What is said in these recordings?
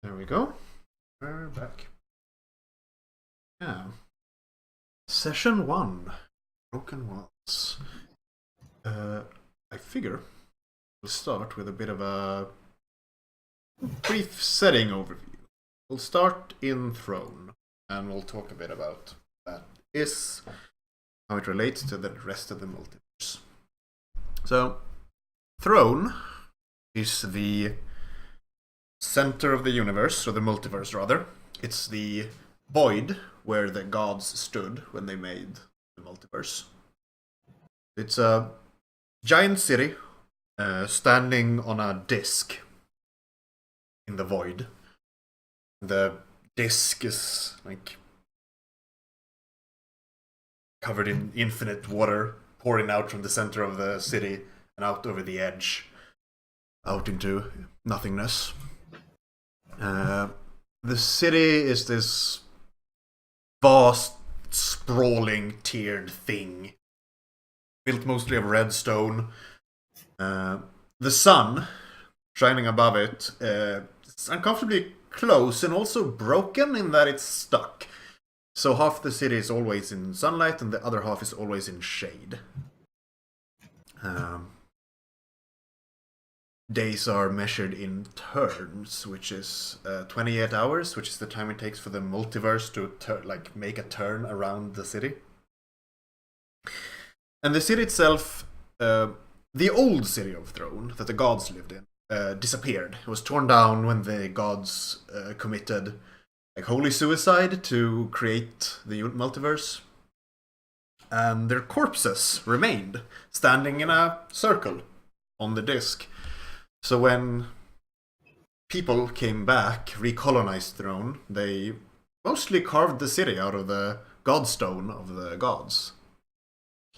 There we go. We're back. Yeah. Session 1. Broken Walls. I figure we'll start with a bit of a brief setting overview. We'll start in Throne, and we'll talk a bit about that is, how it relates to the rest of the multiverse. So, Throne is the center of the universe, or the multiverse rather. It's the void where the gods stood when they made the multiverse. It's a giant city standing on a disk in the void. The disk is like covered in infinite water pouring out from the center of the city and out over the edge, out into nothingness. The city is this vast, sprawling, tiered thing, built mostly of redstone. The sun, shining above it, is uncomfortably close and also broken in that it's stuck. So half the city is always in sunlight and the other half is always in shade. Days are measured in turns, which is 28 hours, which is the time it takes for the multiverse to make a turn around the city. And the city itself, the old city of Throne that the gods lived in, disappeared. It was torn down when the gods committed holy suicide to create the multiverse. And their corpses remained, standing in a circle on the disk. So when people came back, recolonized Throne, they mostly carved the city out of the godstone of the gods.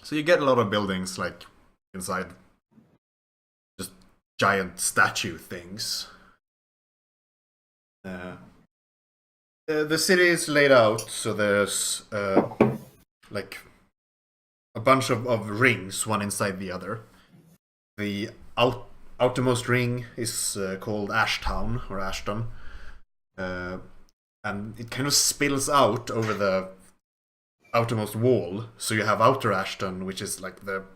So you get a lot of buildings like inside just giant statue things. The city is laid out so there's like a bunch of rings, one inside the other. The outermost ring is called Ashtown, or Ashton. And it kind of spills out over the outermost wall. So you have Outer Ashton, which is like the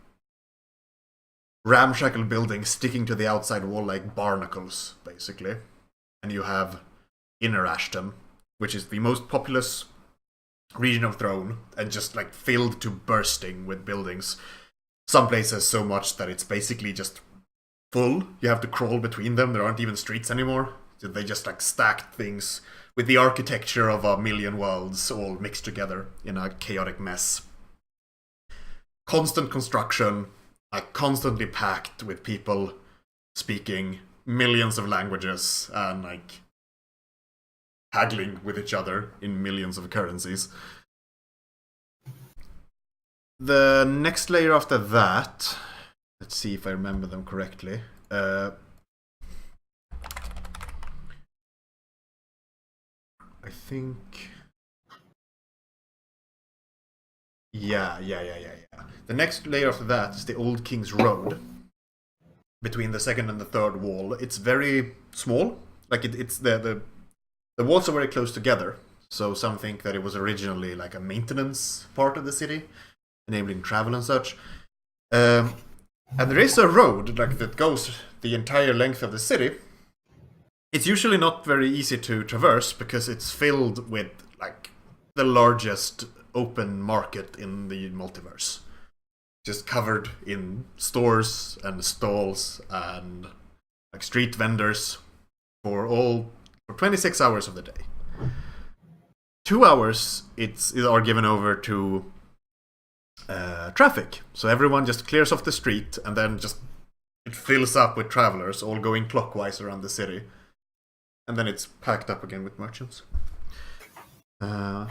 ramshackle building sticking to the outside wall like barnacles, basically. And you have Inner Ashton, which is the most populous region of Throne, and just like filled to bursting with buildings. Some places so much that it's basically just full. You have to crawl between them. There aren't even streets anymore. So they just like stacked things with the architecture of a million worlds all mixed together in a chaotic mess. Constant construction, constantly packed with people speaking millions of languages and like haggling with each other in millions of currencies. The next layer after that, let's see if I remember them correctly. I think... Yeah. The next layer after that is the Old King's Road. Between the second and the third wall. It's very small. Like it's the walls are very close together. So some think that it was originally like a maintenance part of the city, enabling travel and such. And there is a road like that goes the entire length of the city. It's usually not very easy to traverse because it's filled with like the largest open market in the multiverse. Just covered in stores and stalls and like street vendors for 26 hours of the day. 2 hours are given over to traffic. So everyone just clears off the street and then just it fills up with travelers all going clockwise around the city. And then it's packed up again with merchants. After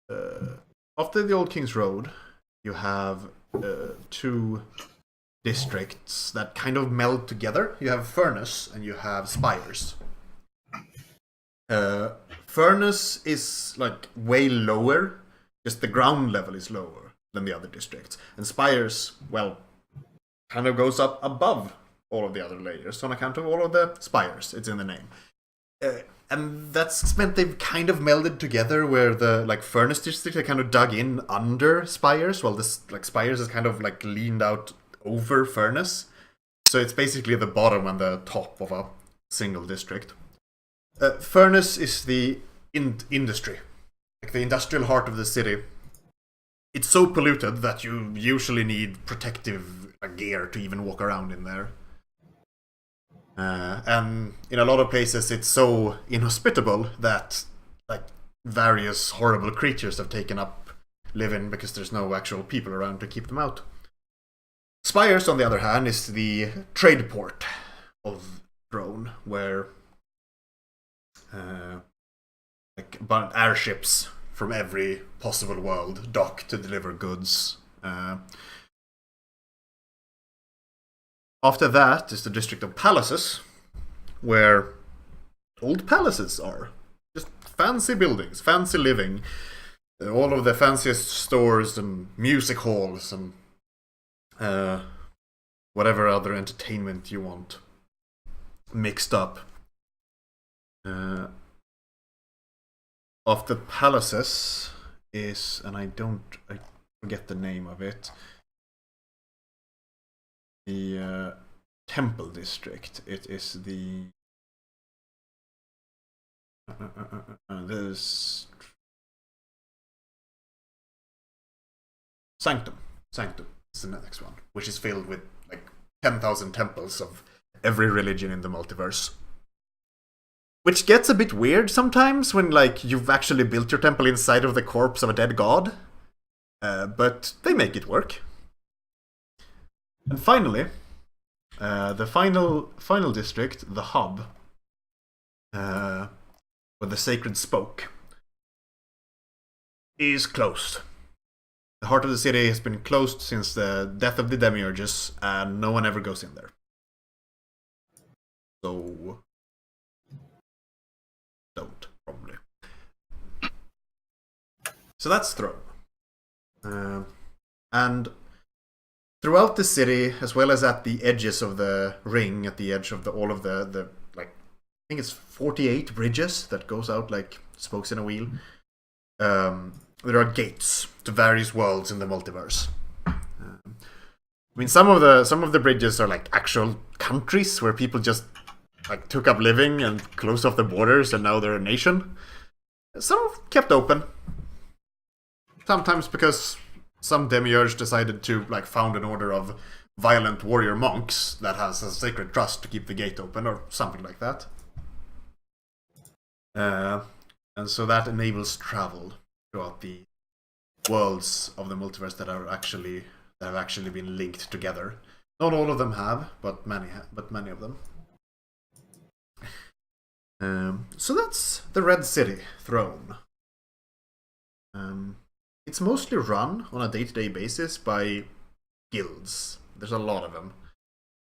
the Old King's Road, you have two districts that kind of meld together. You have Furnace and you have Spires. Furnace is like way lower. Just the ground level is lower than the other districts. And Spires, well, kind of goes up above all of the other layers on account of all of the spires. It's in the name. And that's meant they've kind of melded together, where the like furnace district are kind of dug in under spires, while this like spires is kind of like leaned out over furnace. So it's basically the bottom and the top of a single district. Furnace is the industry, like the industrial heart of the city. It's so polluted that you usually need protective gear to even walk around in there. And in a lot of places it's so inhospitable that like various horrible creatures have taken up living because there's no actual people around to keep them out. Spires, on the other hand, is the trade port of Throne, where like airships from every possible world dock to deliver goods. After that is the district of palaces, where old palaces are. Just fancy buildings, fancy living. All of the fanciest stores and music halls and whatever other entertainment you want mixed up. Of the palaces is, and I forget the name of it, the temple district. It is the there's Sanctum is the next one, which is filled with like 10,000 temples of every religion in the multiverse. Which gets a bit weird sometimes when like you've actually built your temple inside of the corpse of a dead god. But they make it work. And finally, the final district, the hub, where the sacred spoke, is closed. The heart of the city has been closed since the death of the demiurges, and no one ever goes in there. So don't, probably. So that's Throne. And throughout the city, as well as at the edges of the ring, at the edge of all of the like, I think it's 48 bridges that goes out like spokes in a wheel. There are gates to various worlds in the multiverse. I mean, some of the bridges are like actual countries where people just like took up living and closed off the borders, and now they're a nation. Some kept open. Sometimes because some demiurge decided to like found an order of violent warrior monks that has a sacred trust to keep the gate open, or something like that. And so that enables travel throughout the worlds of the multiverse that have actually been linked together. Not all of them have, but many of them. So that's the Red City, Throne. It's mostly run on a day-to-day basis by guilds. There's a lot of them.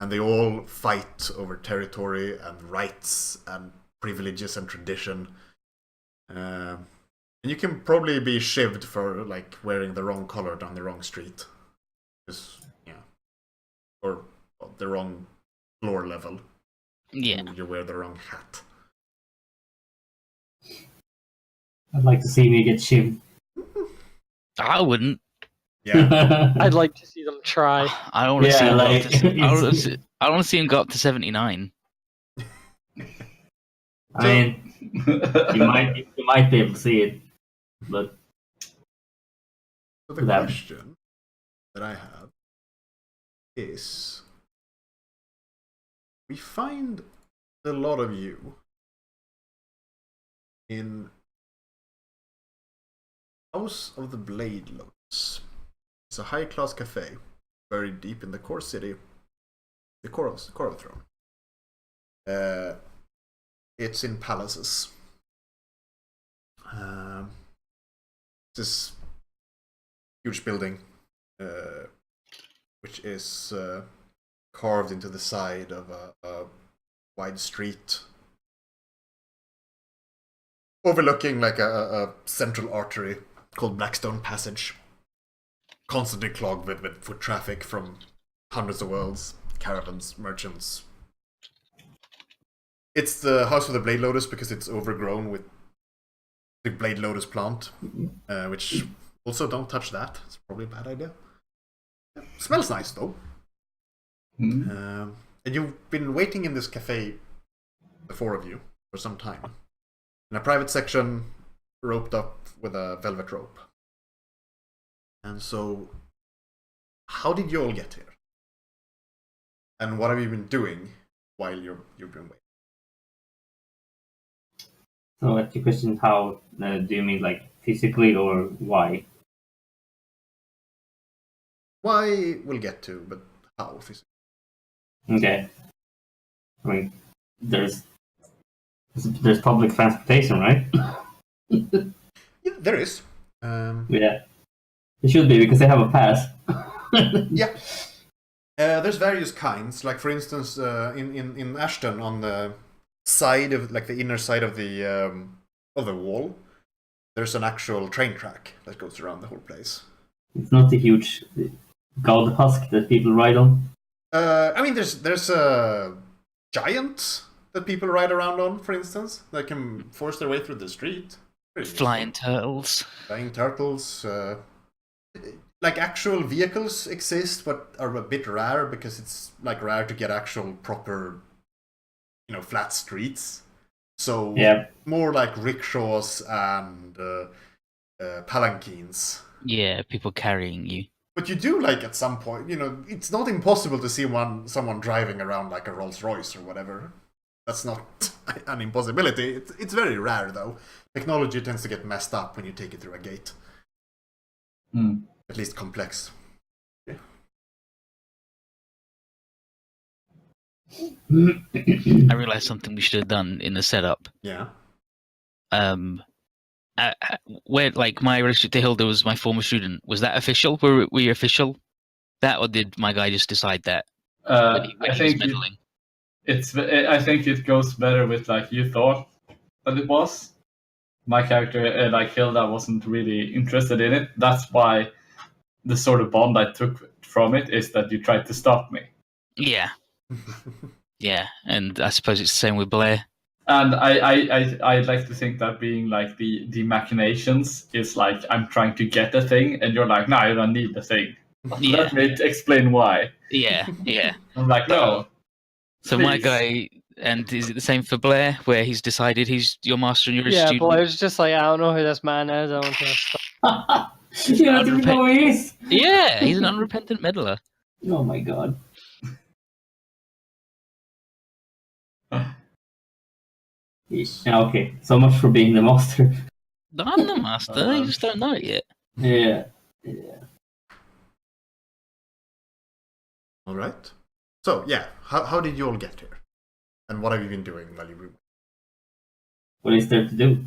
And they all fight over territory and rights and privileges and tradition. And you can probably be shivved for like wearing the wrong color down the wrong street. Or the wrong floor level. Yeah. You wear the wrong hat. I'd like to see me get shivved. I wouldn't. Yeah. I'd like to see them try. I don't want to see him like, go up to, I don't want to see him go up to 79. I mean, you might be able to see it, but So the question that I have is, we find a lot of you in House of the Blade Lotus. It's a high-class cafe buried deep in the core city, the core of Throne. It's in palaces. This huge building, which is carved into the side of a wide street, overlooking like a central artery called Blackstone Passage, constantly clogged with foot traffic from hundreds of worlds, caravans, merchants. It's the House of the Blade Lotus because it's overgrown with the Blade Lotus plant, which also don't touch that. It's probably a bad idea. Smells nice though. And you've been waiting in this cafe, the four of you, for some time. In a private section, roped up with a velvet rope. And so, how did you all get here? And what have you been doing while you've been waiting? So, at your question, how do you mean, like physically or why? Why we'll get to, but how physically? Okay. I mean, there's public transportation, right? Yeah, there is. Yeah. It should be because they have a pass. Yeah. There's various kinds. Like for instance, in Ashton, on the side of like the inner side of the wall, there's an actual train track that goes around the whole place. It's not a huge gold husk that people ride on. I mean, there's a giant that people ride around on, for instance, that can force their way through the street. Pretty Flying useful. turtles. Flying turtles. Like actual vehicles exist, but are a bit rare because it's like rare to get actual proper, flat streets. So Yeah. more like rickshaws and palanquins. Yeah, people carrying you. But you do like at some point, it's not impossible to see someone driving around like a Rolls Royce or whatever. That's not an impossibility. It's very rare though. Technology tends to get messed up when you take it through a gate. At least complex. Yeah. I realized something we should have done in the setup. Yeah. Where like my relationship to Hilda was my former student. Was that official? Were we official? That, or did my guy just decide that? When he I was think meddling? I think it goes better with like you thought that it was. My character, like Hilda, wasn't really interested in it. That's why the sort of bond I took from it is that you tried to stop me. Yeah, yeah, and I suppose it's the same with Blair. And I like to think that being like the machinations is like I'm trying to get a thing, and you're like, no, you don't need the thing. Yeah. Let me explain why. Yeah, yeah. I'm like, no. So my Please. guy, and is it the same for Blair, where he's decided he's your master and you're a Yeah, student? but I was just like, I don't know who this man is. I want to stop. You don't even know who he is. Yeah, he's an unrepentant meddler. Oh my god. Yeah, okay, so much for being the master. I'm the master. You just don't know it yet. Yeah. All right. So yeah, how did you all get here, and what have you been doing while you were? What is there to do?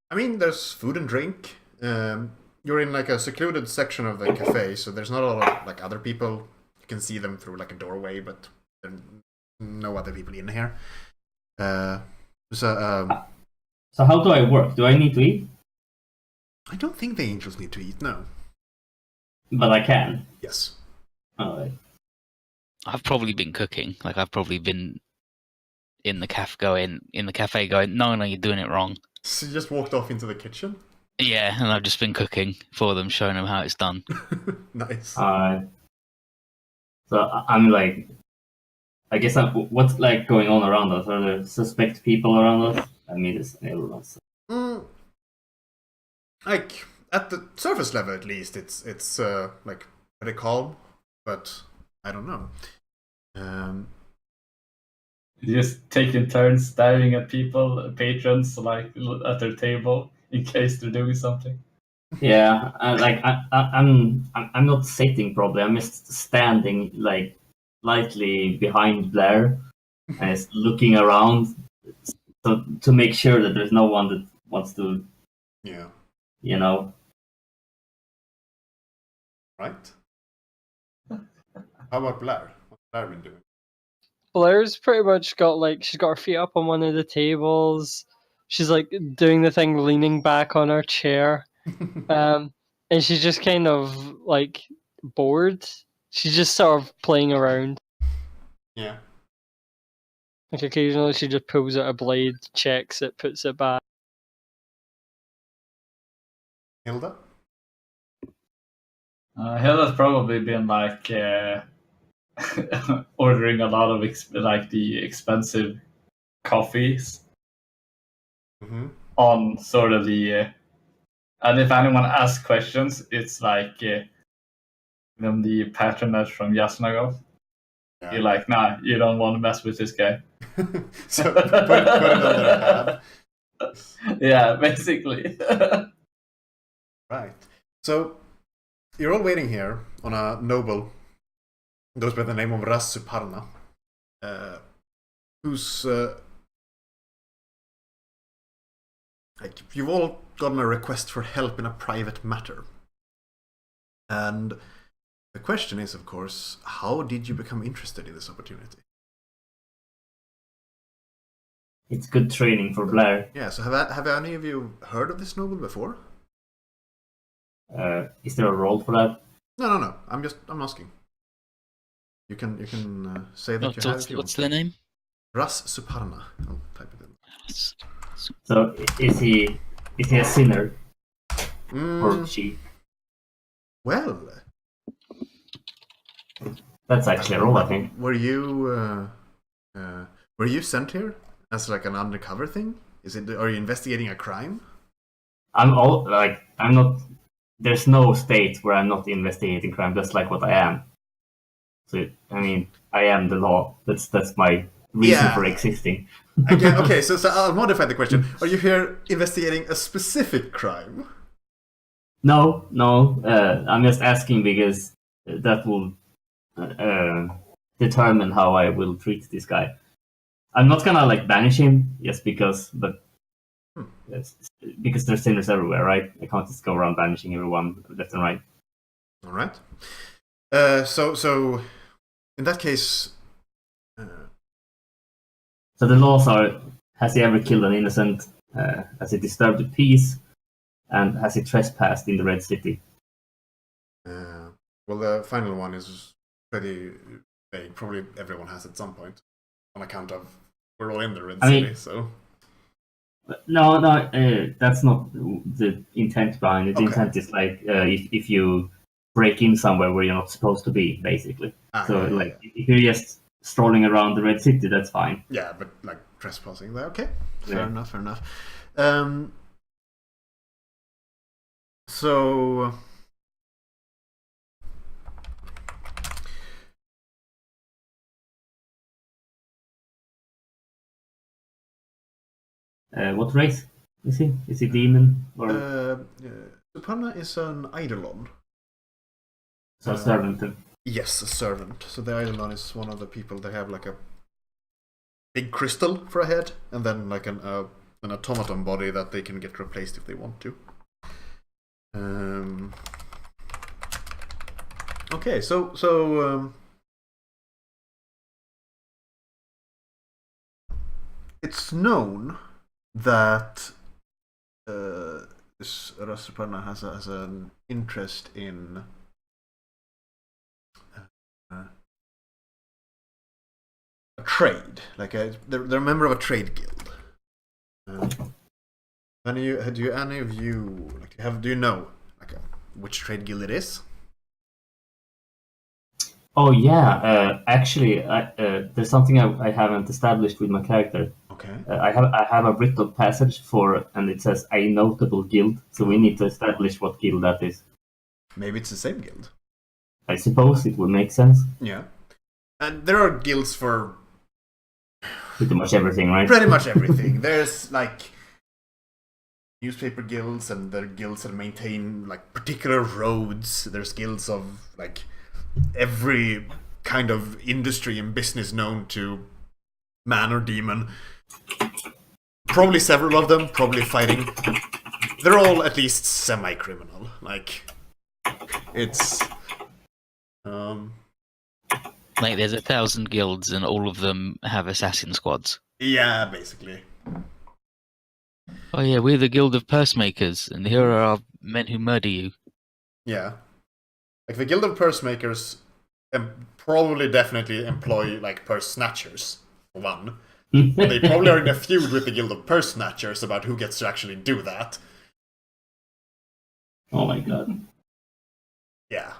I mean, there's food and drink. You're in like a secluded section of the cafe, so there's not a lot of like other people. You can see them through like a doorway, but there are no other people in here. So how do I work? Do I need to eat? I don't think the angels need to eat. No. But I can. Yes. Alright. I've probably been cooking. Like I've probably been in the cafe going, no, you're doing it wrong. So you just walked off into the kitchen. Yeah, and I've just been cooking for them, showing them how it's done. Nice. So I'm like, I guess what's like going on around us? Are there suspect people around us? I mean, it's everyone's. Like at the surface level, at least, it's like pretty calm, but I don't know. Just taking turns staring at people, patrons, like at their table in case they're doing something. Yeah, I'm not sitting probably. I'm just standing like lightly behind Blair and just looking around, so to make sure that there's no one that wants to, Yeah. Right. How about Blair? What's Blair been doing? Blair's pretty much got she's got her feet up on one of the tables. She's like doing the thing, leaning back on her chair, and she's just kind of like bored. She's just sort of playing around. Yeah. Like occasionally she just pulls out a blade, checks it, puts it back. Hilda? Hilda's probably been like ordering a lot of like the expensive coffees Mm-hmm. on sort of the. And if anyone asks questions, it's like the patronage from Yasnagov. Yeah. You're like, nah, you don't want to mess with this guy. So put it on their tab. Yeah, basically. Right. So you're all waiting here on a noble, goes by the name of Ras Suparna, who's like, you've all gotten a request for help in a private matter. And the question is, of course, how did you become interested in this opportunity? It's good training for Blair. Yeah, so have any of you heard of this noble before? Is there a role for that? No. I'm asking. You can say that you have if you What's want. the name? Ras Suparna. I'll type it in. So is he a sinner or she? Well, That's actually a role, I think. were you sent here as like an undercover thing? Are you investigating a crime? I'm not. There's no state where I'm not investigating crime. That's like what I am. So I mean, I am the law. That's my reason Yeah. for existing. Again, okay, so I'll modify the question. Are you here investigating a specific crime? No. I'm just asking because that will determine how I will treat this guy. I'm not gonna like banish him just because, but because there's sinners everywhere, right? I can't just go around banishing everyone left and right. All right. So in that case, So the laws are: has he ever killed an innocent? Has he disturbed the peace? And has he trespassed in the Red City? well, the final one is pretty vague. Probably everyone has at some point, on account of we're all in the Red City. So No, that's not the intent behind it. The Okay. intent is like if you break in somewhere where you're not supposed to be, basically. So like if you're just strolling around the Red City, that's fine. yeah, but like trespassing there. Okay, Yeah. fair enough. So What race is he? Is he demon or Suparna is an Eidolon. so servant? Yes, a servant. So the Eidolon is one of the people that have like a big crystal for a head, and then like an automaton body that they can get replaced if they want to. Okay, so it's known that this Ras Suparna has an interest in a trade. Like they're a member of a trade guild. Do any of you like do you know like which trade guild it is? Oh yeah, actually, there's something I haven't established with my character. Okay. I have a rite of passage for, and it says a notable guild. So we need to establish what guild that is. Maybe it's the same guild. I suppose it would make sense. Yeah. And there are guilds for Pretty much everything, right? pretty much everything. There's like newspaper guilds, and there are guilds that maintain like particular roads. There's guilds of like every kind of industry and business known to man or demon. Probably several of them, probably fighting. They're all at least semi-criminal. Like it's Like there's 1,000 guilds and all of them have assassin squads. yeah, basically. Oh yeah, we're the Guild of Pursemakers, and here are our men who murder you. Yeah. Like the Guild of Pursemakers probably definitely employ like purse snatchers for one. And they probably are in a feud with the Guild of Purse Snatchers about who gets to actually do that. Oh my god. Yeah.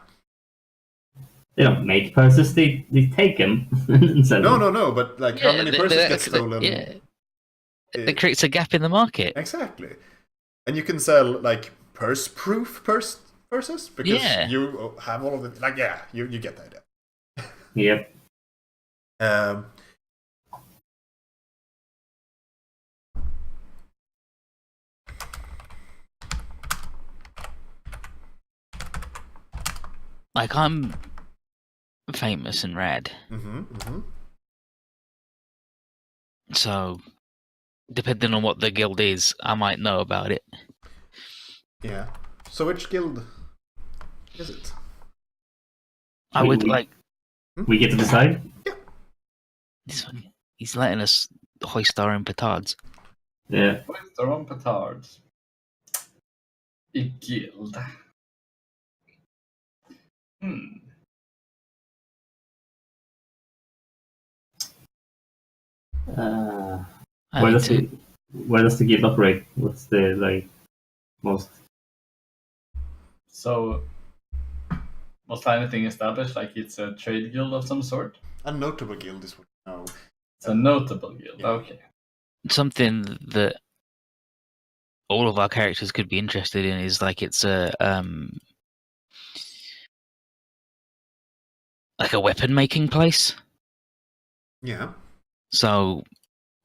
They don't make purses, they take them. and sell them. No, but like how many purses get stolen? Yeah. It creates a gap in the market. Exactly. And you can sell like purse-proof purses because Yeah. you have all of the like you get the idea. Yep. Like, I'm famous and rad, so depending on what the guild is, I might know about it. Yeah. So which guild is it? I would like. We get to decide? This one, he's letting us hoist our own petards. Yeah. With their own petards. I guild. Uh, I where need does to- the guild operate? What's the like most? So, was anything established? Like it's a trade guild of some sort? A notable guild is what you know. It's a notable guild. Yeah. Okay. Something that all of our characters could be interested in is like it's a like a weapon making place. Yeah. So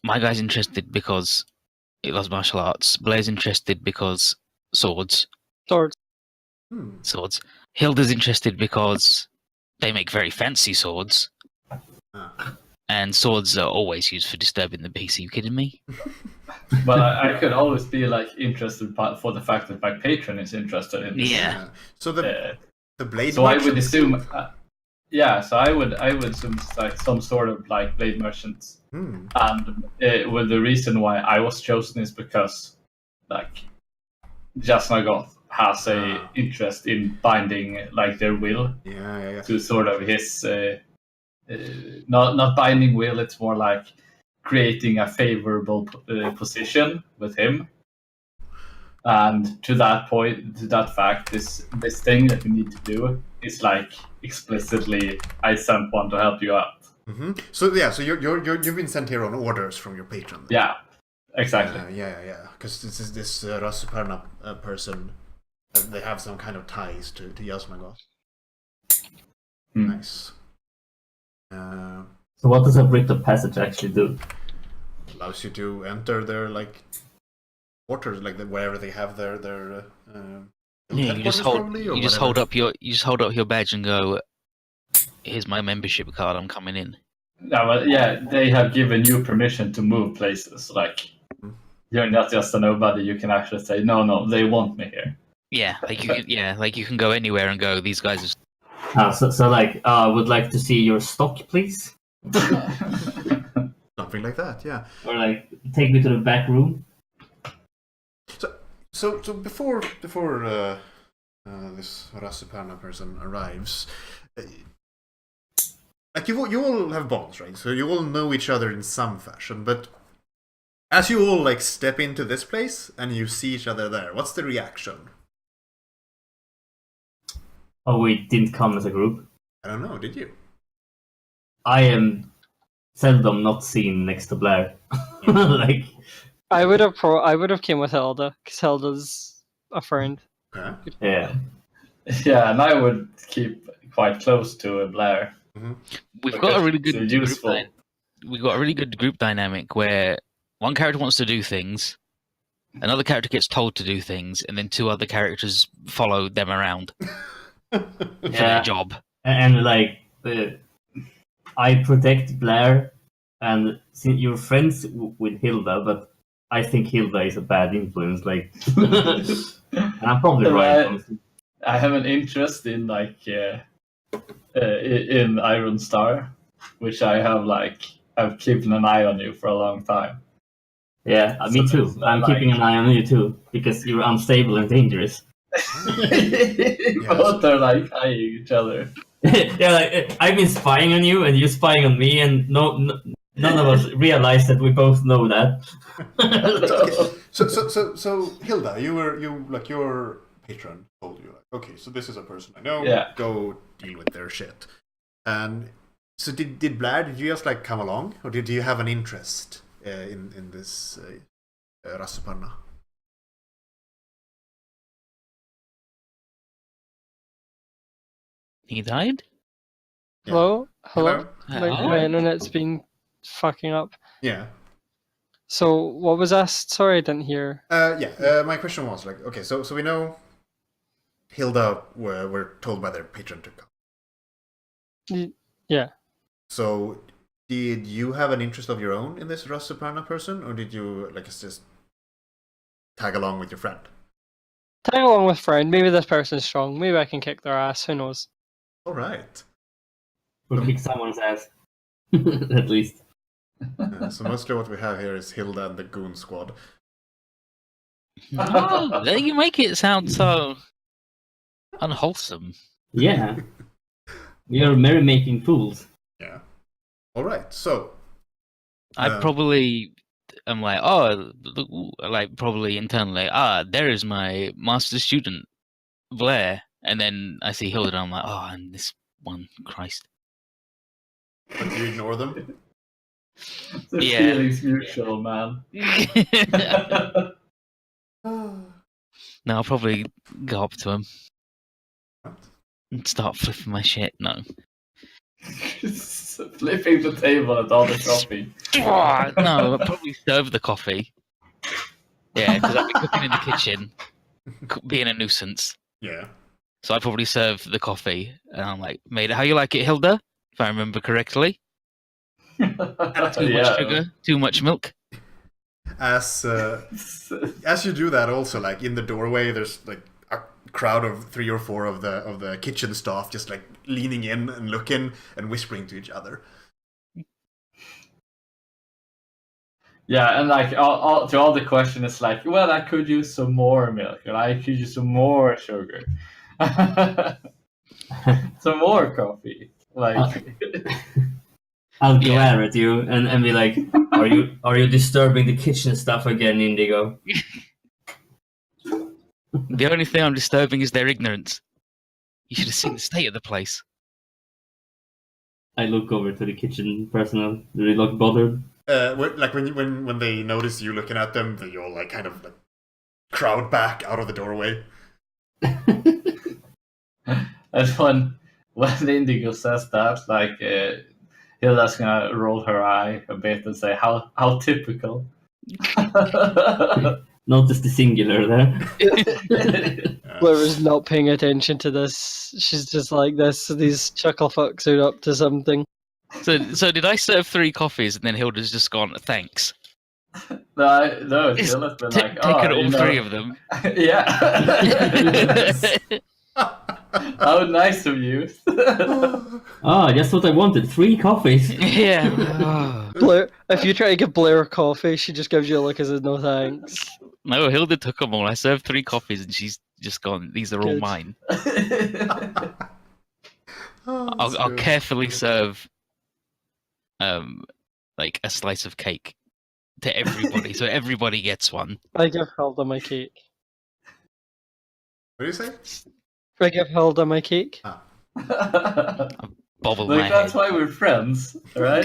my guy's interested because he loves martial arts. Blair's interested because swords. Swords. Swords. Hilda's interested because they make very fancy swords. Ah. And swords are always used for disturbing the peace. Are you kidding me? But I could always be like interested for the fact that my patron is interested in this. Yeah. So the blade. So I would merchant- assume, So I would assume it's like some sort of like blade merchants, and well, the reason why I was chosen is because like Jasnagoth has a interest in binding like their will Yeah. to sort of his not binding will. It's more like creating a favorable position with him. And to that point, to that fact, this thing that you need to do is like explicitly, I sent one to help you out. So you've been sent here on orders from your patron. Yeah, exactly. Yeah. Because this Rasuparna person, they have some kind of ties to Jasnagoth. Nice. So what does a rite of passage actually do? Allows you to enter their like quarters, like wherever they have their Yeah, you just headquarters hold probably, or you just whatever. hold up your badge and go, "Here's my membership card. I'm coming in." They have given you permission to move places. Like you're not just a nobody. You can actually say, no, they want me here. Yeah, like you can go anywhere and go. These guys are So like, would like to see your stock, please? Something like that, yeah. Or like, take me to the back room? So before this Rasuparna person arrives, like you all have bonds, right? So you all know each other in some fashion, but as you all like step into this place and you see each other there, what's the reaction? Oh, we didn't come as a group. I don't know, did you? I am seldom not seen next to Blair. Like, I would have came with Hilda because Hilda's a friend. Okay. yeah. Yeah, and I would keep quite close to Blair. We've got a really good It's useful. we've got a really good group dynamic where one character wants to do things, another character gets told to do things, and then two other characters follow them around for their job. And like, I protect Blair, and since you're friends with Hilda, but I think Hilda is a bad influence. Like, and I'm probably right. Honestly. I have an interest in like in Iron Star, which I have keeping an eye on you for a long time. Yeah, me too. it's I'm like- keeping an eye on you too because you're unstable and dangerous. Both are like eyeing each other. Yeah, like I've been spying on you, and you're spying on me, and none of us realize that we both know that. So Hilda, your patron told you, like, okay, so this is a person I know. Yeah. Go deal with their shit. And so did Blair? Did you just like come along, or did you have an interest in this Rassepanna? He died? Yeah. Hello? Hello? My internet's been fucking up. Yeah. So what was asked? Sorry, I didn't hear. My question was like, okay, so we know Hilda were told by their patron to come. Yeah. So did you have an interest of your own in this Rassepanna person, or did you like just tag along with your friend? Tag along with friend. Maybe this person's strong. Maybe I can kick their ass. Who knows? All right. Or kick someone's ass. At least. So mostly what we have here is Hilda and the Goon Squad. No, you make it sound so unwholesome. Yeah. We are merrymaking fools. Yeah. All right. So I probably am like, oh, like probably internally, there is my master student, Blair. And then I see Hilda and I'm like, oh, and this one, Christ. but you ignore them. The Yeah. feelings mutual, man. No, I'll probably go up to him and start flipping my shit. No. Flipping the table and all the coffee. No, I'll probably serve the coffee. Yeah, because I've been cooking in the kitchen, being a nuisance. Yeah. So I'd probably serve the coffee, and I'm like, made it how you like it, Hilda, if I remember correctly. Too much sugar, too much milk. As you do that, also like in the doorway, there's like a crowd of 3 or 4 of the kitchen staff just like leaning in and looking and whispering to each other. Yeah, and like all the question is like, well, I could use some more milk, or I could use some more sugar, some more coffee. Like, I'll glare at you and be like, "Are you disturbing the kitchen stuff again, Indigo?" The only thing I'm disturbing is their ignorance. You should have seen the state of the place. I look over to the kitchen personnel. Do they look bothered? Like when they notice you looking at them, they all like kind of like crowd back out of the doorway. and when Indigo says that, like, Hilda's gonna roll her eye a bit and say, "How typical." Notice the singular there. Blair is not paying attention to this. She's just like this. These chuckle fucks are up to something. So did I serve 3 coffees and then Hilda's just gone, thanks? No, Hilda's been like, Taken all 3 of them. Yeah. How nice of you. Just what I wanted. 3 coffees. Yeah. Blair, if you try to give Blair coffee, she just gives you a look as a no thanks. No, Hilda took them all. I served 3 coffees and she's just gone, these are all Good. mine. Oh, I'll carefully serve like a slice of cake to everybody, so everybody gets one. I give Hilda my cake. What do you say? I give Hilda my cake. Bobble Like, my that's head. why we're friends, right?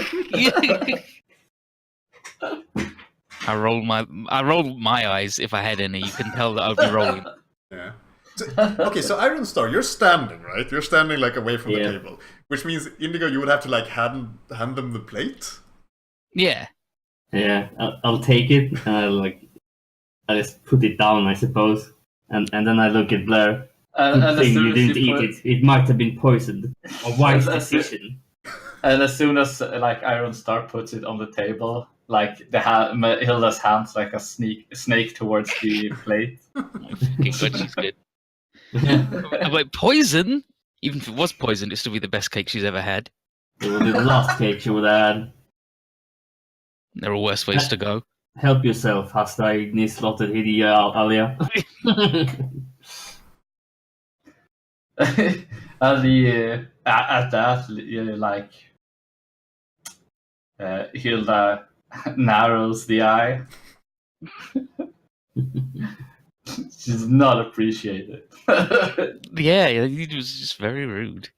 I roll my eyes if I had any. You can tell that I'll be rolling. Yeah. So, okay, so Iron Star, you're standing, right? You're standing like away from the Yeah. table, which means Indigo, you would have to like hand them the plate. Yeah. Yeah, I'll take it and I just put it down, I suppose, and then I look at Blair. And Good as thing soon you as didn't you eat it. It might have been poisoned. A wise As soon- decision. And as soon as like Iron Star puts it on the table, like Hilda's hands like a snake towards the plate. Oh, fucking good, she's good. I'm like, poison? Even if it was poison, it'd still be the best cake she's ever had. It would be the last cake she would have had. There are worse ways to go. Help yourself, Hasta Igni slotted Hidia Alia. And at that, like Hilda narrows the eye. She's not appreciated. Yeah, he was just very rude.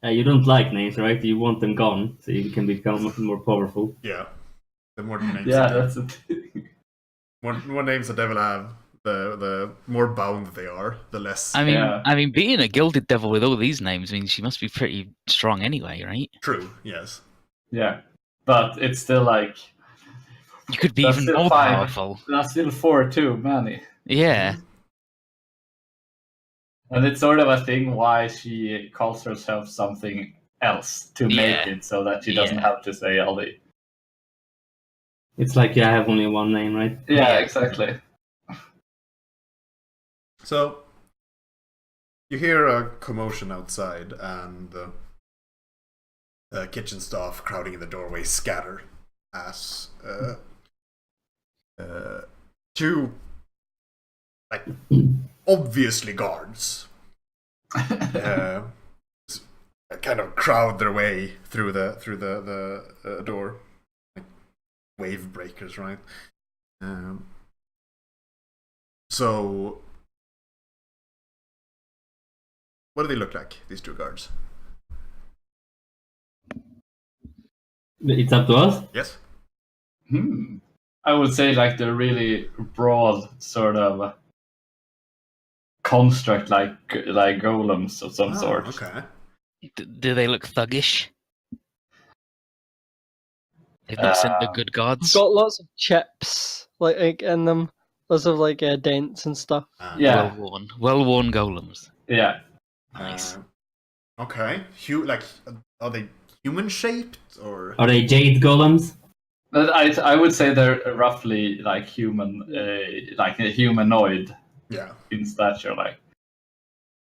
You don't like names, right? You want them gone so you can become more powerful. Yeah. The more names, Yeah, the, that's the thing. more names the devil have, the more bound they are, the less I mean, being a gilded devil with all these names means she must be pretty strong anyway, right? true. Yes. Yeah, but it's still like You could be That's even still more fine. powerful. that's still 4 too many. Yeah. And it's sort of a thing why she calls herself something else to make Yeah. it so that she doesn't Yeah. have to say Ellie. It's like I have only one name, right? Yeah, Yeah. exactly. So you hear a commotion outside, and kitchen staff crowding in the doorway scatter as two, like, obviously guards kind of crowd their way through the door, like wave breakers, right? So what do they look like, these two guards? It's up to us. Yes. I would say like the really broad sort of construct, like golems of some sort. Okay. Do they look thuggish? They've not sent the good gods. Got lots of chips like in them, lots of like dents and stuff. Yeah. Well-worn golems. Yeah. Nice. Okay. Like, are they human shaped or? Are they jade golems? But I would say they're roughly like human, like a humanoid Yeah. in stature. Like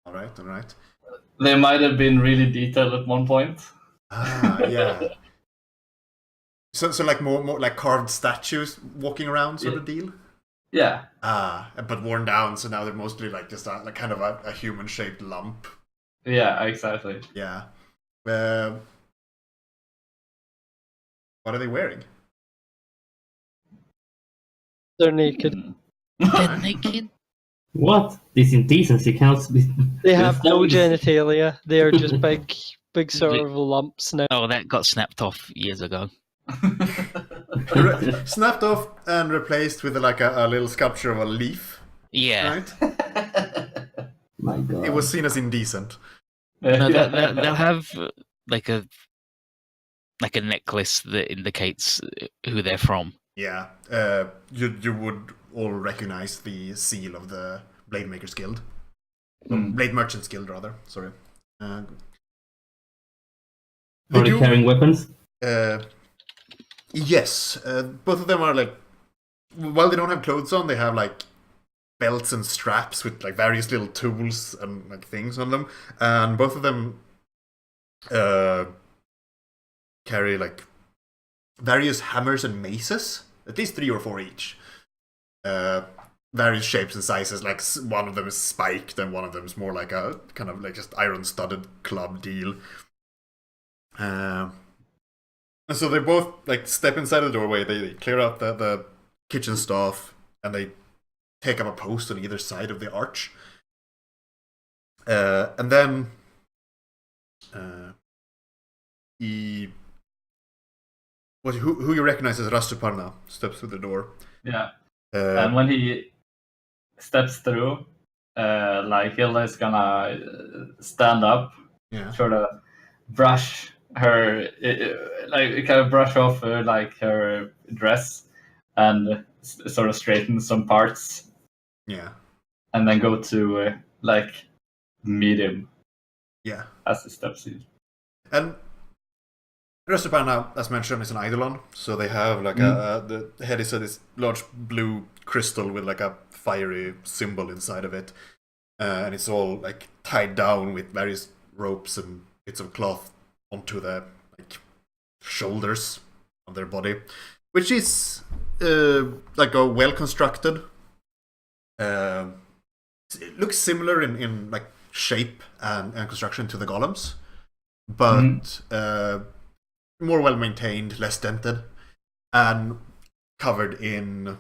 All right. All right. they might have been really detailed at one point. Yeah. So like more like carved statues walking around sort of deal. Yeah. But worn down, so now they're mostly like just like kind of a human shaped lump. Yeah. Exactly. Yeah. What are they wearing? They're naked. They're naked. What? This indecency counts. They have no Yes. genitalia. They are just big sort of lumps now. Oh, that got snapped off years ago. Snapped off and replaced with like a little sculpture of a leaf. Yeah. Right. My God. It was seen as indecent. No, they'll have like a necklace that indicates who they're from. Yeah. You would all recognize the seal of the Blade Makers Guild. Blade Merchants Guild, rather. Sorry. Are they carrying weapons? Yes. Both of them are like, while they don't have clothes on, they have like belts and straps with like various little tools and like things on them. And both of them carry like various hammers and maces, at least 3 or 4 each. Various shapes and sizes. Like one of them is spiked, and one of them is more like a kind of like just iron-studded club deal. And so they both like step inside the doorway. They clear out the kitchen staff, and they take up a post on either side of the arch. And then who you recognize as Rastuparna steps through the door. Yeah. And when he steps through, like Hilda is gonna stand up, Yeah. sort of brush her, like kind of brush off her like her dress, and sort of straighten some parts, Yeah. and then go to like meet him Yeah. as he steps in. And Rastuparna, as mentioned, is an Eidolon, so they have like the head is this large blue crystal with like a fiery symbol inside of it, and it's all like tied down with various ropes and bits of cloth onto the like shoulders of their body, which is like a well constructed. It looks similar in like shape and construction to the golems, but more well maintained, less dented, and covered in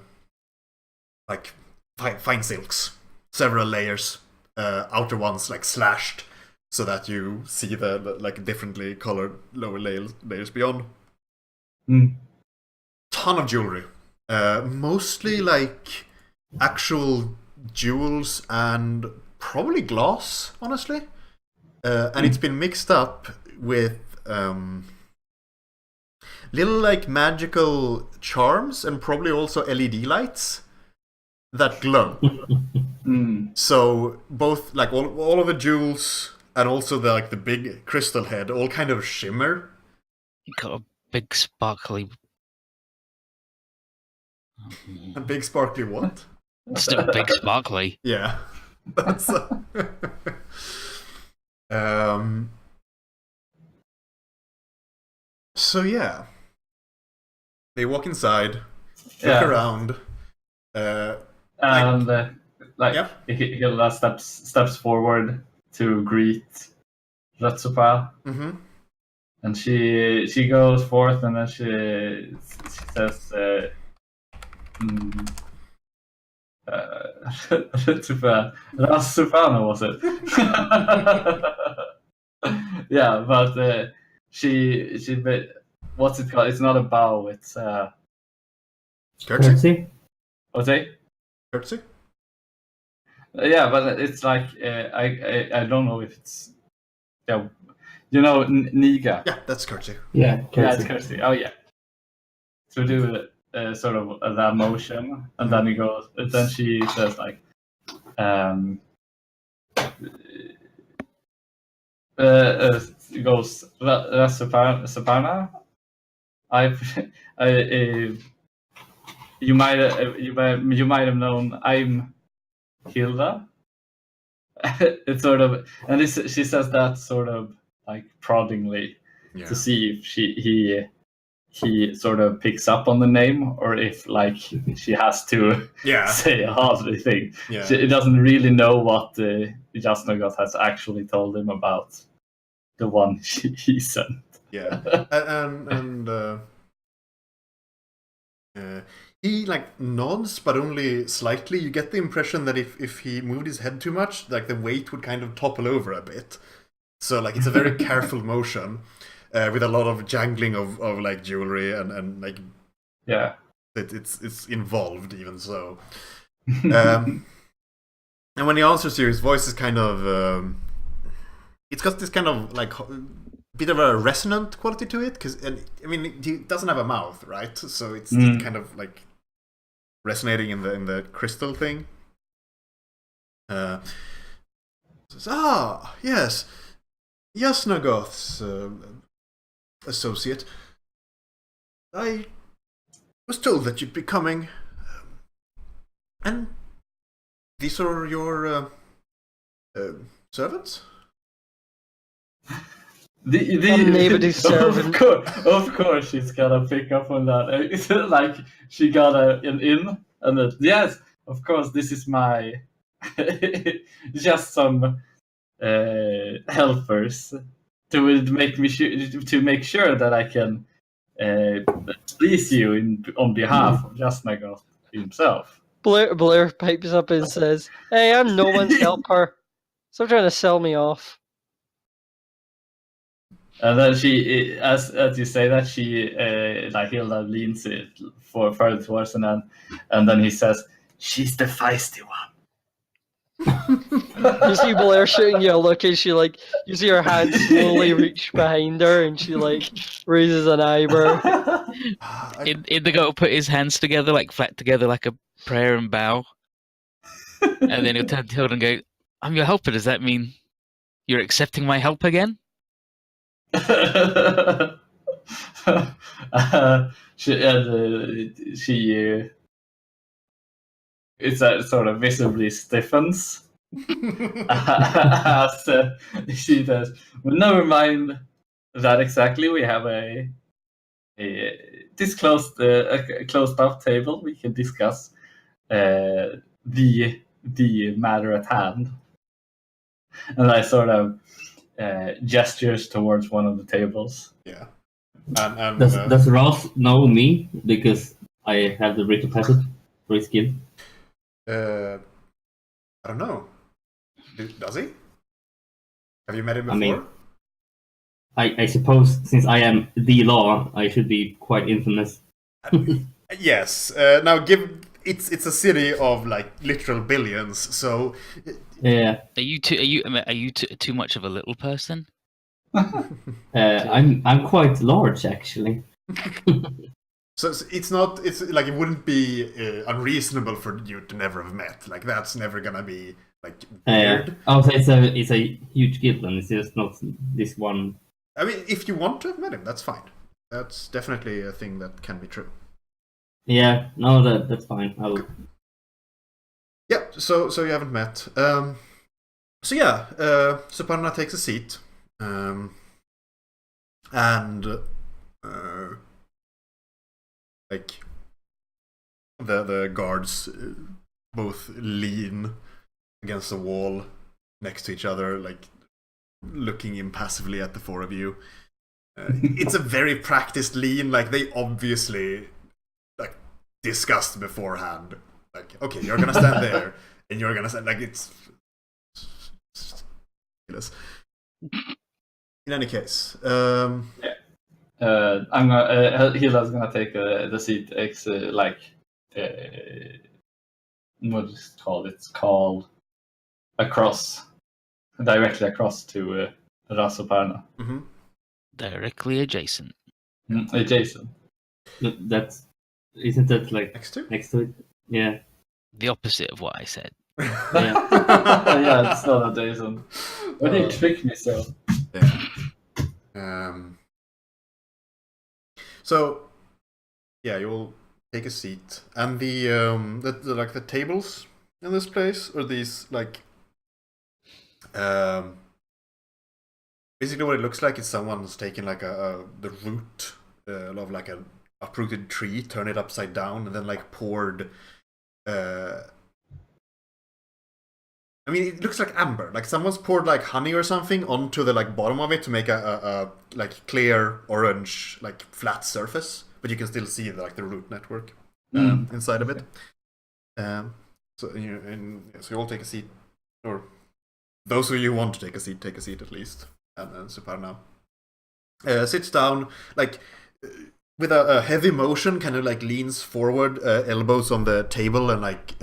like fine silks, several layers, outer ones like slashed, so that you see the like differently colored lower layers beyond. Ton of jewelry, mostly like actual jewels and probably glass, honestly. And it's been mixed up with little like magical charms and probably also LED lights that glow. So both like all of the jewels and also the big crystal head all kind of shimmer. You got a big sparkly. A big sparkly what? Just a big sparkly. Yeah. That's so yeah. They walk inside, look around, and Yep. Hilda steps forward to greet Retsupa, and she goes forth, and then she says, Rasupana, was it? Yeah, but she what's it called? It's not a bow. It's Curtsy? What's it? Curtsy? Yeah, but it's like I don't know if it's Niga. Yeah, that's curtsy. Yeah, It's curtsy. Oh yeah. So do sort of that motion, and then he goes. And then she says like, goes Sapana. You might have known I'm Hilda. It's sort of, and she says that sort of like proddingly to see if he sort of picks up on the name, or if like she has to say a hard thing. Yeah. She doesn't really know what Jasnagoth has actually told him about the one he sent. Yeah, and he like nods, but only slightly. You get the impression that if he moved his head too much, like the weight would kind of topple over a bit. So like it's a very careful motion, with a lot of jangling of like jewelry and like it's involved even so. And when he answers you, his voice is kind of it's got this kind of like bit of a resonant quality to it, because I mean he doesn't have a mouth, right? So it's kind of like resonating in the crystal thing. Says, yes, Jasnagoth's associate. I was told that you'd be coming, and these are your servants. Nobody's servant. Of course, she's gonna pick up on that. It's like she got an in, and then, yes, of course, this is my just some helpers to make sure that I can please you on behalf of Jasnagoth himself. Blair pipes up and says, "Hey, I'm no one's helper. Stop trying to sell me off." And then she, as you say that, she like Hilda leans it further towards, and then he says, "She's the feisty one." You see Blair shooting you a look, and she like you see her hand slowly reach behind her, and she like raises an eyebrow. Indigo will put his hands together, like flat together, like a prayer and bow, and then he'll turn to Hilda and go, "I'm your helper. Does that mean you're accepting my help again?" She it's sort of visibly stiffens as she says, "Well, never mind that exactly. We have a closed off table. We can discuss the matter at hand." and I sort of gestures towards one of the tables. Yeah. And Does Ross know me because I have the ritual passage for his skill? I don't know. Does he? Have you met him before? I mean, I suppose since I am the law, I should be quite infamous. Yes. Now, it's a city of like literal billions, so Yeah, Are you too much of a little person? I'm quite large actually. so it's not. It's like it wouldn't be unreasonable for you to never have met. Like that's never gonna be like weird. Also, it's a huge guild, and it's just not this one. I mean, if you want to have met him, that's fine. That's definitely a thing that can be true. Yeah, no, that's fine. Yeah, so you haven't met. So yeah, Suparna takes a seat, and like the guards both lean against the wall next to each other, like looking impassively at the four of you. It's a very practiced lean. Like they obviously like discussed beforehand. Like, okay, you're gonna stand there, and you're gonna stand like it's. In any case, I'm gonna. Hila's gonna take the seat. What is it called? It's called across, directly across to Rasuparna. mm-hmm. Directly adjacent. Adjacent. Isn't that like Next to? next to it? Yeah. The opposite of what I said. Yeah, it's not adjacent. Why did you trick me so? Yeah. So, yeah, you'll take a seat, and the tables in this place are these like, basically what it looks like is someone's taken like the root of like a uprooted tree, turn it upside down, and then like poured. I mean, it looks like amber. Like someone's poured like honey or something onto the like bottom of it to make a like clear orange like flat surface, but you can still see the root network inside of it. So you all take a seat, or those of you who want to take a seat at least. And Suparna sits down like with a heavy motion, kind of like leans forward, elbows on the table, and like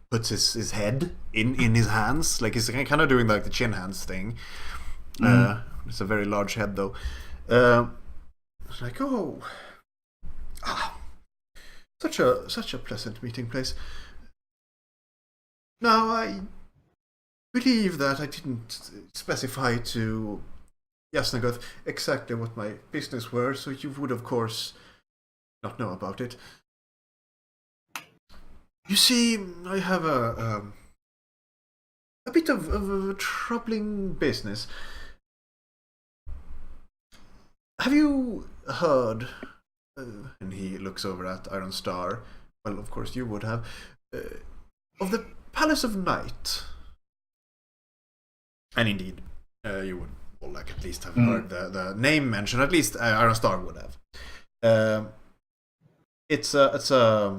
puts his head in his hands, like he's kind of doing like the chin hands thing. It's a very large head though. It's like, such a pleasant meeting place. Now I believe that I didn't specify to Jasnagoth exactly what my business were, so you would of course not know about it. You see, I have a bit of a troubling business. Have you heard, and he looks over at Iron Star, well, of course you would have, of the Palace of Night? And indeed, you would all like at least have heard the name mentioned, at least Iron Star would have. It's a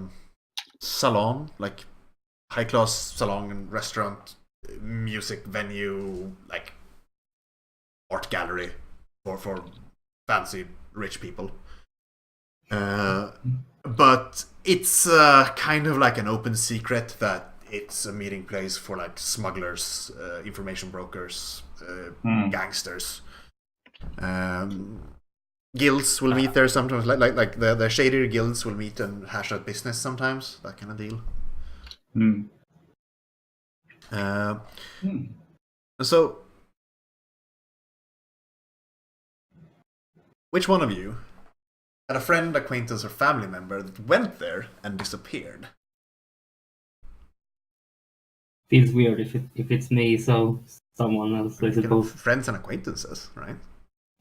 salon, like high class salon and restaurant, music venue, like art gallery for fancy rich people. But it's kind of like an open secret that it's a meeting place for like smugglers, information brokers, gangsters. Guilds will meet there sometimes, like the shadier guilds will meet and hash out business sometimes, that kind of deal. So, which one of you had a friend, acquaintance, or family member that went there and disappeared? Feels weird if it's me, so someone else, I suppose. Friends and acquaintances, right?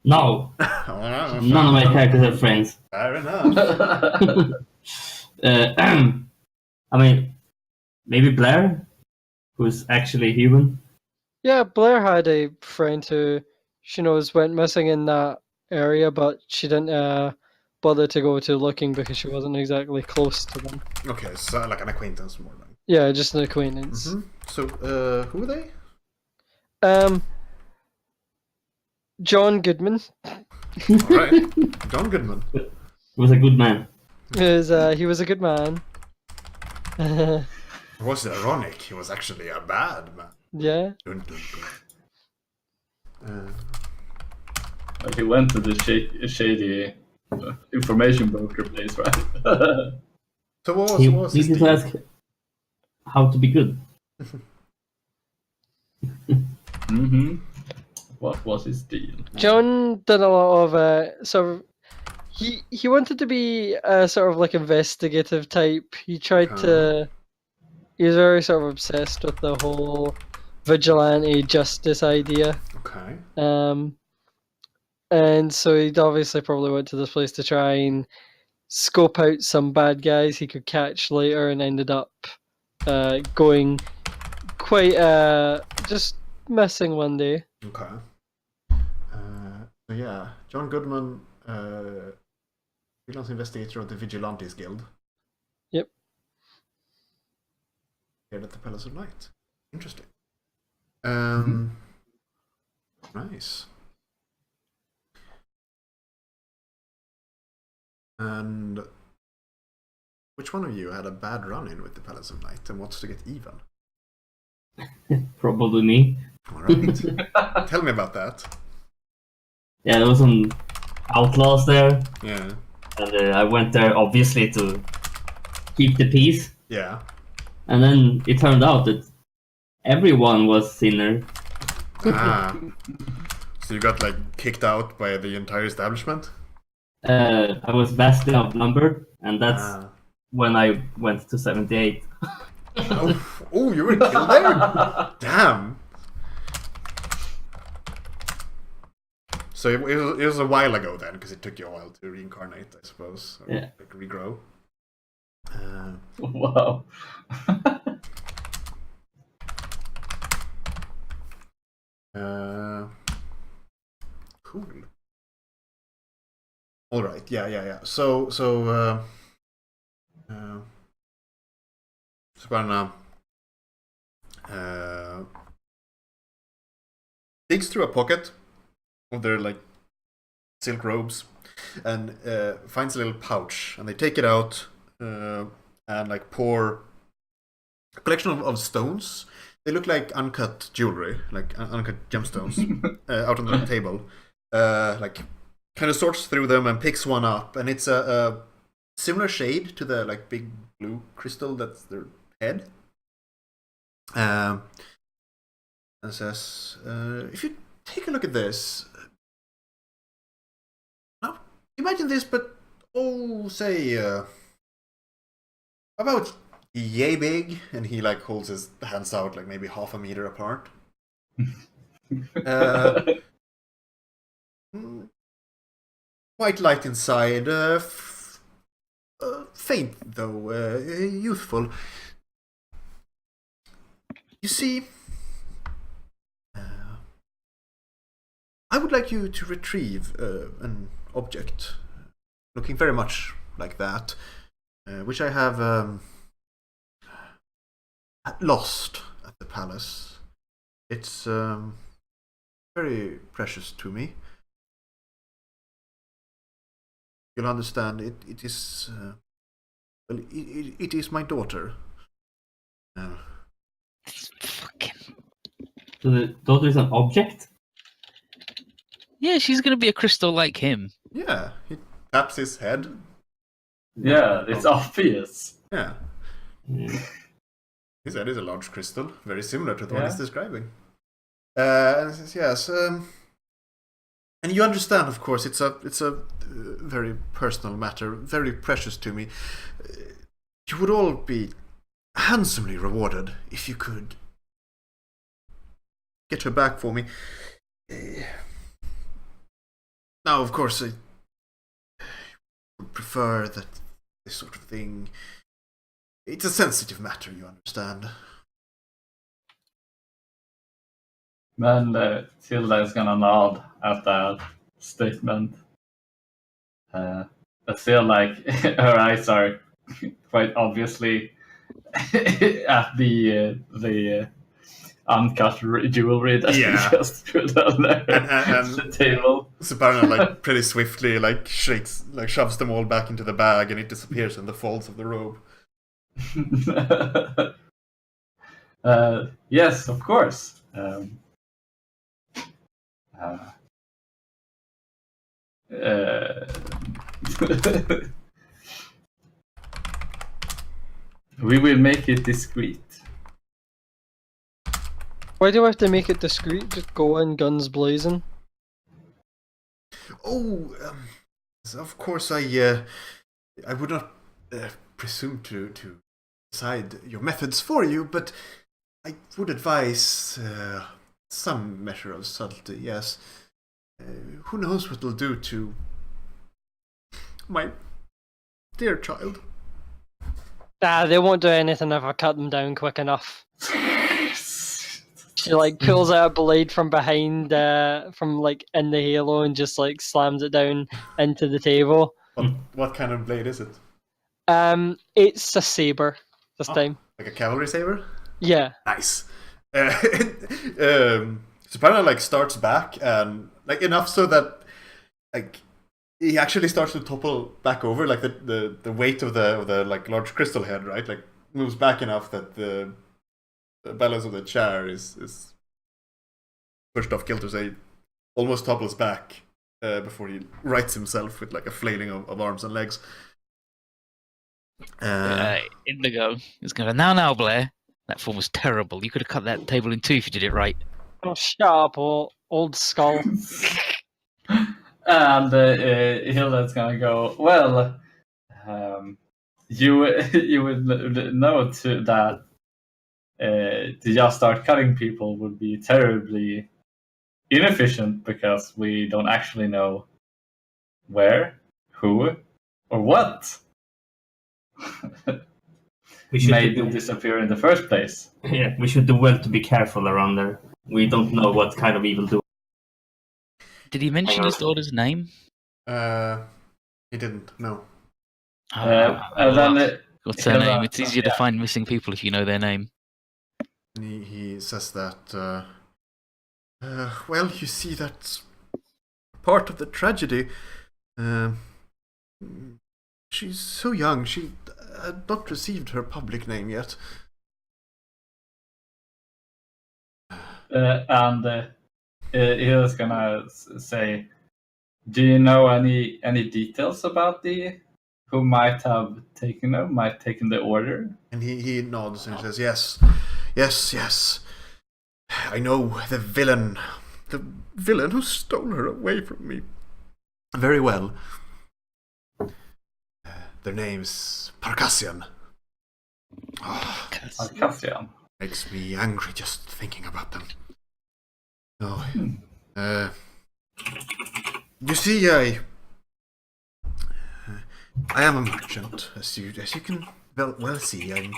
No, none of my characters are friends. Fair enough. I mean, maybe Blair, who's actually human. Yeah, Blair had a friend who she knows went missing in that area, but she didn't bother to go to looking because she wasn't exactly close to them. Okay, so like an acquaintance more like. Yeah, just an acquaintance. So, who are they? John Goodman Alright. John Goodman. He was a good man. is he was a good man. It was ironic. He was actually a bad man. Yeah. Dun, dun, dun. Like he went to the shady information broker place, right? So what He was his needed to deal? ask how to be good. Mm-hmm. What was his deal? John did a lot of sort of he wanted to be a sort of like investigative type. He tried to he was very sort of obsessed with the whole vigilante justice idea. Okay. And so he'd obviously probably went to this place to try and scope out some bad guys he could catch later, and ended up going quite just missing one day. Okay. So yeah, John Goodman, freelance investigator of the Vigilantes Guild. Yep. Here at the Palace of Night. Interesting. Nice. And which one of you had a bad run-in with the Palace of Night and wants to get even? Probably me. All right. Tell me about that. Yeah, there was some outlaws there, Yeah. and I went there obviously to keep the peace. Yeah. And then it turned out that everyone was sinner. Ah. So you got like kicked out by the entire establishment? I was vastly outnumbered, and that's Ah. when I went to 78. Oh, you were killed there? Damn. So it was a while ago then, because it took you a while to reincarnate, I suppose. Or, Yeah. like regrow. Wow. Cool. All right. Yeah. So Sparna digs through a pocket of their like silk robes and finds a little pouch, and they take it out and like pour a collection of stones. They look like uncut jewelry, like uncut gemstones, out on the table. Like kind of sorts through them and picks one up, and it's a similar shade to the like big blue crystal that's their head. And says, if you take a look at this, now imagine this, but say about yay big, and he like holds his hands out like maybe half a meter apart. Quite light inside, faint though, youthful. You see, I would like you to retrieve an object looking very much like that, which I have lost at the palace. It's very precious to me. You'll understand. It is well. It is my daughter. Fucking. So the daughter is an object? Yeah, she's gonna be a crystal like him. Yeah, he taps his head. Yeah, it's obvious. Yeah, Mm. his head is a large crystal, very similar to the one Yeah. he's describing. And he says, yes, and you understand, of course, it's a very personal matter, very precious to me. You would all be handsomely rewarded if you could get her back for me. Now, of course, I would prefer that this sort of thing. It's a sensitive matter, you understand. Then Tilda is gonna nod at that statement. But still, like, her eyes are quite obviously at the uncut jewelry that Yeah. he just put on there And the table. Saparna like pretty swiftly like shakes, like shoves them all back into the bag, and it disappears in the folds of the robe. Yes, of course. We will make it discreet. Why do I have to make it discreet? Just go in guns blazing. Oh, so of course I would not presume to decide your methods for you, but I would advise some measure of subtlety. Yes, who knows what it'll do to my dear child. They won't do anything if I cut them down quick enough. She like pulls out a blade from behind, from like in the halo, and just like slams it down into the table. What kind of blade is it? It's a saber this time. Like a cavalry saber? Yeah. Nice. Soprano like starts back, and like enough so that like he actually starts to topple back over, like the weight of the like large crystal head, right? Like moves back enough that the balance of the chair is pushed off kilter, so he almost topples back before he rights himself with like a flailing of arms and legs. Indigo is going to now, Blair. That form was terrible. You could have cut that table in two if you did it right. Oh, shut up, old skull. And Hilda's gonna go, well, you would know too that to just start cutting people would be terribly inefficient because we don't actually know where, who, or what We should made do, them disappear in the first place. yeah, we should do well to be careful around there. We don't know what kind of evil do. Did he mention his daughter's name? He didn't. No. And then What's her name? It's easier to find missing people if you know their name. He says that. Well, you see, that's part of the tragedy. She's so young. She had not received her public name yet. And he was gonna say, do you know any details about who might have taken the order? And he nods and says, yes. I know the villain who stole her away from me very well. Their name's Parcassian. Oh, Cassian. makes me angry just thinking about them. Oh, you see, I am a merchant, as you can well see. I'm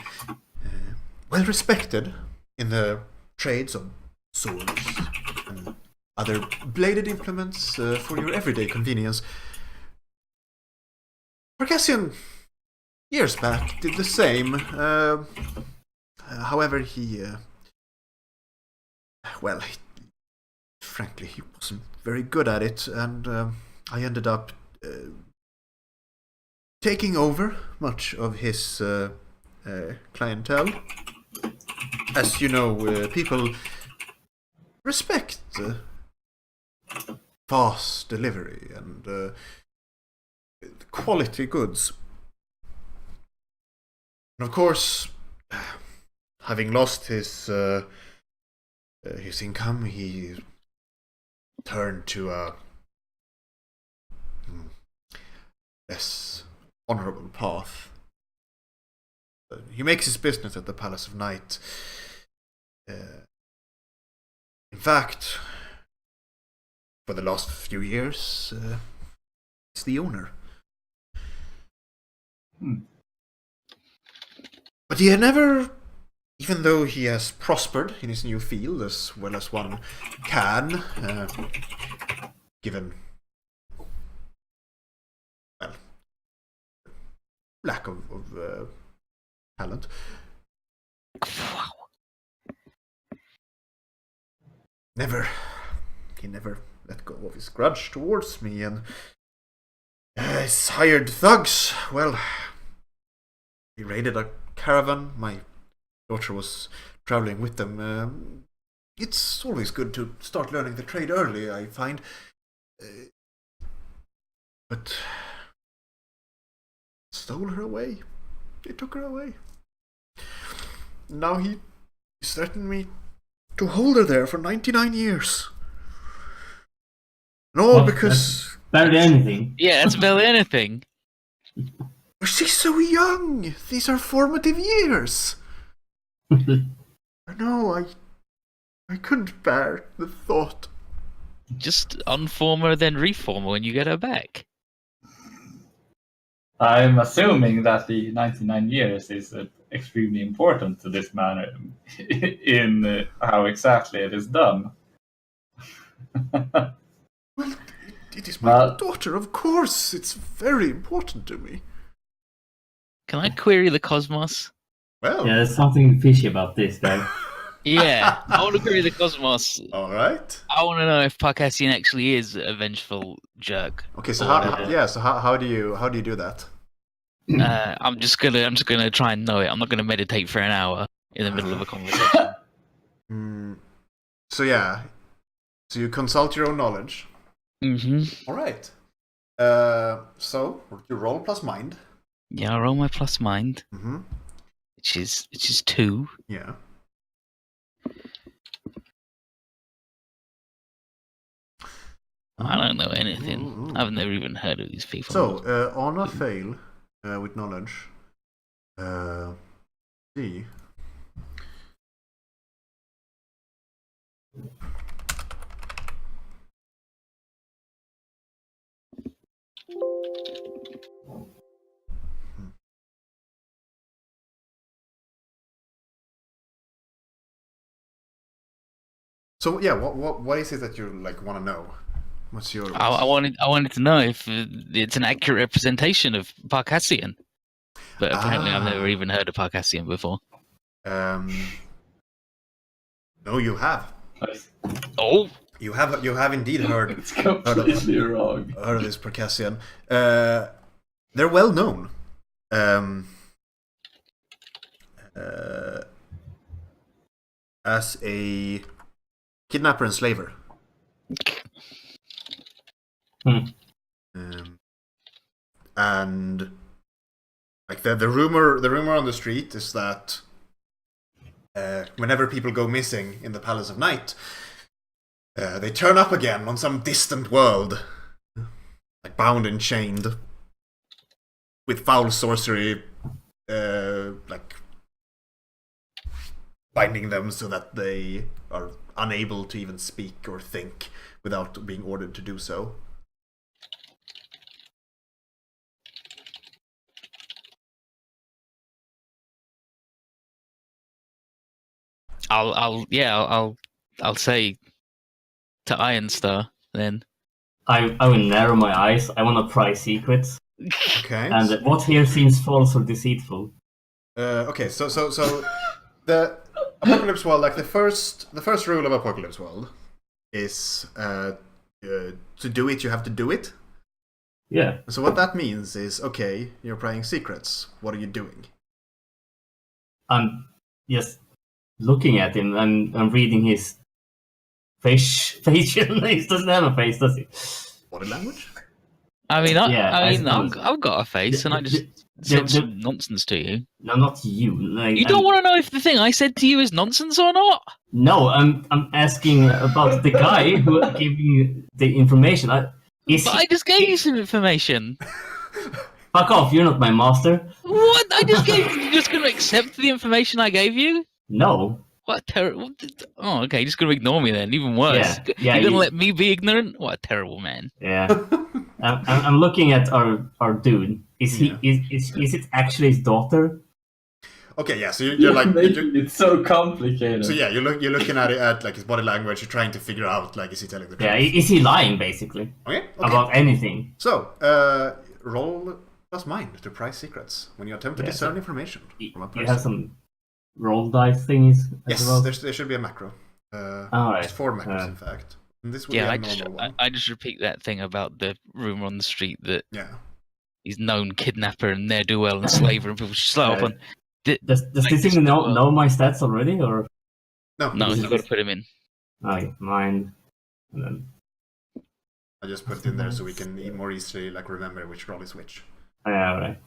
well respected in the trades of swords and other bladed implements for your everyday convenience. Parcassian, years back, did the same. However, frankly, he wasn't very good at it, and I ended up taking over much of his clientele. As you know, people respect fast delivery and quality goods. And of course, having lost his income, he turned to a less honorable path. He makes his business at the Palace of Night. In fact, for the last few years, he's the owner. But he had never even though he has prospered in his new field as well as one can, given, well, lack of talent. He never let go of his grudge towards me, and his hired thugs, well, he raided a caravan. My daughter was traveling with them. It's always good to start learning the trade early, I find. But stole her away. They took her away. Now he threatened me to hold her there for 99 years. And all Well, because Barely anything. Yeah, that's barely anything. she's so young. These are formative years. No, I couldn't bear the thought. Just unform her, then reform her when you get her back. I'm assuming that the 99 years is extremely important to this man in how exactly it is done. Well, it is my Well- daughter, of course. It's very important to me. Can I query the cosmos? Well, Yeah, there's something fishy about this guy. Yeah, I want to query the cosmos. all right. I want to know if Parcassian actually is a vengeful jerk. Okay, so Or how do you do that? I'm just gonna try and know it. I'm not gonna meditate for an hour in the middle of a conversation. So yeah, so you consult your own knowledge. Mm-hmm. All right. So you roll plus mind. Yeah, I roll my plus mind, Mm-hmm. which is 2. Yeah. I don't know anything. Ooh. I've never even heard of these people. So on a fail with knowledge, see. So yeah, what is it that you like want to know? What's your? I wanted to know if it's an accurate representation of Parcassian. But apparently, I've never even heard of Parcassian before. No, you have. Oh, You have indeed heard It's completely wrong. heard of this Parcassian. They're well known. As a kidnapper and slaver. And like the rumor on the street is that whenever people go missing in the Palace of Night, they turn up again on some distant world, like bound and chained, with foul sorcery, like binding them so that they are unable to even speak or think without being ordered to do so. I'll say to Ironstar then. I will narrow my eyes. I want to pry secrets. Okay. And what here seems false or deceitful? Okay. So the Apocalypse World, like the first rule of Apocalypse World is to do it, you have to do it. Yeah. So what that means is, okay, you're prying secrets. What are you doing? I'm just looking at him. I'm reading his facial. He doesn't have a face, does he? Body language? I mean, Yeah, I suppose. I've got a face, and I just said some nonsense to you. No, not you. Like, You don't want to know if the thing I said to you is nonsense or not? No, I'm asking about the guy who gave you the information. Is But he... I just gave you some information. Fuck off! You're not my master. What? I just gave you. You're just going to accept the information I gave you? No. What terrible. Oh, okay. You're just going to ignore me then. Even worse. Yeah, You're going to you- let me be ignorant? What a terrible man. Yeah. I'm looking at our dude. Is he? Yeah. Is it actually his daughter? okay, yeah. So you're like, making it so complicated. so yeah, you're looking at it at like his body language. You're trying to figure out like, is he telling the truth? Yeah, is he lying basically Okay. about anything? So, roll plus mind to prize secrets when you attempt to Yeah, discern so information from a person. You have some roll dice thingies as Yes, well. there should be a macro. Alright. There's 4 macros, in fact. And this would Yeah, be a normal one. I just repeat that thing about the rumor on the street that Yeah. he's known kidnapper and ne'er-do-well and slaver, and people should slow up on. Does this thing know my stats already, or No, No, this you've is- got to put him in. okay, mind, and then I just put it in there so we can more easily like remember which roll is which. yeah, right.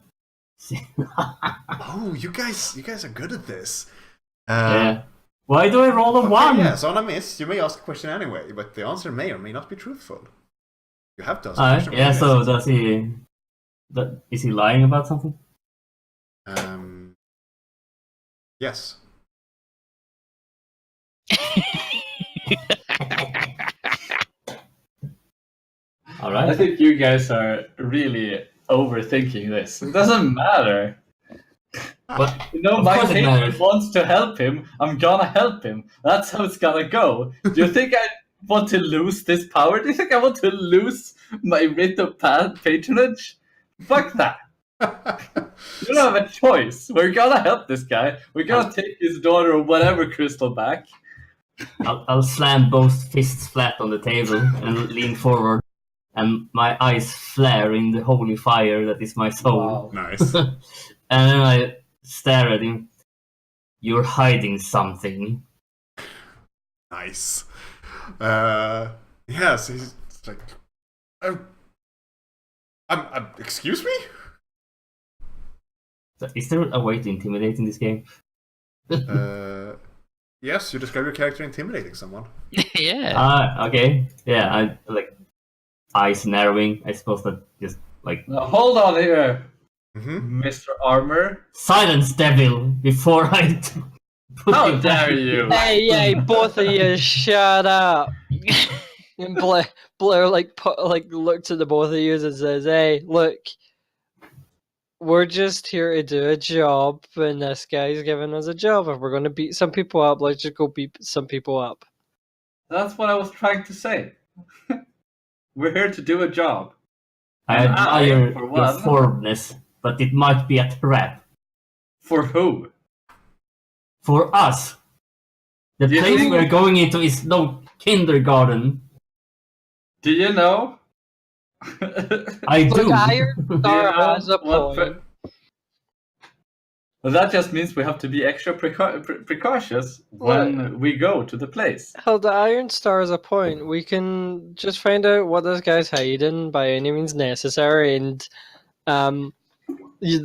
Oh, you guys are good at this. Yeah. Why do I roll a Okay, one? yeah, so on a miss, you may ask a question anyway, but the answer may or may not be truthful. You have to ask a Alright, question. yeah. when you So miss. does he? Is he lying about something? Yes. All I right. think you guys are really overthinking this. It doesn't matter. But You know, Of my course it patron matters. wants to help him. I'm gonna help him. That's how it's gonna go. Do you think I want to lose this power? Do you think I want to lose my writ of patronage? Fuck that. You don't have a choice. We're gonna help this guy. We're gonna take his daughter or whatever crystal back. I'll slam both fists flat on the table and lean forward, and my eyes flare in the holy fire that is my soul. Nice. And then I stare at him. You're hiding something. Nice. Yes, he's like, excuse me? So is there a way to intimidate in this game? Yes, you describe your character intimidating someone. Yeah. Okay. Yeah, I like eyes narrowing. I suppose that just like Now, hold on here, Mm-hmm. Mr. Armor. silence devil before I put How you back. dare you? Hey, both of you, shut up! And Blair like looks at the both of you and says, "Hey, look, we're just here to do a job, and this guy's giving us a job. If we're gonna beat some people up, let's just go beat some people up." That's what I was trying to say. We're here to do a job. I And I, admire for your one- forwardness, but it might be a trap For who? for us. The Do you place think- we're going into is no kindergarten. Do you know? I Look, do. Iron Do you Star know has a what point. Well, that just means we have to be extra precautious when we go to the place. Hell, the Iron Star is a point. We can just find out what this guy's hiding by any means necessary, and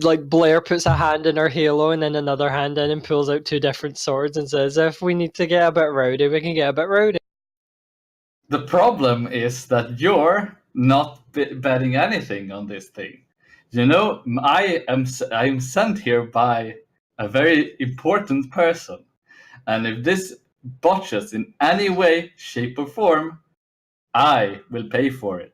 like Blair puts a hand in her halo and then another hand in and pulls out two different swords and says, "If we need to get a bit rowdy, we can get a bit rowdy." The problem is that you're not betting anything on this thing. You know, I am sent here by a very important person, and if this botches in any way, shape, or form, I will pay for it.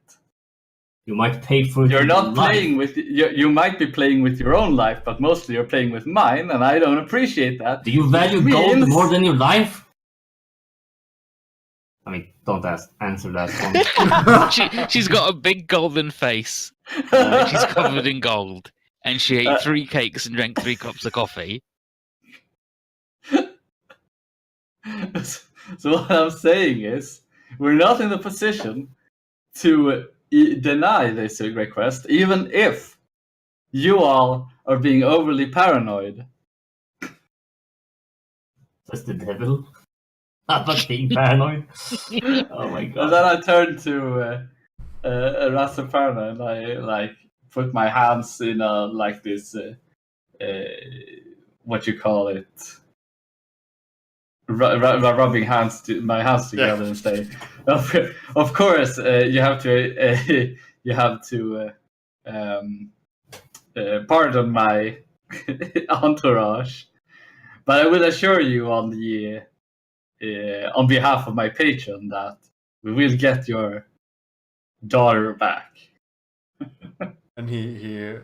You might pay for it. You're with not your life. playing with you might be playing with your own life, but mostly you're playing with mine, and I don't appreciate that. Do you value Which gold means- more than your life? I mean, don't answer that one. She's got a big golden face. And she's covered in gold. And she ate 3 cakes and drank 3 cups of coffee. So what I'm saying is, we're not in a position to deny this request, even if you all are being overly paranoid. That's the devil. But being paranoid. Oh my And god. then I turned to Rastafarna and I like put my hands in like this, what you call it, rubbing my hands together and say, of course, you have to pardon my entourage, but I will assure you on the on behalf of my patron that we will get your daughter back. And he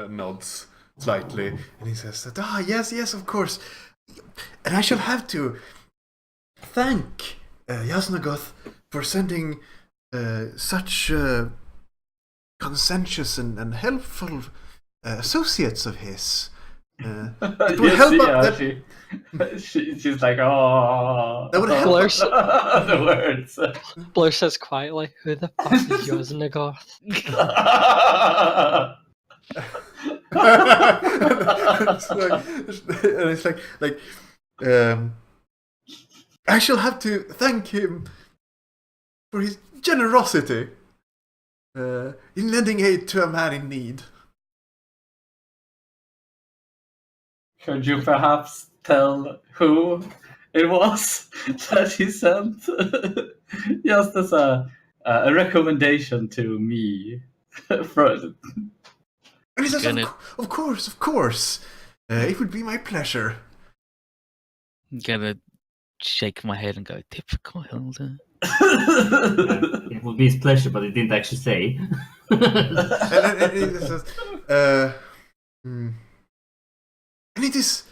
nods slightly, and he says that, yes, of course. And I shall have to thank Yasnagoth for sending such conscientious and helpful associates of his. It will help up that. She's like, oh, That would help. Blur's, the words. Blur says quietly, "Who the fuck is Yosnagoth?" It's like, I shall have to thank him for his generosity in lending aid to a man in need. Could you perhaps tell who it was that he sent? Just as a recommendation to me. And he says, Gonna- of course. It would be my pleasure. I'm gonna shake my head and go, typical Hilda. It would be his pleasure, but he didn't actually say. And he says, and it is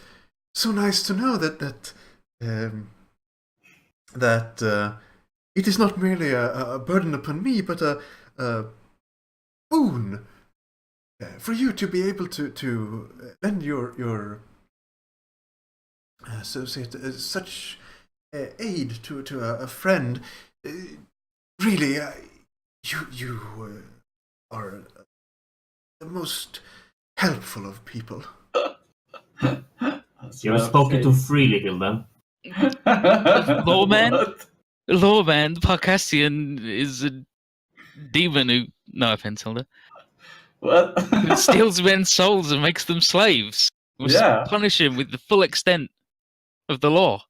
so nice to know that it is not merely a burden upon me, but a boon for you to be able to lend your associate such aid to a friend. Really, you are the most helpful of people. You have spoken too freely, Hilda. Lawman? What? Lawman, Parcassian is a demon who, no offense, Hilda, What? who steals men's souls and makes them slaves. We must Yeah. punish him with the full extent of the law.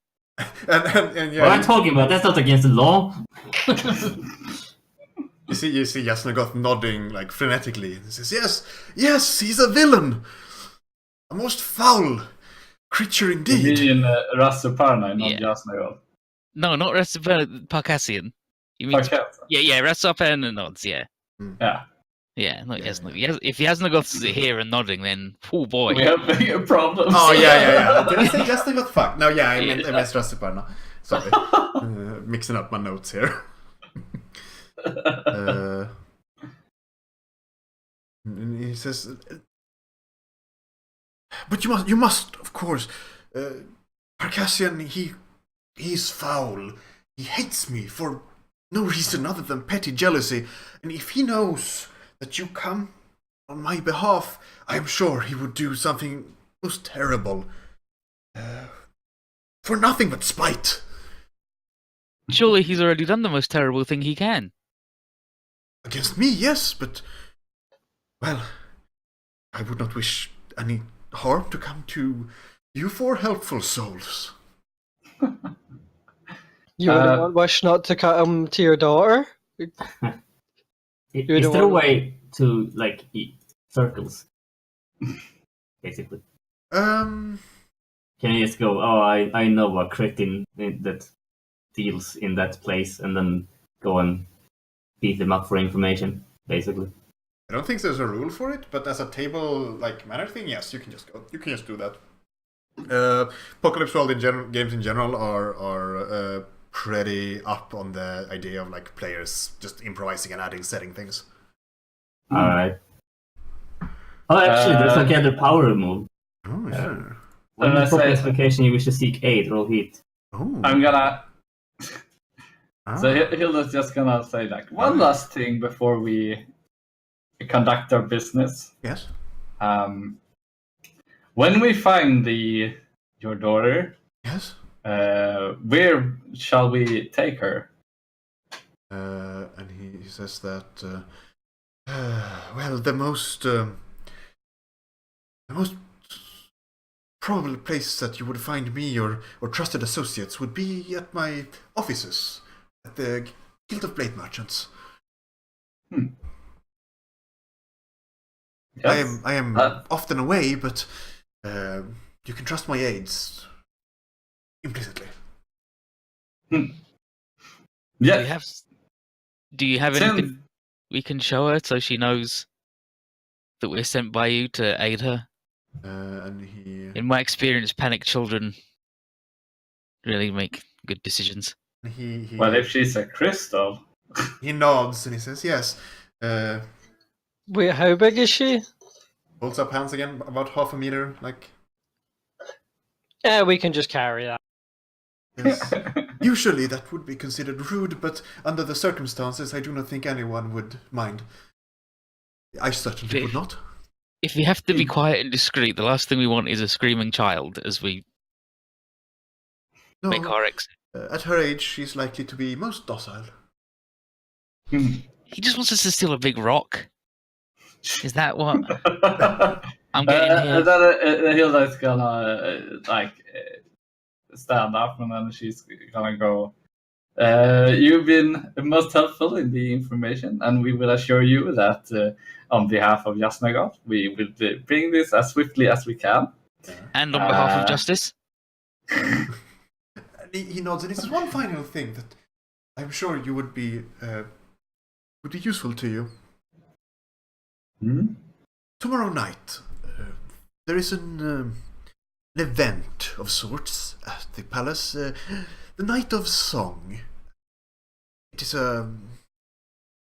And yeah, What I'm talking about, that's not against the law. you see Yasnagoth nodding like frenetically, and he says, "Yes, he's a villain, a most foul creature indeed." Me and Rasuparna, not Yeah. Yasnagoth. No, not Parcassian. You mean yeah, Rasapan and nods, yeah. Yeah. Yeah, not Yeah, Yasnagoth. If Yasnagoth's here and nodding, then oh boy. We have bigger problems. Oh yeah. Did I say Yasnagoth? Fuck. No, yeah, I meant Rasuparna. Sorry, mixing up my notes here. And he says, "But you must, of course. Parcassian, he's foul. He hates me for no reason other than petty jealousy. And if he knows that you come on my behalf, I am sure he would do something most terrible. For nothing but spite." Surely he's already done the most terrible thing he can. Against me, yes, but... Well, I would not wish any harm to come to you four helpful souls. You wouldn't wish not to cut him to your daughter? Is don't there a want- way to like eat circles? Basically, can you just go? Oh, I know a cretin that deals in that place, and then go and beat them up for information. Basically, I don't think there's a rule for it, but as a table like manner thing, yes, you can just go. You can just do that. Apocalypse World games in general are pretty up on the idea of like players just improvising and adding setting things. all right. Oh, actually, there's a gather power move. Oh, sure. When I you pop say- this location, you wish to seek aid. Roll hit. Oh. I'm gonna. Ah. So Hilda's just gonna say like one last thing before we conduct our business. Yes. When we find your daughter, Yes. where shall we take her? And he says that, well, the most probable place that you would find me or trusted associates would be at my offices at the Guild of Blade Merchants. Yes. I am often away, but you can trust my aids implicitly. Yeah. Do you have Tim- anything we can show her so she knows that we're sent by you to aid her? And he In my experience, panicked children really make good decisions. Well, if she's a crystal. he nods and he says, "Yes." Wait, how big is she? Holds up hands again, about half a meter, like. Yeah, we can just carry that. Yes. Usually that would be considered rude, but under the circumstances, I do not think anyone would mind. I certainly would not. If we have to be quiet and discreet, the last thing we want is a screaming child as we No, make our exit. at her age, she's likely to be most docile. He just wants us to steal a big rock. Is that what I'm getting here? And then Hilda's gonna stand up, and then she's gonna go. You've been most helpful in the information, and we will assure you that on behalf of Jasnagot, we will bring this as swiftly as we can. And on behalf of justice? And he nods, and he says one final thing that I'm sure you would be useful to you. Hmm? Tomorrow night, there is an event of sorts at the palace. The Night of Song. It is a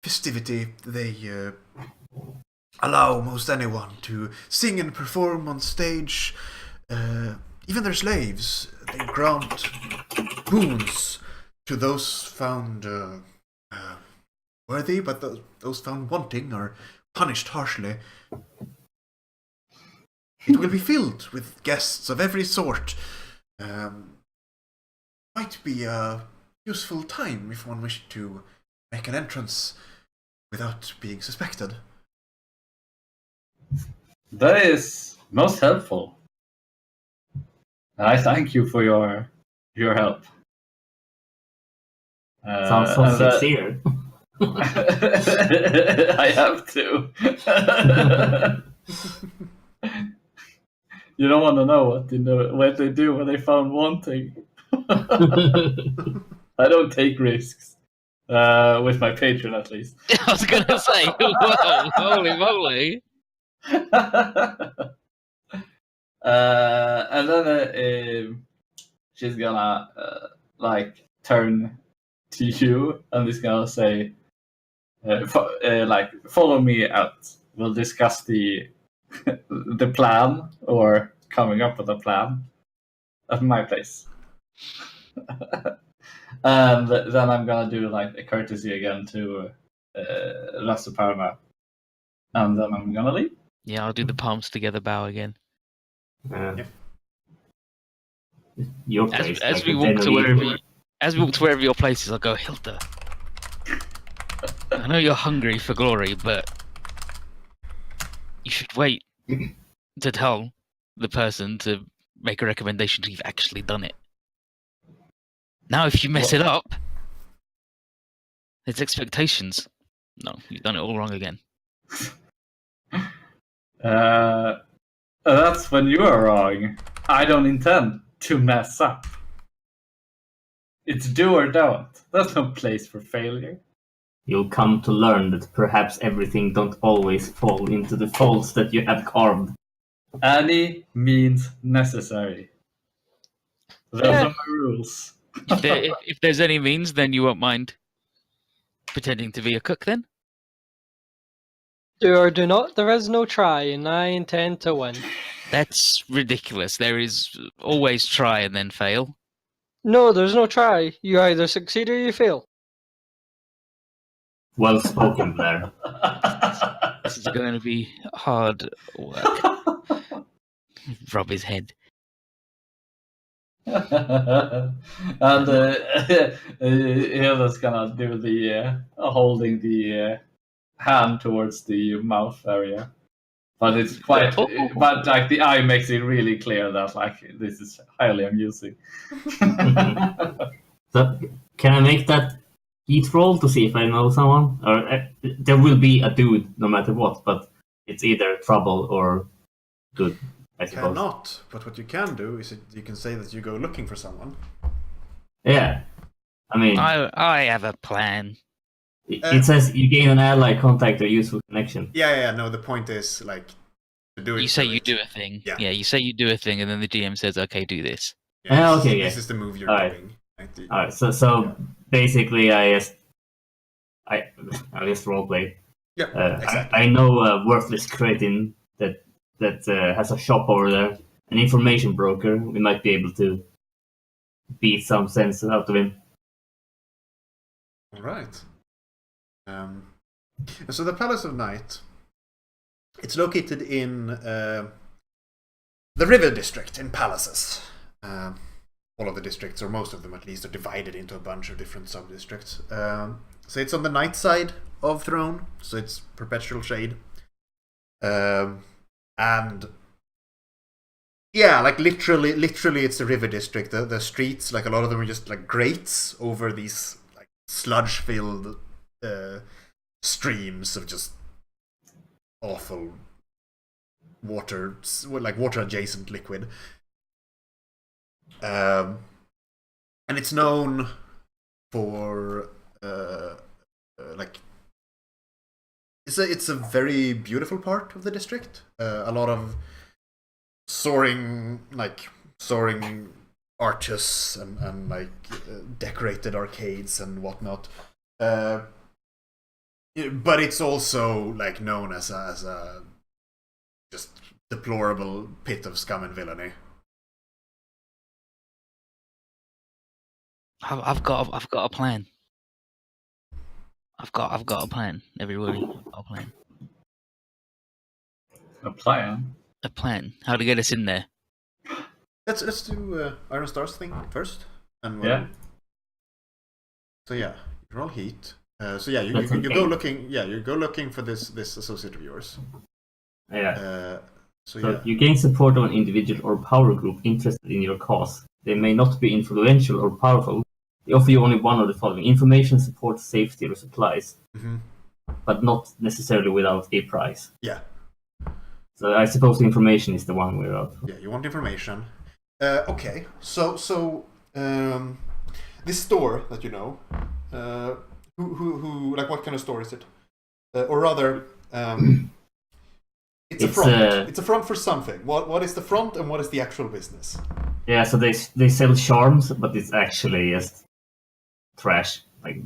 festivity. They allow most anyone to sing and perform on stage. Even their slaves. They grant boons to those found worthy, but those found wanting are punished harshly. It will be filled with guests of every sort. Might be a useful time if one wished to make an entrance without being suspected. That is most helpful. I thank you for your help. Sounds so and, sincere. I have to. You don't want to know what they do when they found wanting. I don't take risks. With my patron, at least. I was going to say, whoa, holy moly. And then she's gonna turn to you and is gonna say, follow me out. We'll discuss the the plan or coming up with a plan at my place. And then I'm gonna do a courtesy again to Lasse Parma, and then I'm gonna leave. Yeah, I'll do the palms together bow again. Your place. As like we a walk to Genevieve. wherever your place is, I'll go, Hilda. I know you're hungry for glory, but you should wait to tell the person to make a recommendation till you've actually done it. Now, if you mess it up, it's expectations. No, you've done it all wrong again. That's when you are wrong. I don't intend to mess up. It's do or don't. There's no place for failure. You'll come to learn that perhaps everything don't always fall into the folds that you have carved. Any means necessary. Those Yeah. are my rules. If there's any means, then you won't mind pretending to be a cook, then? Do or do not, there is no try, and I intend to win. That's ridiculous. There is always try and then fail. No, there's no try. You either succeed or you fail. Well spoken, Blair. This is going to be hard work. Rub his head. And Hilda's gonna do the holding the hand towards the mouth area, but it's quite. But the eye makes it really clear that this is highly amusing. So, can I make that heat roll to see if I know someone? Or there will be a dude no matter what, but it's either trouble or good, I suppose. Cannot, but what you can do is you can say that you go looking for someone. Yeah. I mean, I have a plan. it says you gain an ally contact or useful connection. Yeah, no, the point is, To do it, You say you do a thing. Yeah. Yeah, you say you do a thing, and then the DM says, "Okay, do this." Yeah, Okay, this yeah. is the move you're Alright. doing. Right? Alright, so Yeah. basically I just roleplay. Yeah, exactly. I know a worthless cretin that has a shop over there, an information broker. We might be able to beat some sense out of him. All right. So the Palace of Night, it's located in the River District in Palaces. All of the districts, or most of them at least, are divided into a bunch of different sub-districts. So it's on the night side of Throne, so it's perpetual shade. And yeah, like literally it's the River District. The streets, like a lot of them are just like grates over these like sludge-filled streams of just awful water, like water-adjacent liquid. And it's known for like it's a very beautiful part of the district. A lot of soaring arches and like decorated arcades and whatnot. But it's also like known as a just deplorable pit of scum and villainy. I've got a plan. I've got a plan. Everybody, I've got a plan. A plan. A plan. How to get us in there. Let's do Iron Stars thing first, and Yeah. So yeah, you roll heat. So yeah, you That's go okay. looking. Yeah, you go looking for this associate of yours. Yeah. So So yeah, you gain support of an individual or power group interested in your cause. They may not be influential or powerful. They offer you only one of the following: information, support, safety, or supplies, Mhm. but not necessarily without a price. Yeah. So I suppose the information is the one we're out for. Yeah, you want information. Okay, so this store that you know, who like what kind of store is it? Or rather, it's a It's, front. It's a front for something. What is the front and what is the actual business? Yeah, so they sell charms, but it's actually just trash. Like,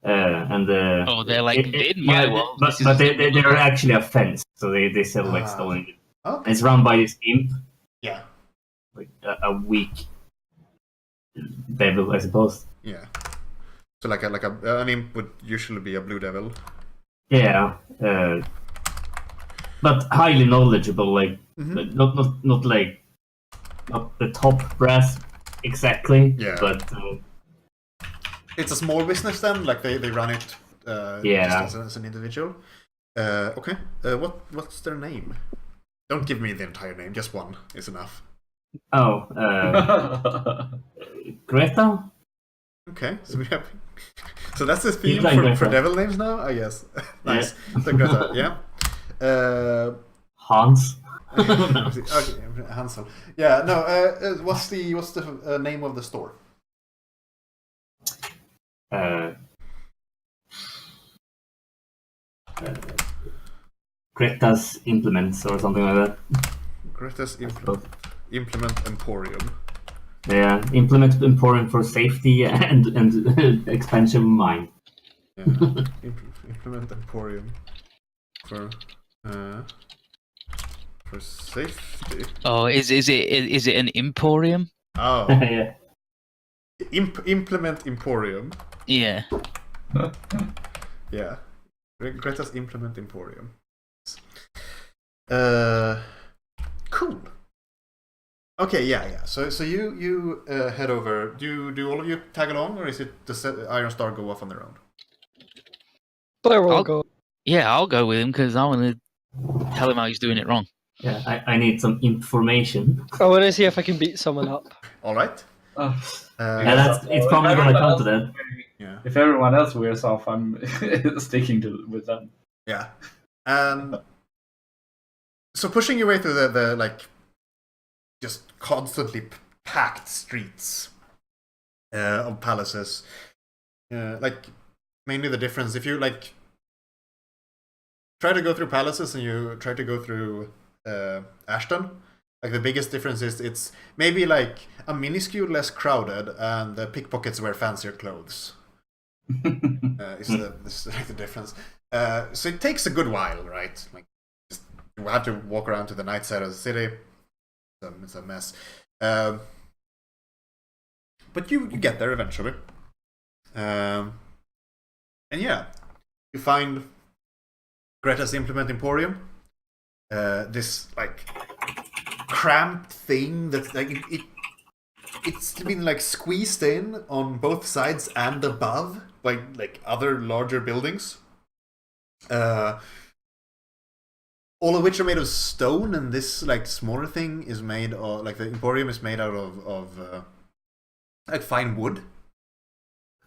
and Oh, they're like in my world. but this is- but they're actually a fence, so they sell like Ah. stolen. Okay. It's run by this imp, Yeah, like a weak devil, I suppose. yeah. So like an imp would usually be a blue devil. Yeah, but highly knowledgeable. Like Mhm. not like not the top brass exactly. Yeah. But It's a small business then, like they run it Yeah. just as an individual. Okay. What's their name? Don't give me the entire name, just one is enough. oh, Greta. Okay, so we have. So that's the theme like for Greta. devil names now, I guess. Nice. So Greta, yeah. Hans. Okay, Hansel. Yeah. No. What's the name of the store? Greta's implements or something like that. Greta's Implement Emporium. Yeah, implement emporium for safety and expansion of mind. Yeah. Implement Emporium for safety. Oh, is it an emporium? Oh, Yeah. Implement Emporium. Yeah. Yeah, Greta's Implement Emporium. Cool. Okay, yeah. So you head over. Do all of you tag along, or is it the Iron Star go off on their own? Blair will I'll- go. Yeah, I'll go with him because I want to tell him how he's doing it wrong. Yeah, I need some information. I want to see if I can beat someone up. All right. Oh, Yeah, it's probably gonna come to that. Yeah. if everyone else wears off, I'm sticking with them. Yeah. And so pushing your way through the like just constantly packed streets of palaces, like mainly the difference if you like try to go through palaces and you try to go through Ashton, like the biggest difference is it's maybe like a minuscule less crowded, and the pickpockets wear fancier clothes. Is the difference. So it takes a good while, right? Like, you have to walk around to the night side of the city. It's a mess. But you get there eventually. And yeah, you find Greta's Implement Emporium. This like cramped thing that's like it's been like squeezed in on both sides and above by like other larger buildings. All of which are made of stone, and this like smaller thing is made of like the Emporium is made out of like fine wood.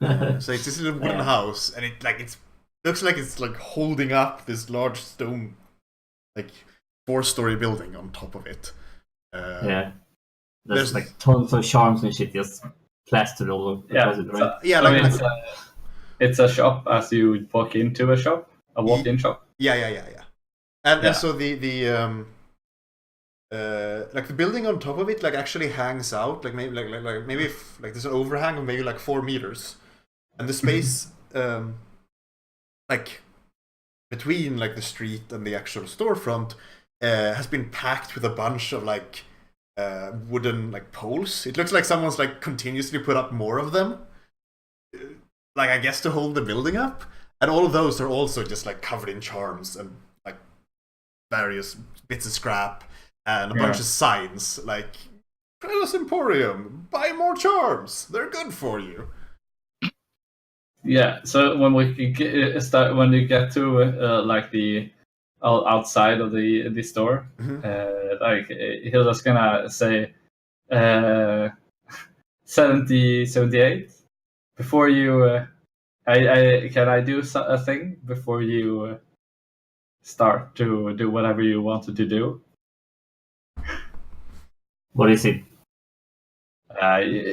So it's this little wooden house, and it looks like it's like holding up this large stone like 4-story building on top of it. There's there's- like tons of charms and shit just plastered all across it, right? Yeah, I like mean, it's a shop as you would walk into a shop, a walk-in shop. yeah. And Yeah. so the like the building on top of it like actually hangs out like maybe maybe if, like there's an overhang of maybe like 4 meters, and the space like between like the street and the actual storefront has been packed with a bunch of like wooden like poles. It looks like someone's like continuously put up more of them, like I guess to hold the building up, and all of those are also just like covered in charms and like various bits of scrap and a bunch of signs like Greta's Emporium, buy more charms, they're good for you. Yeah. So when we when you get to like the outside of the store, Mhm. like Hilda's gonna say 78 before you. Can I do a thing before you start to do whatever you wanted to do? What is it?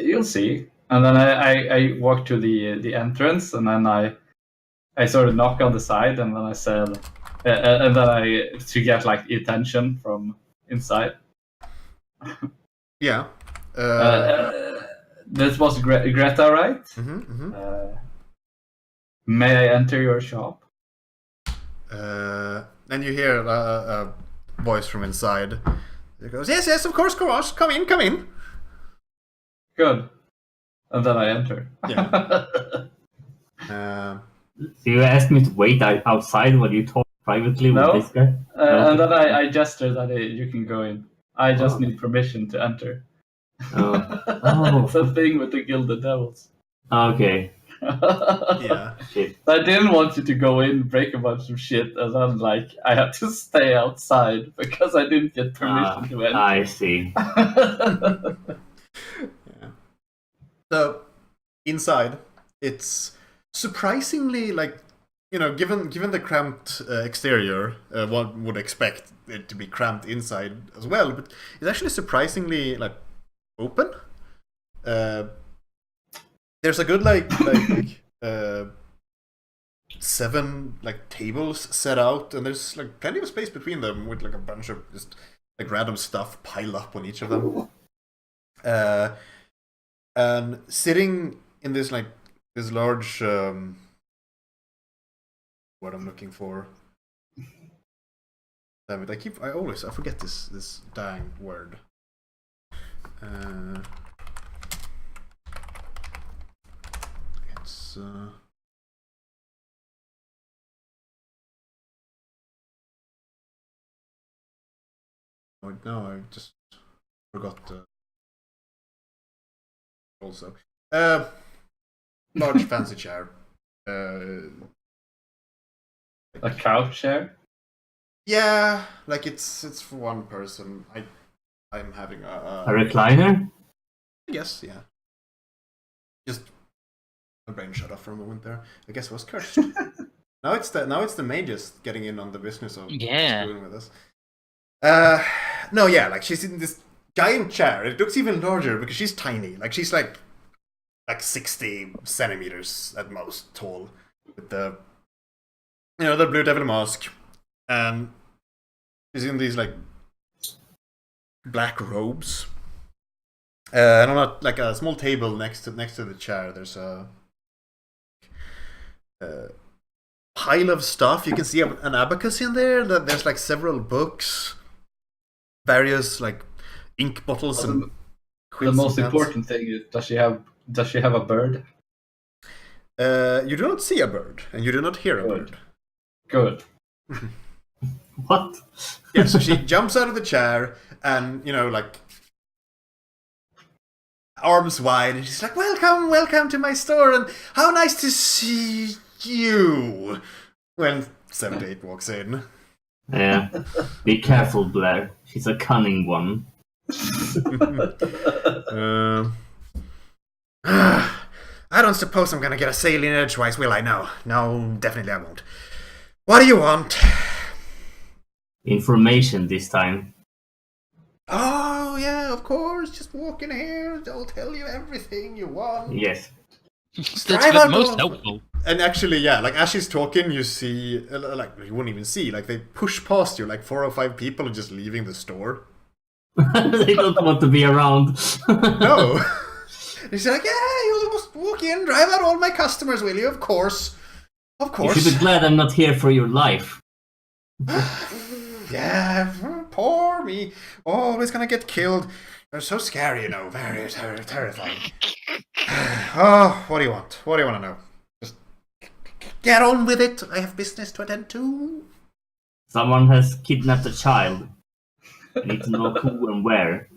You'll see. And then I walk to the entrance, and then I sort of knock on the side, and then I said, and then I to get like attention from inside. Yeah. This was Greta, right? May I enter your shop? And you hear a voice from inside. It goes, yes, of course, come in. Good. And then I enter. Yeah. So you asked me to wait outside while you talk privately with No. this guy? And then I gesture that you can go in. I just Oh. need permission to enter. Oh. It's a thing with the Gilded Devils. Okay. Yeah. Shit. I didn't want you to go in, break a bunch of shit, and then like I had to stay outside because I didn't get permission to enter. I see. Yeah. So inside, it's surprisingly like, you know, given the cramped exterior, one would expect it to be cramped inside as well, but it's actually surprisingly like open. There's a good like 7 like tables set out, and there's like plenty of space between them with like a bunch of just like random stuff piled up on each of them. And sitting in this like this large what I'm looking for. Damn it! I always forget this dang word. It's oh, no, I just forgot. Also, large fancy chair. A couch chair? Yeah, like it's for one person. I'm having A recliner? I guess, yeah. Just my brain shut off for a moment there. I guess I was cursed. now it's the mages getting in on the business of Yeah. screwing with us. No, yeah, like she's in this giant chair. It looks even larger because she's tiny. Like she's like 60 centimeters at most tall, with the the Blue Devil mask, and she's in these like black robes. And on like a small table next to the chair, there's a pile of stuff. You can see an abacus in there. There's like several books, various like ink bottles and The quills most and pens. important thing is, does she have a bird? You do not see a bird, and you do not hear a Good. bird. Good. What? Yeah, so she jumps out of the chair and, like, arms wide, and she's like, welcome to my store, and how nice to see you. When 78 walks in. Yeah. Be careful, Blair. She's a cunning one. I don't suppose I'm gonna get a sale in Edgewise, will I? No, definitely I won't. What do you want? Information this time. Oh, yeah, of course. Just walk in here. I'll tell you everything you want. Yes. That's Drive out most all- helpful. And actually, yeah, like as she's talking, you see, like, you wouldn't even see, like, they push past you, like 4 or 5 people are just leaving the store. They don't want to be around. No. And she's like, yeah, you'll just walk in, drive out all my customers, will you? Of course. Of You course. should be glad I'm not here for your life. Yeah, poor me. Always gonna get killed. They're so scary, very terrifying. Oh, what do you want? What do you want to know? Just get on with it. I have business to attend to. Someone has kidnapped a child. I need to know who and where.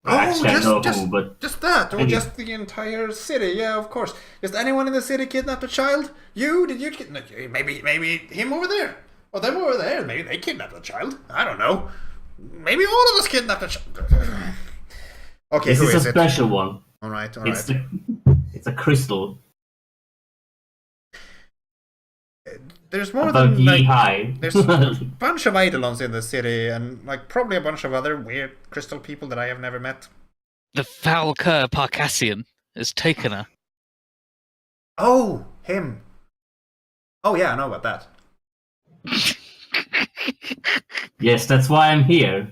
Oh, Actually, I know who, but just that, or Any- just the entire city? Yeah, of course. Just anyone in the city kidnapped a child? You? Did you kidnap? Maybe him over there, or them over there. Maybe they kidnapped a child. I don't know. Maybe all of us kidnapped a child. Okay, this who is is a it? special one. All right. It's a crystal. There's more About than like, ye high. there's a bunch of Eidolons in the city, and like probably a bunch of other weird crystal people that I have never met. The foul cur Parcassian has taken her. Oh, him. Oh yeah, I know about that. Yes, that's why I'm here.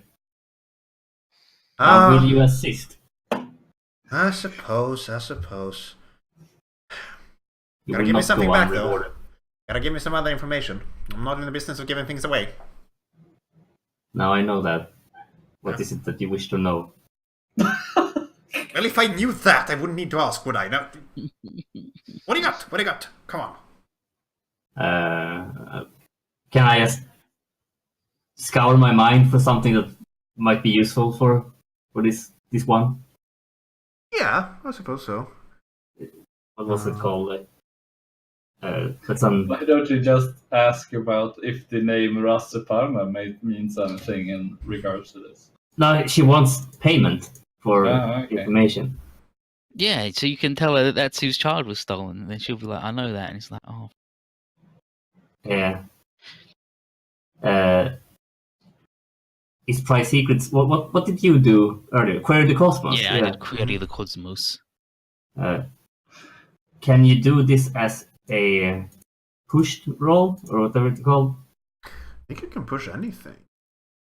How will you assist? I suppose. You Gotta will give me not something go back, though. unrewarded. Gotta give me some other information. I'm not in the business of giving things away. Now I know that. What is it that you wish to know? Well, if I knew that, I wouldn't need to ask, would I? No. What do you got? What do you got? Come on. Can I just scour my mind for something that might be useful for this one? Yeah, I suppose so. What was it called? But some Why don't you just ask about if the name Rasa Parma means anything in regards to this? no, she wants payment for Ah, okay. information. Yeah, so you can tell her that that's whose child was stolen, and then she'll be like, "I know that," and it's like, "Oh, Yeah. Is Price Secrets? What did you do earlier? Query the Cosmos. yeah, I did query the cosmos." Can you do this as a pushed roll or whatever it's called? I think you can push anything.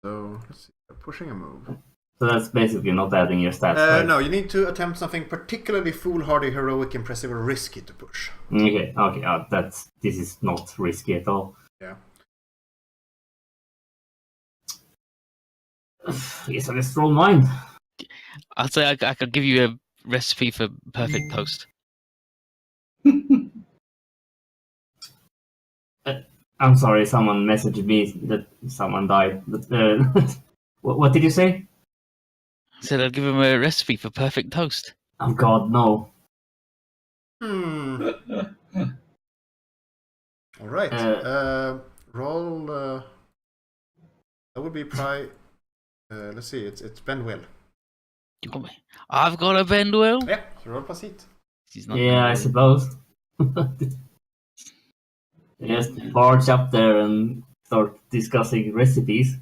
So, let's see. Pushing a move. So that's basically not adding your stats. right? No, you need to attempt something particularly foolhardy, heroic, impressive, or risky to push. Okay. This is not risky at all. Yeah. Yes, I just roll mine. I'd say I could give you a recipe for perfect toast. I'm sorry, someone messaged me that someone died. But what did you say? I said I'd give him a recipe for perfect toast. Oh God, no. All right. Roll. That would be let's see. It's Benwell. You got me. I've got a Bendwell. Yeah. So roll plus it. He's not Yeah, I Bendwell. suppose. Just barge up there and start discussing recipes.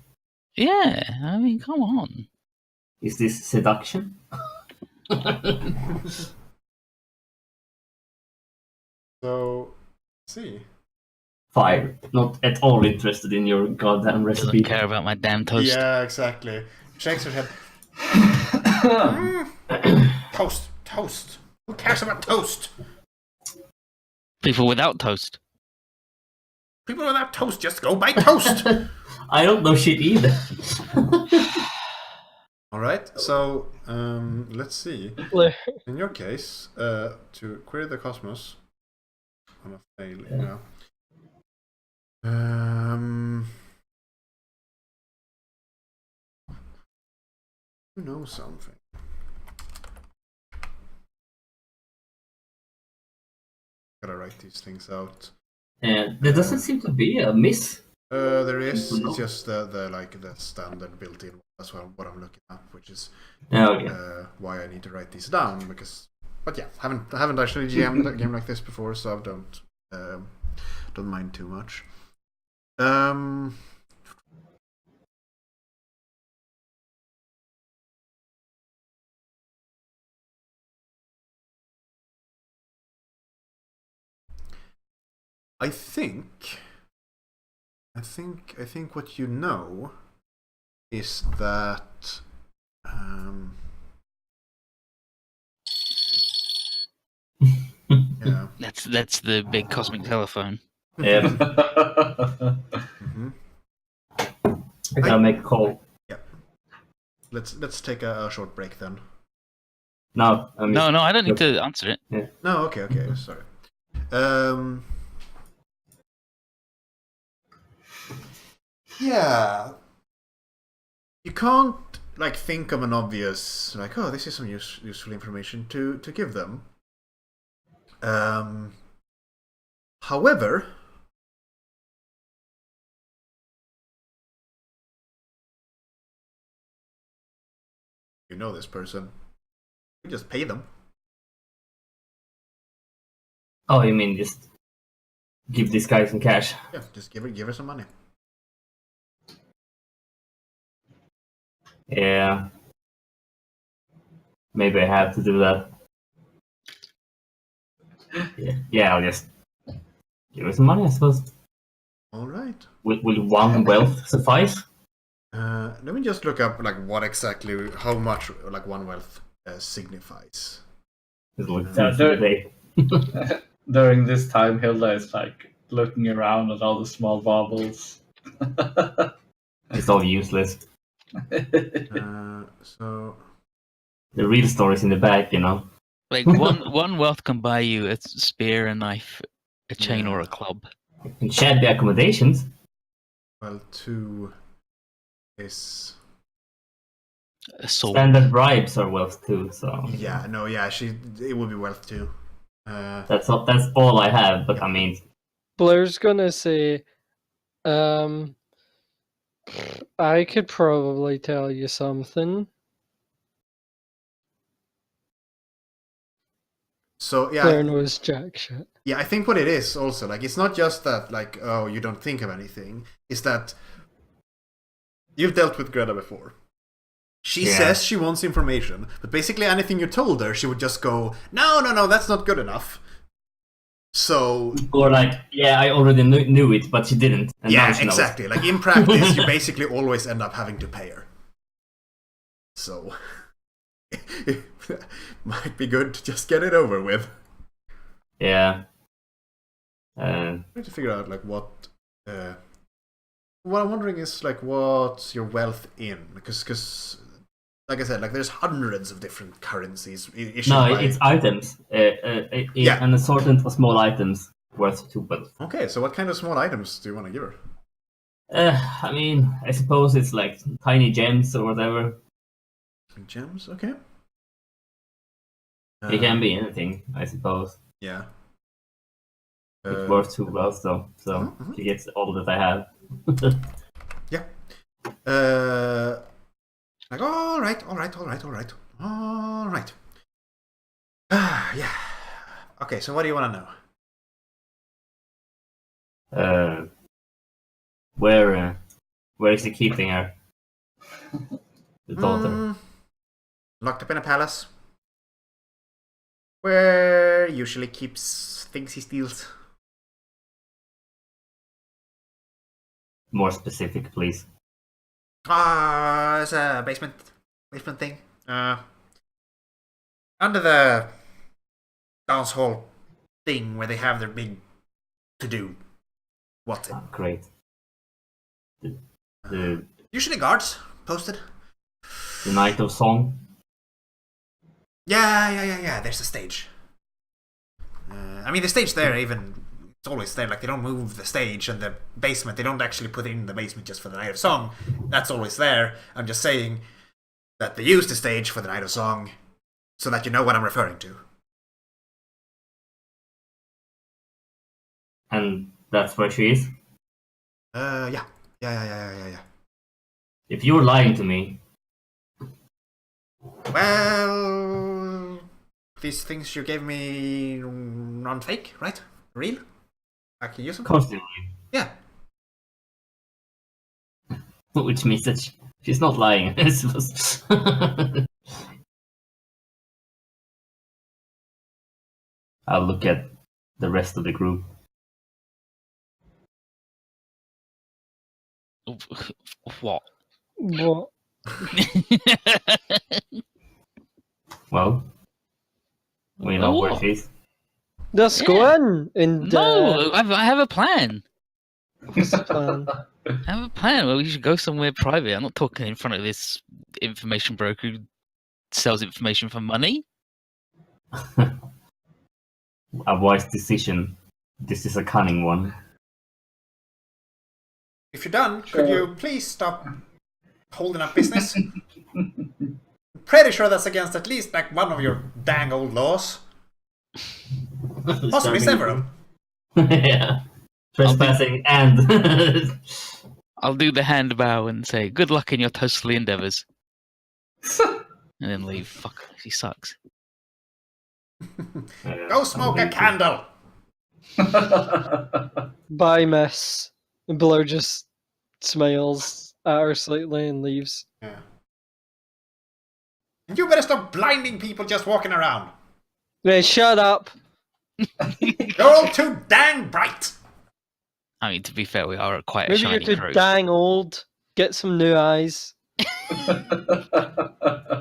Yeah, I mean, come on. Is this seduction? So, let's see. 5. Not at all interested in your goddamn recipe. Doesn't care about my damn toast. Yeah, exactly. Shakes her head. Toast, toast. Who cares about toast? People without toast. People without toast just go buy toast. I don't know shit either. All right. So let's see. Blair, In your case, to query the cosmos, I'm a fail. Yeah. You know something. Gotta write these things out. There doesn't seem to be a miss. There is. It's just the standard built-in. That's what I'm looking at, which is Yeah, okay. why I need to write these down. But yeah, I haven't actually GM'd a game like this before, so I don't mind too much. I think what you know is that yeah. That's the big cosmic telephone. Yeah, Mhm. I gotta make a call. Let's take a short break then. No, I mean, No, I don't need to answer it. No, okay, sorry. Yeah. You can't like think of an obvious like, oh, this is some useful information to give them. However, you know this person. You just pay them. Oh, you mean just give this guy some cash? Yeah, just give her some money. Yeah. Maybe I have to do that. Yeah, I'll just give her some money, I suppose. All right. Will one wealth suffice? Let me just look up like how much like one wealth signifies. It's like Yeah, 2 a day. During this time, Hilda is like looking around at all the small baubles. It's all useless. So The real story's in the back, you know. Like one wealth can buy you a spear, a knife, a chain, or a club. And shabby accommodations. well, 2 is A sword. Standard bribes are wealth too, so yeah, no, yeah, it would be wealth too. that's all I have, but I mean Blair's gonna say, I could probably tell you something. So yeah, Blair knows jack shit. yeah, I think what it is also like it's not just that like, oh, you don't think of anything. It's that you've dealt with Greta before. She Yeah. says she wants information, but basically anything you told her, she would just go, no, that's not good enough. So or like, yeah, I already knew it, but she didn't. And now yeah, she knows. exactly. Like in practice, you basically always end up having to pay her. So it might be good to just get it over with. Yeah. I need to figure out like what I'm wondering is like what's your wealth in, because like I said, like there's hundreds of different currencies issued No, by... it's items. Yeah. An assortment of small items worth 2 wealth. Okay, so what kind of small items do you want to give her? I mean, I suppose it's like tiny gems or whatever. Gems, okay. It can be anything, I suppose. Yeah. It's worth 2 wealth, though, so Mhm. she gets all that I have. Yeah. Like, all right. Yeah. Okay, so what do you want to know? Where is he keeping her? The daughter. Locked up in a palace. Where usually keeps things he steals. more specific, please. It's a basement thing. Under the dance hall thing where they have their big to-do. What's it? Great. The Usually guards posted. Night of Song. Yeah. There's a stage. I mean, the stage there, even it's always there. Like, they don't move the stage and the basement. They don't actually put it in the basement just for the Night of Song. That's always there. I'm just saying that they use the stage for the Night of Song, so that you know what I'm referring to. And that's where she is? Yeah. If you're lying to me, Well, these things you gave me non-fake, right? Real? I can use them? constantly, Yeah. which means that she's not lying. I suppose. I'll look at the rest of the group. What? What? Well, we know where Oh. she is. Let's go in and No, I have a plan. what's the plan? I have a plan. Well, we should go somewhere private. I'm not talking in front of this information broker who sells information for money. A wise decision. This is a cunning one. If you're done, could you please stop holding up business? I'm pretty sure that's against at least like one of your dang old laws. Possibly several. Yeah. Trespassing and I'll do the hand bow and say, "Good luck in your toastly endeavors," and then leave. Fuck, she sucks. Go smoke a candle! Bye, miss. And Blair just smiles at her slightly and leaves. Yeah. And you better stop blinding people just walking around. Hey, shut up! You're all too dang bright! I mean, to be fair, we are quite a Maybe you're shiny too crew. dang old. Get some new eyes.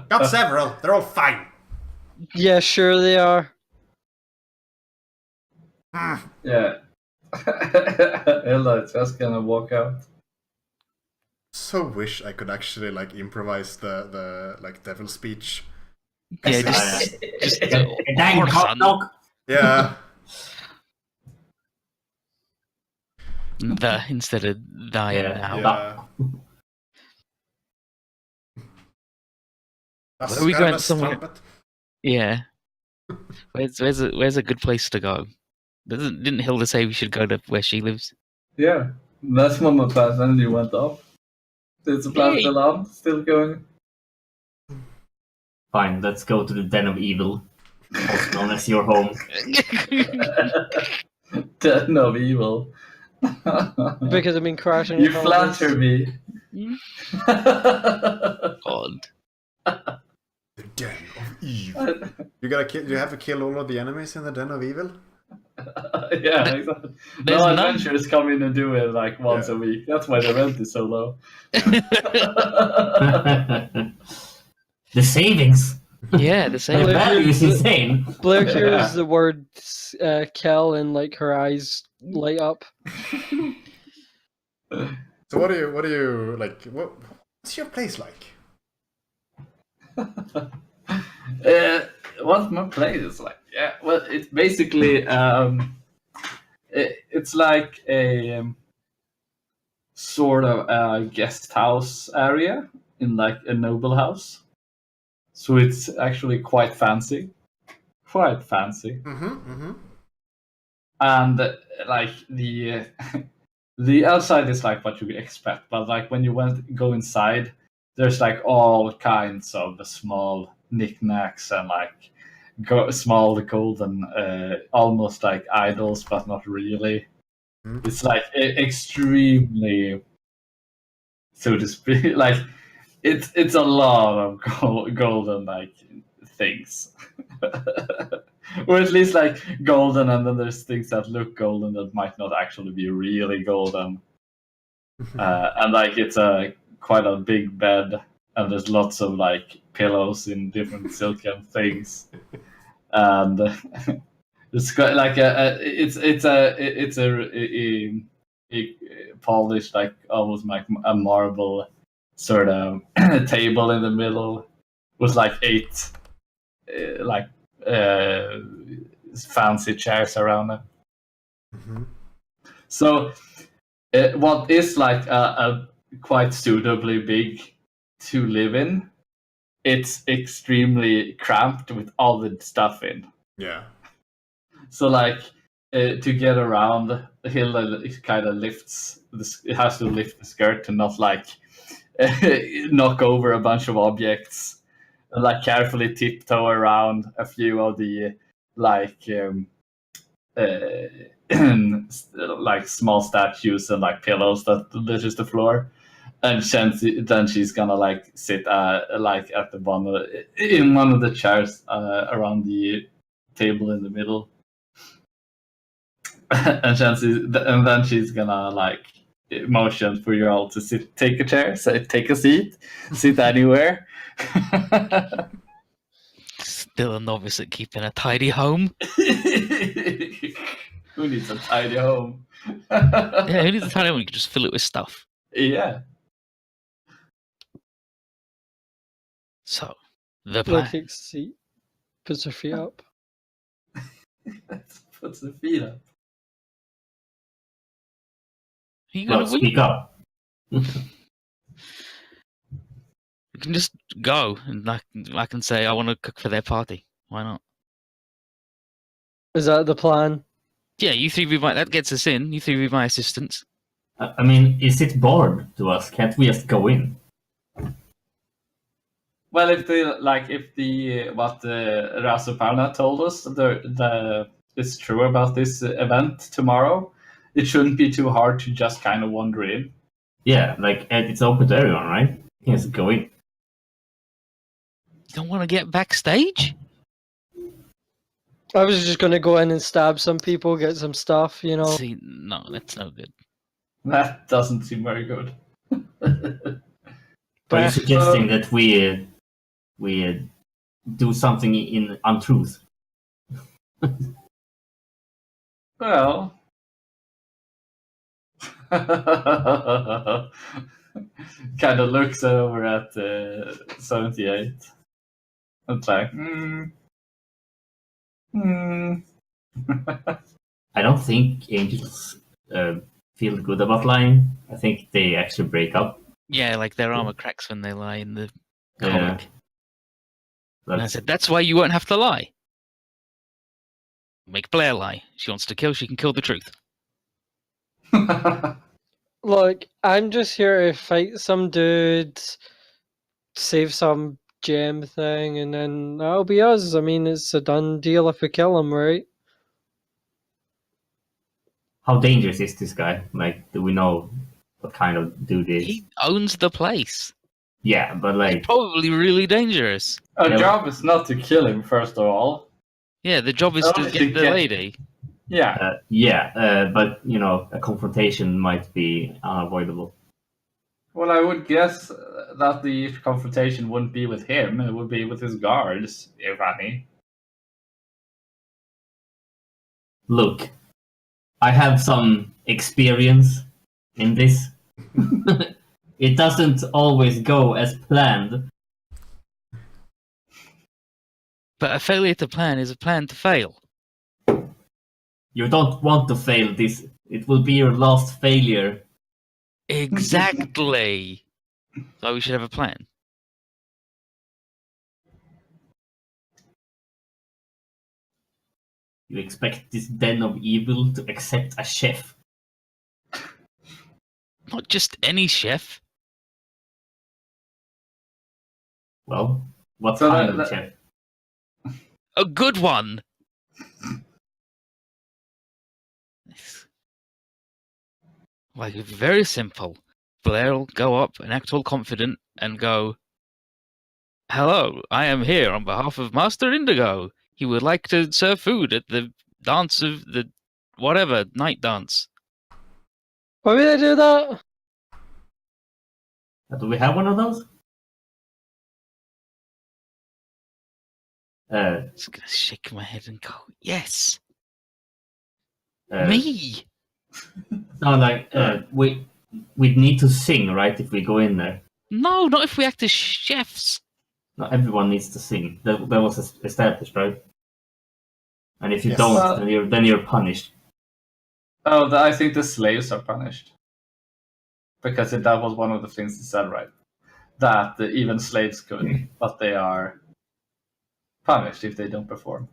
Got several, they're all fine. Yeah, sure they are. Hmm. Yeah. Hilda is just gonna walk out. So wish I could actually like improvise the like devil speech. Yeah, just dang horse hot on. dog. Yeah. The instead of dying Yeah, now. Yeah. That's Where are we going Scarabus somewhere? trumpet. Yeah. Where's a good place to go? Didn't Hilda say we should go to where she lives? Yeah, that's one of my plans, and you went off. Is the plan Hey. still on? Still going? Fine, let's go to the Den of Evil. Also known as your home. Den of Evil. Because I've been crashing. You with all this. flatter me. God. The Den of Evil. You gotta kill. You have to kill all of the enemies in the Den of Evil. Yeah, exactly. There's No none. adventurers come in and do it like once Yeah. a week. That's why the rent is so low. The savings. Yeah, the The same. Well, value is insane. Blair Yeah. hears the word kill and like her eyes light up. So what do you like? What's your place like? What my place is like? Yeah, well, it's basically it's like a sort of a guest house area in like a noble house. So it's actually quite fancy, Mm-hmm. and like the the outside is like what you expect, but like when you go inside, there's like all kinds of small knickknacks and like small golden, almost like idols, but not really. Mm. It's like extremely, so to speak, like it's a lot of golden like things, or at least like golden, and then there's things that look golden that might not actually be really golden. And like it's a quite a big bed, and there's lots of like pillows in different silken things, and it's quite like a polished, like almost like a marble sort of table in the middle with like 8 like fancy chairs around it. Mm-hmm. So what is like a quite suitably big to live in, it's extremely cramped with all the stuff in. Yeah. So like to get around, Hilda kind of lifts. It has to lift the skirt to not like knock over a bunch of objects, and like carefully tiptoe around a few of the like like small statues and like pillows that litters the floor. And then she's gonna like sit like at the bottom in one of the chairs around the table in the middle. And then she's gonna like motion for you all to take a chair, take a seat, sit anywhere. Still a novice at keeping a tidy home. Who needs a tidy home? Yeah, who needs a tidy home? You can just fill it with stuff. Yeah. So, the plan. Like takes a seat, puts her feet up. Puts the feet up. You No, gotta wait. speak up. You can just go, and I can say I want to cook for their party. Why not? Is that the plan? Yeah, you three be my. That gets us in. You three be my assistants. I mean, is it bored to us? Can't we just go in? Well, if the what Rasopana told us the is true about this event tomorrow, it shouldn't be too hard to just kind of wander in. Yeah, like it's open to everyone, right? You can just go in. You don't want to get backstage? I was just gonna go in and stab some people, get some stuff, you know. See, no, that's no good. That doesn't seem very good. Are you suggesting that we do something in untruth? Well, kind of looks over at 78. It's like, I don't think angels feel good about lying. I think they actually break up. Yeah, like their armor cracks when they lie in the Yeah. comic. And I That's- said, that's why you won't have to lie. Make Blair lie. She wants to kill, she can kill the truth. Look, I'm just here to fight some dude, save some gem thing, and then that'll be us. I mean, it's a done deal if we kill him, right? How dangerous is this guy? Like, do we know what kind of dude he is? He owns the place. Yeah, but like, Probably really dangerous. Our Yeah. job is not to kill him, first of all. Yeah, the job is Oh, to to get the get- lady. Yeah. but you know, a confrontation might be unavoidable. Well, I would guess that the confrontation wouldn't be with him, it would be with his guards, if any. Look, I have some experience in this. It doesn't always go as planned. But a failure to plan is a plan to fail. You don't want to fail this. It will be your last failure. Exactly. So we should have a plan. You expect this den of evil to accept a chef. Not just any chef. Well, what So kind of that- chef? A good one. Like, very simple. Blair will go up and act all confident and go, "Hello, I am here on behalf of Master Indigo. He would like to serve food at the dance of the whatever night dance." Why would I do that? Do we have one of those? I'm just gonna shake my head and go, yes, Uh, me. No, like we'd need to sing, right? If we go in there, No, not if we act as chefs. not everyone needs to sing. That was established, right? And if you Yes. don't, then you're punished. Oh, I think the slaves are punished. Because that was one of the things they said, right? That even slaves could, but they are punished if they don't perform.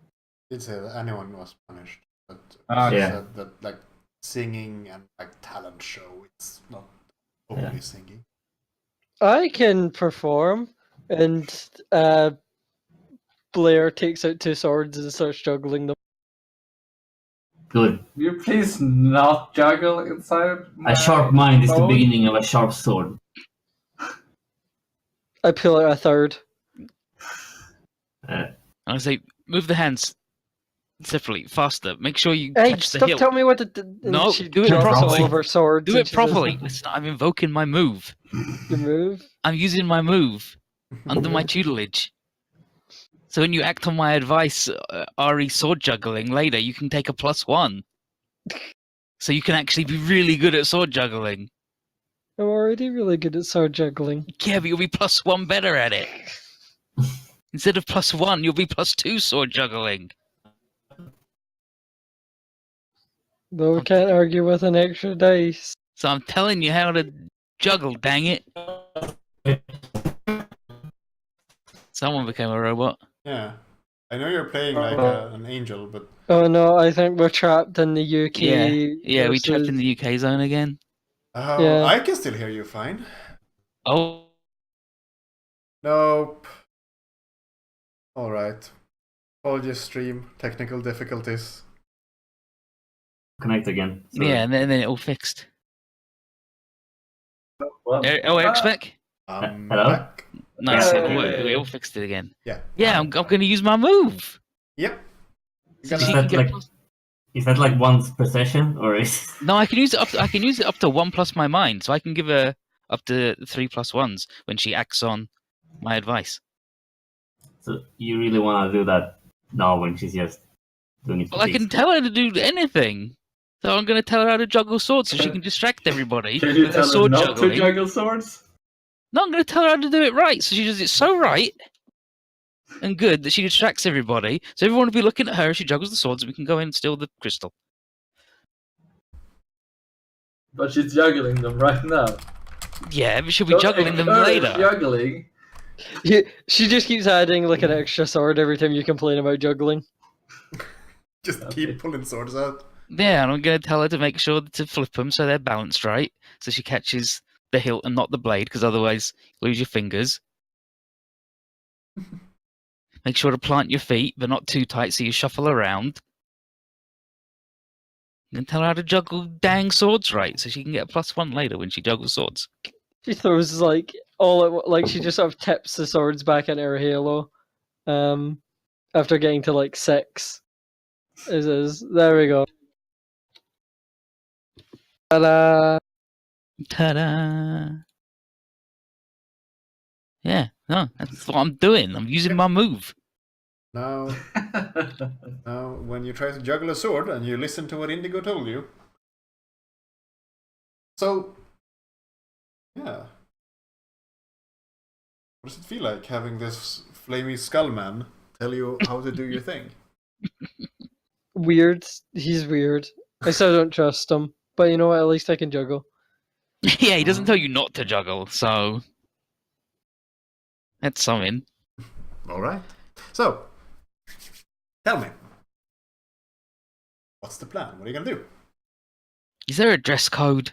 Did say that anyone was punished, but Ah, she yeah. said that like singing and like talent show, it's not only Yeah. singing. I can perform, and Blair takes out 2 swords and starts juggling them. Good. Will you please not juggle inside? A sharp mind is the phone? beginning of a sharp sword. I pull out a 3rd. I say, move the hands separately, faster. Make sure you Hey, catch the stop hilt. telling me what to do. And No, she do it drops properly. all of her swords. Do and it she says, properly. Listen, I'm invoking my move. You move. I'm using my move under my tutelage. So when you act on my advice, RE sword juggling later, you can take a +1. So you can actually be really good at sword juggling. I'm already really good at sword juggling. Yeah, but you'll be +1 better at it. Instead of +1, you'll be +2 sword juggling. Though we can't argue with an extra dice. So I'm telling you how to juggle, dang it. Someone became a robot. Yeah, I know you're playing like an angel, but Oh no, I think we're trapped in the UK. Yeah, we trapped in the UK zone again. Yeah. I can still hear you fine. Oh, Nope. All right. Apologies, stream technical difficulties. Connect again. Sorry. yeah, and then it all fixed. Well, Eric's back? Hello? Back. Nice, Yeah. we all fixed it again. Yeah. Yeah, I'm going to use my move. Yep. So Gonna- she that can get like- plus- Is that like once per session, or is? No, I can use it up. I can use it up to 1 plus my mind, so I can give her up to 3 plus 1s when she acts on my advice. So you really want to do that now when she's just doing it? For Well, I can peace? tell her to do anything. So I'm going to tell her how to juggle swords so she can distract everybody Can you with her tell her sword not juggling. to juggle swords? No, I'm going to tell her how to do it right, so she does it so right and good that she distracts everybody. So everyone will be looking at her as she juggles the swords, and we can go in and steal the crystal. But she's juggling them right now. Yeah, but she'll be Don't juggling them encourage later. Juggling. She just keeps adding like an extra sword every time you complain about juggling. Just keep pulling swords out. Yeah, and I'm going to tell her to make sure to flip them so they're balanced right, so she catches the hilt and not the blade, because otherwise you lose your fingers. Make sure to plant your feet, but not too tight, so you shuffle around. And tell her how to juggle dang swords right, so she can get a +1 later when she juggles swords. She throws like like she just sort of tips the swords back into her halo. After getting to like 6. There we go. Ta-da! Ta-da! Yeah, no, that's what I'm doing. I'm using my move. Now, when you try to juggle a sword and you listen to what Indigo told you. So, yeah. What does it feel like having this flamey skull man tell you how to do your thing? Weird. He's weird. I still don't trust him. But you know what? At least I can juggle. Yeah, he doesn't tell you not to juggle, so that's something. Alright. So, tell me. What's the plan? What are you gonna do? Is there a dress code?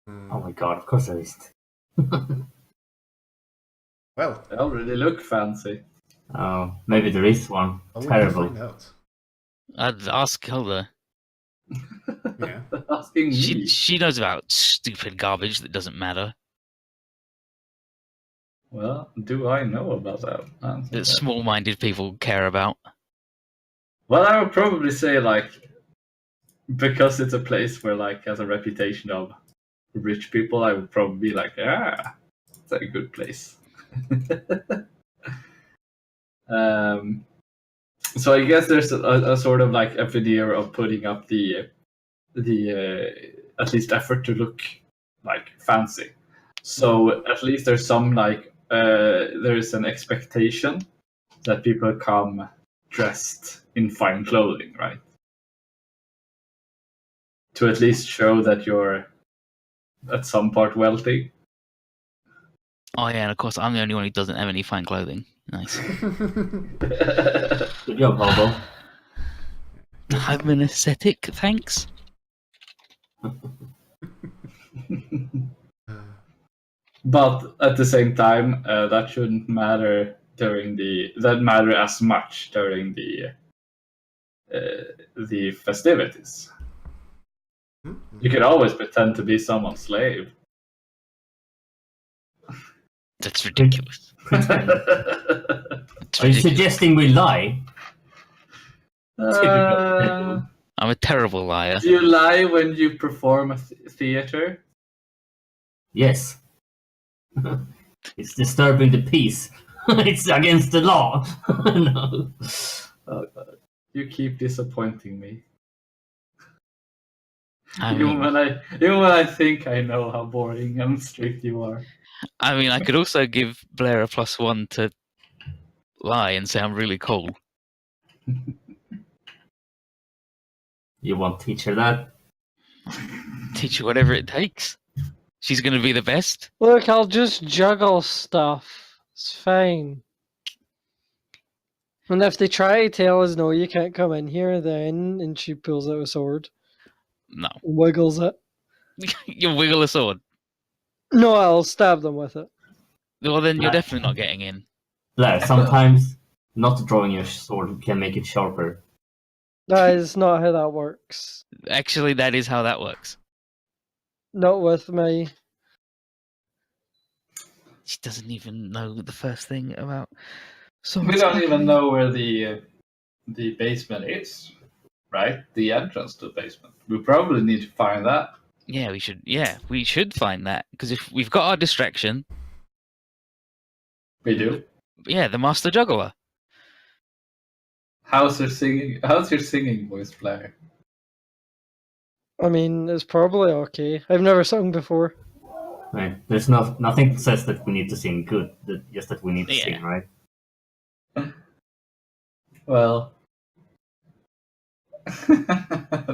Oh my god! Of course there is. Well, They already look fancy. Oh, maybe there is one. I will Terrible. find out. I'd ask Hilda. Yeah. Asking me. She knows about stupid garbage that doesn't matter. Well, do I know about that? That small-minded people care about. Well, I would probably say like because it's a place where like has a reputation of rich people, I would probably be like, it's a good place. So I guess there's a sort of like a video of putting up the at least effort to look like fancy. So at least there's some like there's an expectation that people come dressed in fine clothing, right? To at least show that you're at some part wealthy. Oh yeah, and of course I'm the only one who doesn't have any fine clothing. Nice. Good job, Hobo. I'm an ascetic, thanks. But at the same time, that shouldn't matter matter as much during the festivities. You can always pretend to be someone's slave. That's ridiculous. That's Are you ridiculous. suggesting we lie? I'm a terrible liar. Do you lie when you perform a theater? Yes. It's disturbing the peace. It's against the law. No. Oh, God. You keep disappointing me. I Even mean, when I think I know how boring and strict you are. I could also give Blair a +1 to lie and say I'm really cool. You won't teach her that? Teach her whatever it takes. She's going to be the best. Look, I'll just juggle stuff. It's fine. And if they try to tell us, no, you can't come in here, then, and she pulls out a sword, No. wiggles it. You wiggle a sword. No, I'll stab them with it. Well, then you're Nah. definitely not getting in. Blair, sometimes not drawing your sword can make it sharper. That is not how that works. Actually, that is how that works. Not with me. She doesn't even know the first thing about We swords. don't even know where the basement is, right? The entrance to the basement. We probably need to find that. Yeah, we should find that because if we've got our distraction, We do. yeah, the master juggler. How's your singing voice, Blair? I mean, it's probably okay. I've never sung before. Right? There's nothing that says that we need to sing good, just that we need to Yeah. sing, right? Well,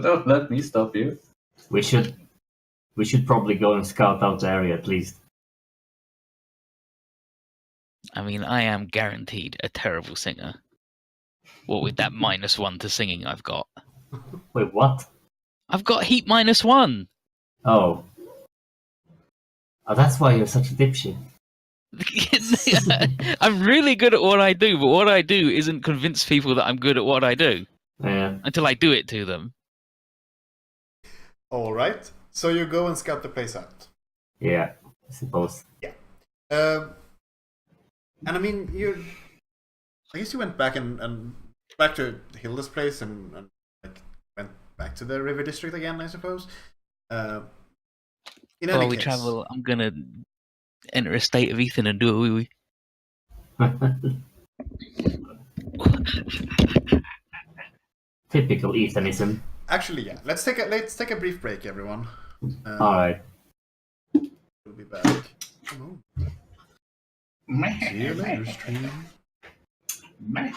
don't let me stop you. We should probably go and scout out the area at least. I mean, I am guaranteed a terrible singer. What with that -1 to singing I've got? Wait, what? I've got heat -1. Oh. Oh, that's why you're such a dipshit. I'm really good at what I do, but what I do isn't convince people that I'm good at what I do Yeah. until I do it to them. All right. So you go and scout the place out. Yeah, I suppose. And I mean, I guess you went back and back to Hilda's place and like went back to the river district again, I suppose. In any While we case, travel, I'm gonna enter a state of Ethan and do a wee wee. Typical Ethanism. actually, yeah. Let's take a brief break, everyone. Alright. We'll be back. Come on. See you later, stream. Meh.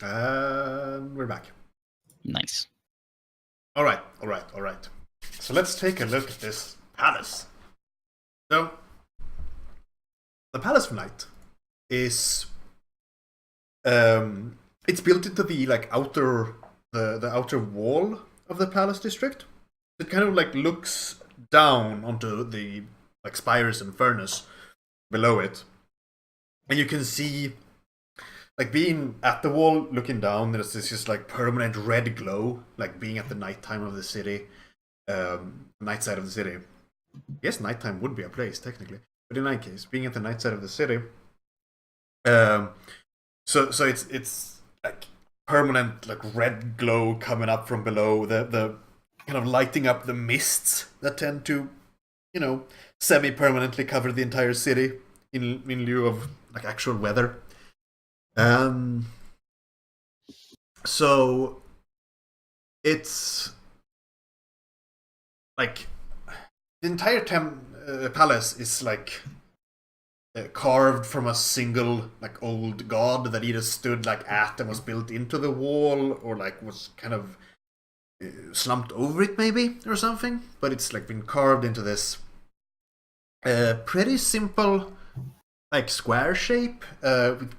And we're back. Nice. All right. So let's take a look at this palace. So, the Palace of Night is it's built into the like outer the outer wall of the palace district. It kind of like looks down onto the like spires and furnace below it, and you can see, like, being at the wall looking down, there's this just like permanent red glow, like being at the nighttime of the city, night side of the city. Yes, nighttime would be a place technically, but in any case, being at the night side of the city, so it's like permanent like red glow coming up from below, the kind of lighting up the mists that tend to, you know, semi-permanently cover the entire city in lieu of like actual weather. So it's like the entire palace is like carved from a single like old god that either stood like at and was built into the wall, or like was kind of slumped over it maybe or something. But it's like been carved into this pretty simple like square shape with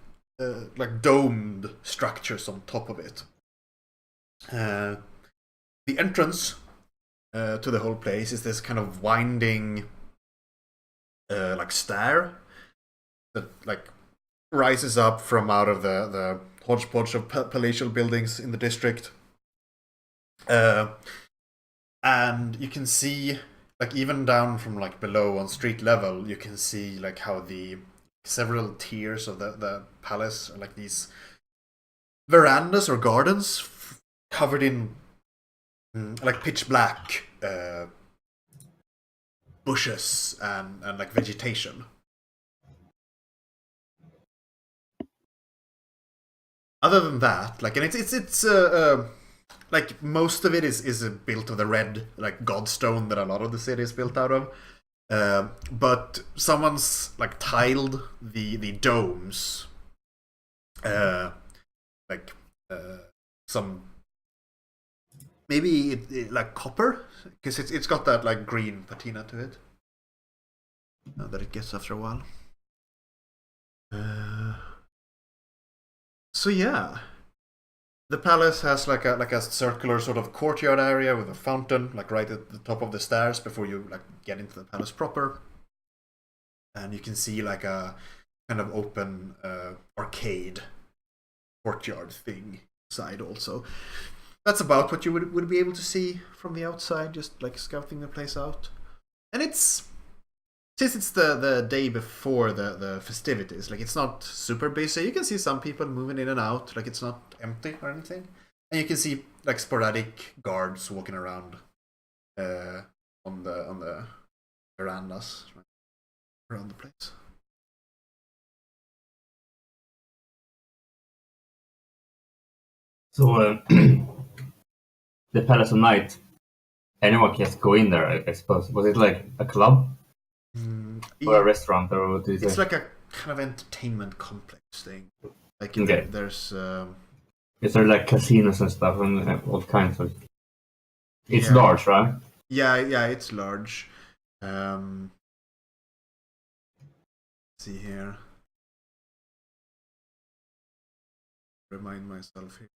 like domed structures on top of it. The entrance to the whole place is this kind of winding like stair that like rises up from out of the hodgepodge of palatial buildings in the district. And you can see, like, even down from like below on street level, you can see like how the several tiers of the palace are like these verandas or gardens covered in like pitch black bushes and like vegetation. Other than that, like, and it's like most of it is built of the red like godstone that a lot of the city is built out of. But someone's like tiled the domes, like some maybe like copper, because it's got that like green patina to it that it gets after a while. So yeah, the palace has like a circular sort of courtyard area with a fountain like right at the top of the stairs before you like get into the palace proper, and you can see like a kind of open arcade courtyard thing inside also. That's about what you would be able to see from the outside, just like scouting the place out. And it's, since it's the day before the festivities, like, it's not super busy. You can see some people moving in and out, like it's not empty or anything. And you can see like sporadic guards walking around on the verandas around the place. So the Palace of Night, anyone can go in there, I suppose. Was it like a club or a restaurant, or what is it? It's like a kind of entertainment complex thing. Like, Okay. There's Is there like casinos and stuff and all kinds of? It's Yeah. large, right? yeah, it's large. See here. Remind myself here.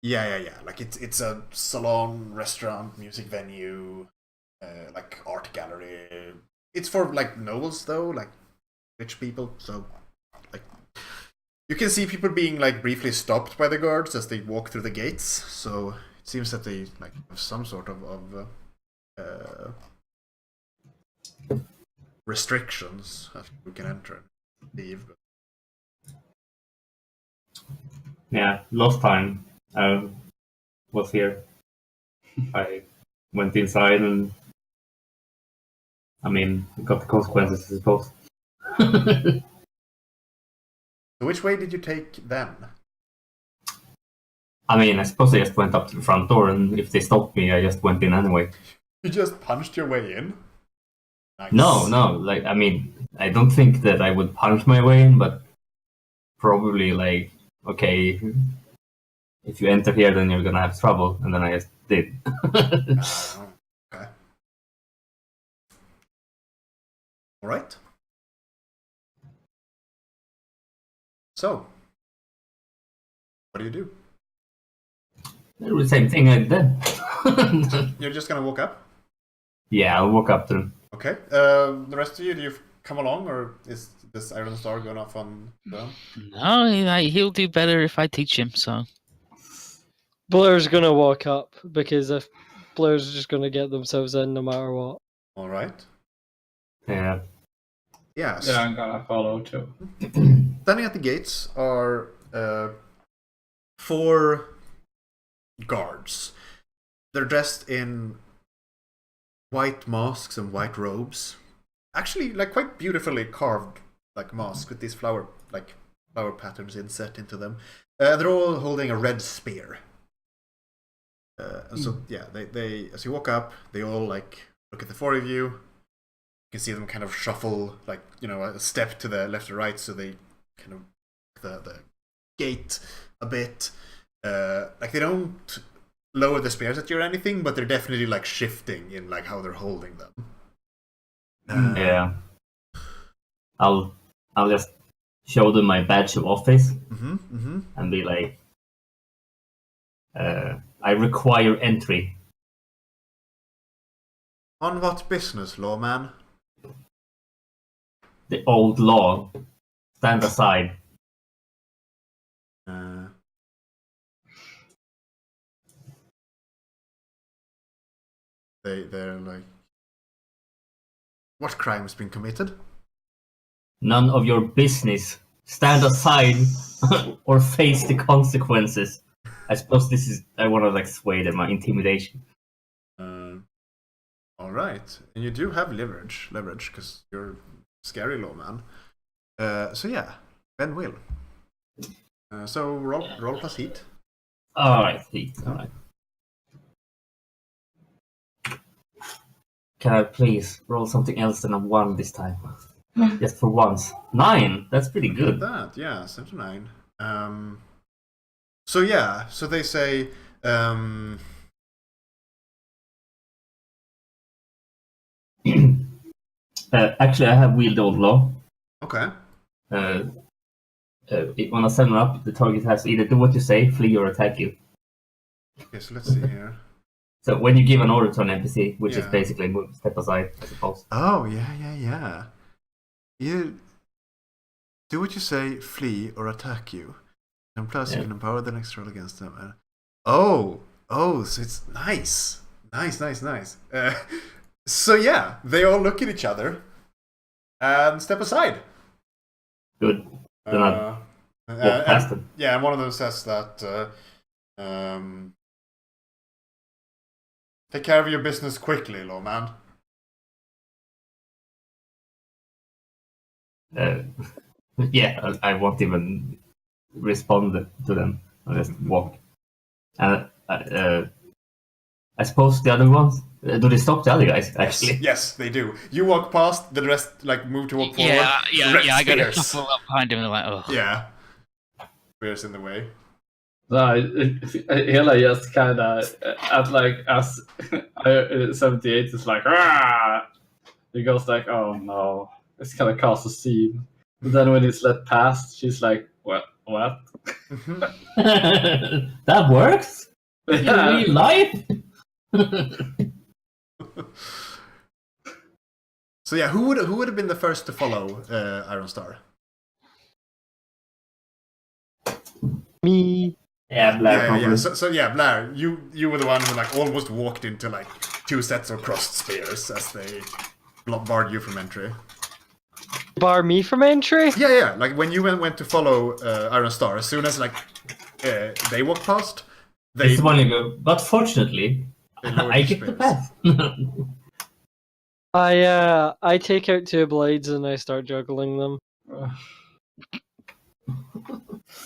Yeah. Like, it's a salon, restaurant, music venue, like art gallery. It's for like nobles though, like rich people. So like, you can see people being like briefly stopped by the guards as they walk through the gates. So it seems that they like have some sort of restrictions as who can enter and leave. Yeah. Last time I was here, I went inside and I mean, got the consequences, I suppose. So which way did you take then? I mean, I suppose I just went up to the front door, and if they stopped me, I just went in anyway. You just punched your way in? Nice. No, like, I mean, I don't think that I would punch my way in, but probably like okay, if you enter here, then you're gonna have trouble. And then I just did. Okay. All right. So, what do you do? The same thing I did. You're just gonna walk up? Yeah, I'll walk up to them. Okay. The rest of you, do you come along, or is this Iron Star going off on their own? No, he'll do better if I teach him. So Blair's gonna walk up because if Blair's just gonna get themselves in no matter what. All right. Yeah. Yes. Yeah, I'm gonna follow too. Standing at the gates are 4 guards. They're dressed in white masks and white robes. Actually, like quite beautifully carved, like masks with these flower patterns inset into them. They're all holding a red spear. So yeah, they as you walk up, they all like look at the 4 of you. You can see them kind of shuffle, like, you know, a step to the left or right, so they kind of the gate a bit. Like they don't lower the spears at you or anything, but they're definitely like shifting in like how they're holding them. Yeah. I'll just show them my badge of office and be like, I require entry. On what business, lawman? The old law. Stand aside. They're like, what crime has been committed? None of your business. Stand aside or face the consequences. I suppose this is. I want to like sway them, my intimidation. All right, and you do have leverage, because you're scary lawman. So yeah, Ben will. So roll plus heat. Alright, alright. Can I please roll something else than a 1 this time? Just for once. 9! That's pretty good. That, yeah, 7 to 9. So yeah, so they say, Actually, I have wheeled old law. okay. When I send up, the target has to either do what you say, flee, or attack you. Okay, so let's see here. So when you give an order to an NPC, which is Yeah. basically move, step aside, I suppose. Oh, yeah. You do what you say, flee, or attack you. And plus, you Yeah. can empower the next roll against them. So it's nice. Nice. So yeah, they all look at each other and step aside. Good. Then I walk past them. Yeah, and one of them says that take care of your business quickly, lawman. Yeah, I won't even respond to them. I'll just walk. And I suppose the other ones, do they stop the other guys, actually? Yes, they do. You walk past, the rest like move to walk forward. yeah. I got to Spears. shuffle up behind him and like, oh. Yeah. Spears in the way. No, Hela just kind of at like as 78 is like, ah! He goes like, oh no, it's gonna cause a scene. But then when it's let past, she's like, what? That works? In real life? So yeah, who would have been the first to follow Iron Star? Me. Yeah, Blair probably. Yeah. So yeah, Blair, you were the one who like almost walked into like 2 sets of crossed spears as they barred you from entry. Bar me from entry? Yeah. Like when you went to follow Iron Star, as soon as like they walked past, they It's one you go, but fortunately, They lowered I the get the spears. pass. I take out 2 blades and I start juggling them.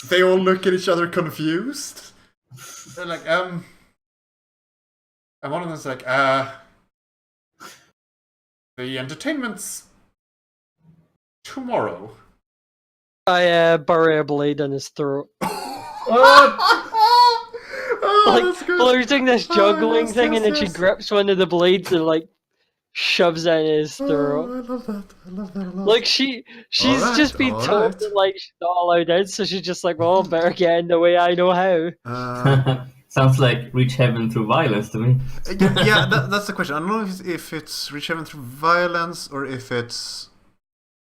they all look at each other confused. They're like, and one of them's like, the entertainment's tomorrow. I bury a blade in his throat. Oh, Like, that's good. Blair's doing this Oh, juggling yes, thing, yes, and then she yes. grips one of the blades and like shoves it in his Oh, throat. I love that. I love that a lot. Like she's Alright, just been told alright. that like she's not allowed in, so she's just like, well, I better get in the way I know how. Sounds like reach heaven through violence to me. Yeah, that's the question. I don't know if it's reach heaven through violence or if it's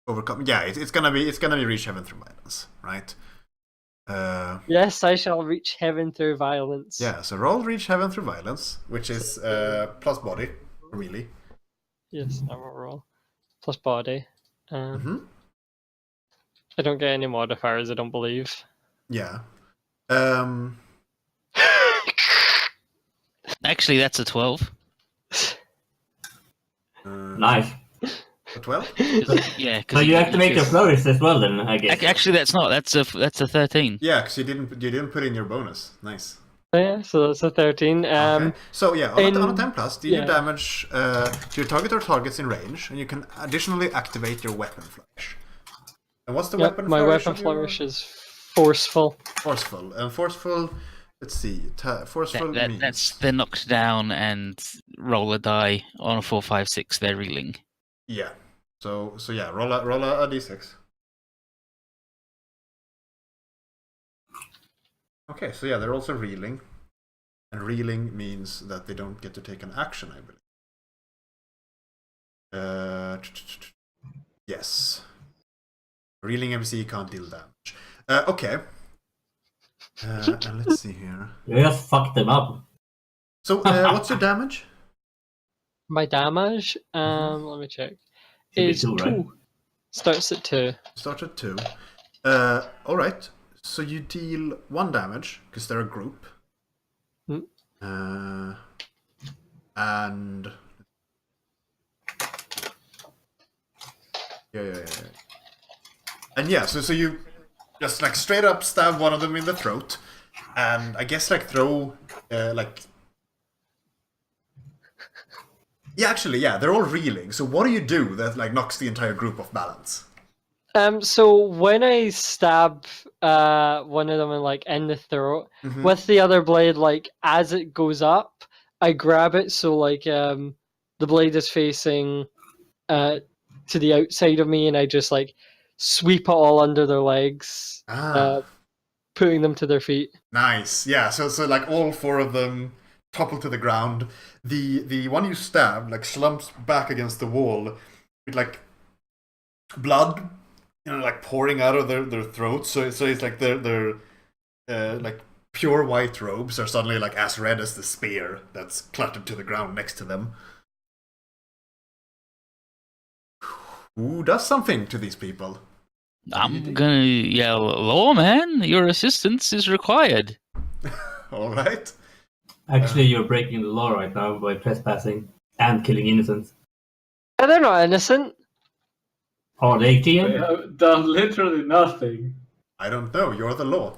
overcome. Yeah, it's gonna be reach heaven through violence, right? Yes, I shall reach heaven through violence. Yeah. So roll reach heaven through violence, which is plus body, really. Yes, I will roll. Plus body. Mm-hmm. I don't get any modifiers, I don't believe. Yeah. Actually, that's a 12. Nice. A 12? Yeah, So you have to make a because- flourish as well, then I guess. Actually, that's not. That's a 13. Yeah, because you didn't put in your bonus. Nice. Yeah, so that's a 13. Okay. So yeah, on a in- 10 plus, deal your yeah. damage to your target or targets in range, and you can additionally activate your weapon flourish. And what's the Yep, weapon my flourish? weapon of your- flourish is forceful. Forceful. And forceful. Let's see. Forceful means. That's they're knocked down and roll a die on a 4, 5, 6. They're reeling. Yeah. So yeah, roll a d6. Okay, so yeah, they're also reeling. And reeling means that they don't get to take an action, I believe. Yes. Reeling MC can't deal damage. Okay. And let's see here. You just fucked them up. So, what's your damage? My damage, let me check. Should be Is 2, 2. right? Starts at 2. Start at 2. Alright. So you deal 1 damage, because they're a group. And yeah. And yeah, so you just like straight up stab one of them in the throat, and I guess like throw like. Yeah, actually, yeah, they're all reeling. So what do you do that like knocks the entire group off balance? So when I stab one of them in the throat Mhm. with the other blade, like as it goes up, I grab it so like the blade is facing to the outside of me, and I just like sweep it all under their legs, putting them to their feet. Nice. Yeah. So like all 4 of them topple to the ground. The one you stab like slumps back against the wall with like blood, like pouring out of their throats. So it's like their like pure white robes are suddenly like as red as the spear that's cluttered to the ground next to them. Who does something to these people? I'm gonna yell, "Lawman, your assistance is required." All right. Actually, you're breaking the law right now by trespassing and killing innocents. They're not innocent. Are they, They Gian? have done literally nothing. I don't know. You're the law.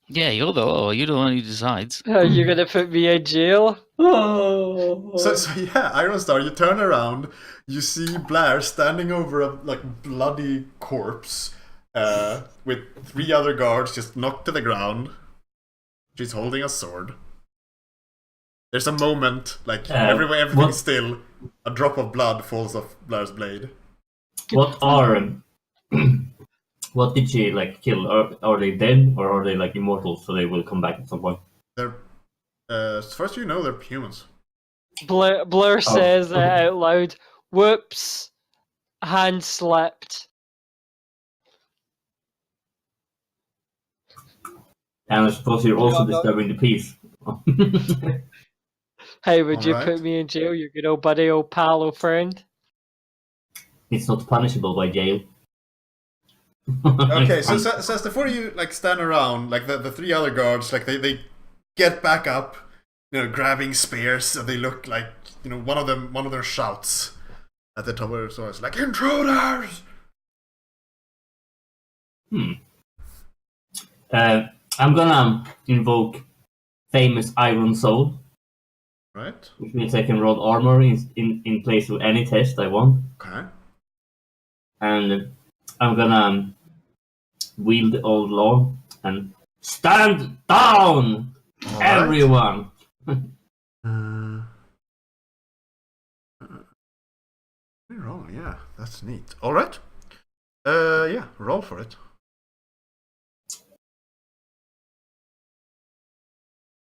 Yeah, you're the law. You're the one who decides. Are you gonna put me in jail? Oh. So yeah, Ironstar, you turn around, you see Blair standing over a like bloody corpse, with 3 other guards just knocked to the ground. She's holding a sword. There's a moment, like everything's what- still. A drop of blood falls off Blair's blade. What are what did she like kill? Are they dead or are they like immortal? So they will come back at some point. They're, as far as you know, they're humans. Blair says okay. out loud, "Whoops, hand slipped." And I suppose you're also Yeah, no. disturbing the peace. Hey, would you Alright. put me in jail, you good old buddy, old pal, old friend? It's not punishable by jail. Okay, so as the 4 of you like stand around, like the 3 other guards, like they get back up, grabbing spears, and they look like one of them shouts at the top of their swords, like intruders. I'm gonna invoke famous Iron Soul, Right. which means I can roll armor in place of any test I want. Okay. And I'm gonna wield the old law and stand down, All right. everyone. Roll, yeah, that's neat. All right. Yeah, roll for it.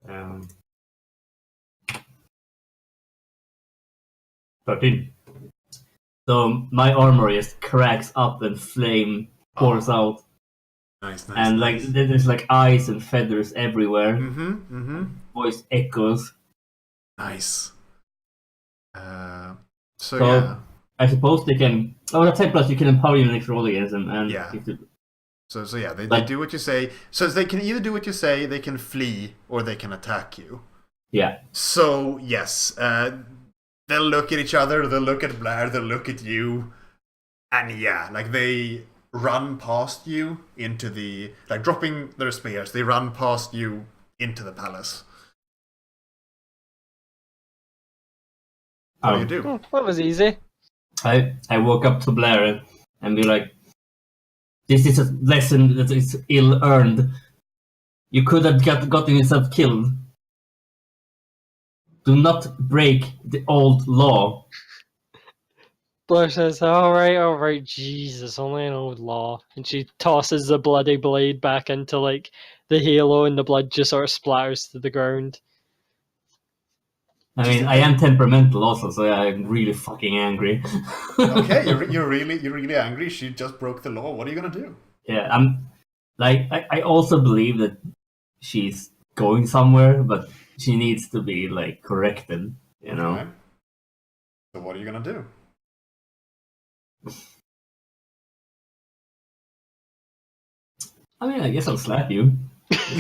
Um, 13. So my armor just cracks up and flame pours out, Nice, nice. and like there's like eyes and feathers everywhere. Mm-hmm. Voice echoes. Nice. So So- yeah. I suppose they can. Oh, that's 10 plus. You can empower your next roll against them, and Yeah. if you- So yeah, they Like- do what you say. So they can either do what you say, they can flee, or they can attack you. yeah. So yes, they'll look at each other, they'll look at Blair, they'll look at you, and yeah, like they run past you into the, like dropping their spears, they run past you into the palace. What do you do? Oh, that was easy. I walk up to Blair and be like, "This is a lesson that is ill earned. You could have gotten yourself killed. Do not break the old law." Blair says, all right, Jesus, only an old law. And she tosses the bloody blade back into, like, the halo, and the blood just sort of splatters to the ground. I mean, I am temperamental also, so I'm really fucking angry. Okay, you're really angry. She just broke the law. What are you gonna do? Yeah, I'm like I also believe that she's going somewhere, but she needs to be like corrected, you know. Okay. So what are you gonna do? I mean, I guess I'll slap you.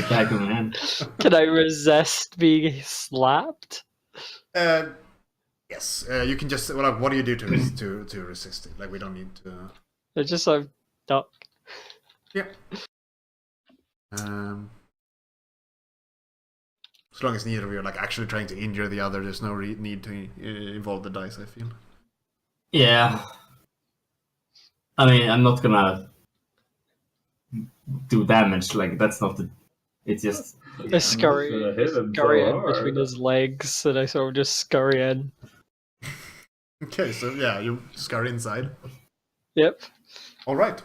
Back of my hand. Can I resist being slapped? Yes. You can just. Well, what do you do to resist it? Like we don't need to. I just sort of duck. Yeah. As long as neither of you are like actually trying to injure the other, there's no need to involve the dice, I feel. Yeah. I mean, I'm not gonna do damage. Like that's not the. It's just. I scurry, gonna hit him so scurry in hard. between his legs, and I sort of just scurry in. Okay, so yeah, you scurry inside. Yep. All right.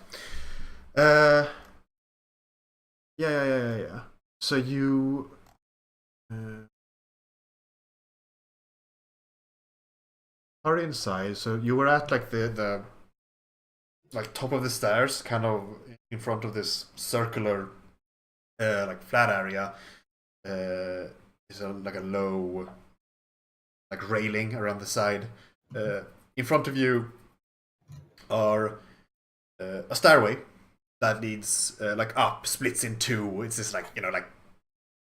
Yeah. So you. Are inside. So you were at like the like top of the stairs, kind of in front of this circular, like flat area. Is like a low, like railing around the side. In front of you are a stairway that leads like up, splits in two. It's this like like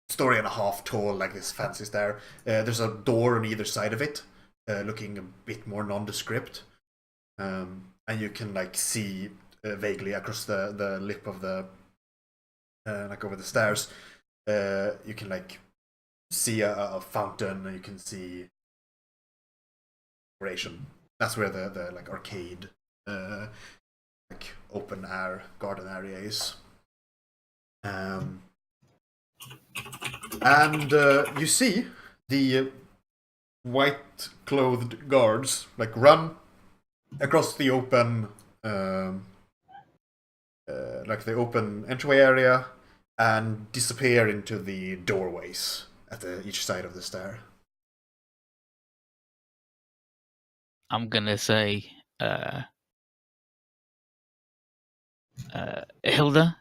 story and a half tall, like this fancy stair. There's a door on either side of it, looking a bit more nondescript, and you can like see vaguely across the lip of the like over the stairs. You can like see a fountain. You can see decoration. That's where the like arcade, like open air garden area is. And you see the white clothed guards like run across the open, like the open entryway area, and disappear into the doorways at each side of the stair. I'm gonna say, Hilda,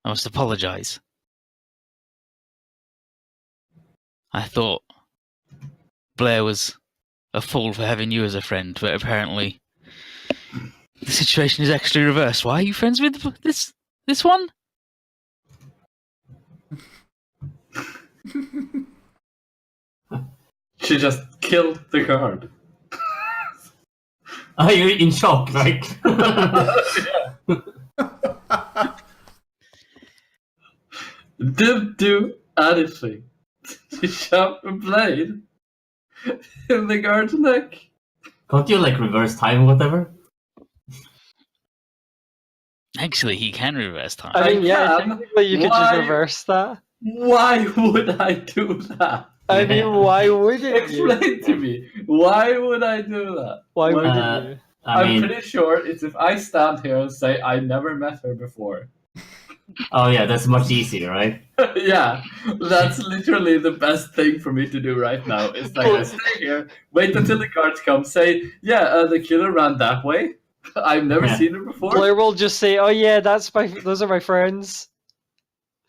I must apologize. I thought Blair was a fool for having you as a friend, but apparently the situation is actually reversed. Why are you friends with this one? She just killed the guard. Are you in shock? Like. Didn't do anything. She shoved a blade in the guard's neck. Can't you like reverse time or whatever? Actually, he can reverse time. I mean, yeah, can. technically you could just Why? reverse that. Why would I do that? I mean, why wouldn't you? Explain to me. Why would I do that? Why Well, wouldn't you? I I'm mean, pretty sure it's if I stand here and say I never met her before. oh yeah, that's much easier, right? Yeah, that's literally the best thing for me to do right now. It's like I stay here, wait until the guards come, say, yeah, the killer ran that way. I've never Yeah. seen her before. Blair will just say, "Oh yeah, those are my friends."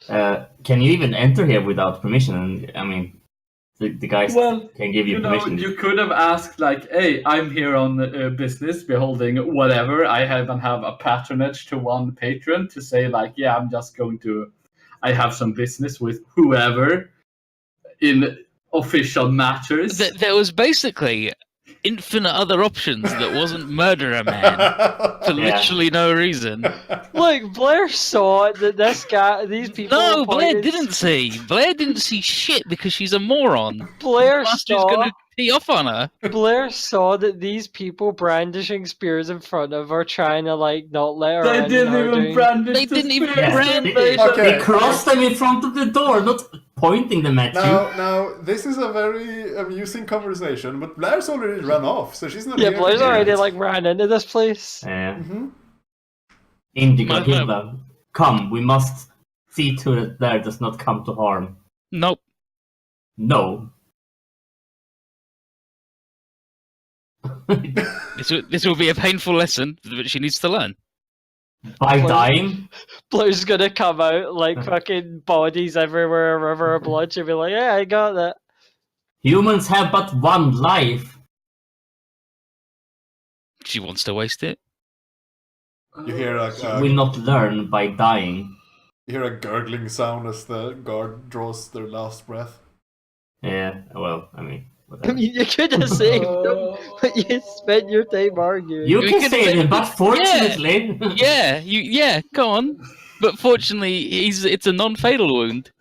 Can you even enter here without permission? And I mean, the guys Well, can give you you know, permission. you could have asked like, "Hey, I'm here on business, beholding whatever. I haven't have a patronage to one patron to say like, yeah, I'm just going to. I have some business with whoever in official matters." There was basically infinite other options that wasn't murder a man for Yeah. literally no reason. Look, Blair saw that these people. No, Blair pointed- didn't see. Blair didn't see shit because she's a moron. Blair Master's saw. gonna tee off on her. Blair saw that these people brandishing spears in front of her, trying to like not let her They in. didn't her even doing- brandish They the didn't even spears. brand- They Okay. crossed them in front of the door, not pointing them at you. Now, this is a very amusing conversation, but Blair's already run off, so she's not Yeah, here. Blair's Yeah. already like ran into this place. Mhm. Indigo My- Hilda, come, we must see to that there does not come to harm. Nope. No. This will be a painful lesson that she needs to learn. By Well- dying? Blair's gonna come out like fucking bodies everywhere, a river of blood. She'll be like, "Yeah, I got that." Humans have but one life. She wants to waste it. You hear a Will not learn by dying. you hear a gurgling sound as the guard draws their last breath. Yeah, well, I mean, I whatever. mean, you could have saved them, but you spent your time arguing. You We can could save say- him, but fortunately, Yeah, go on. But fortunately, it's a non-fatal wound.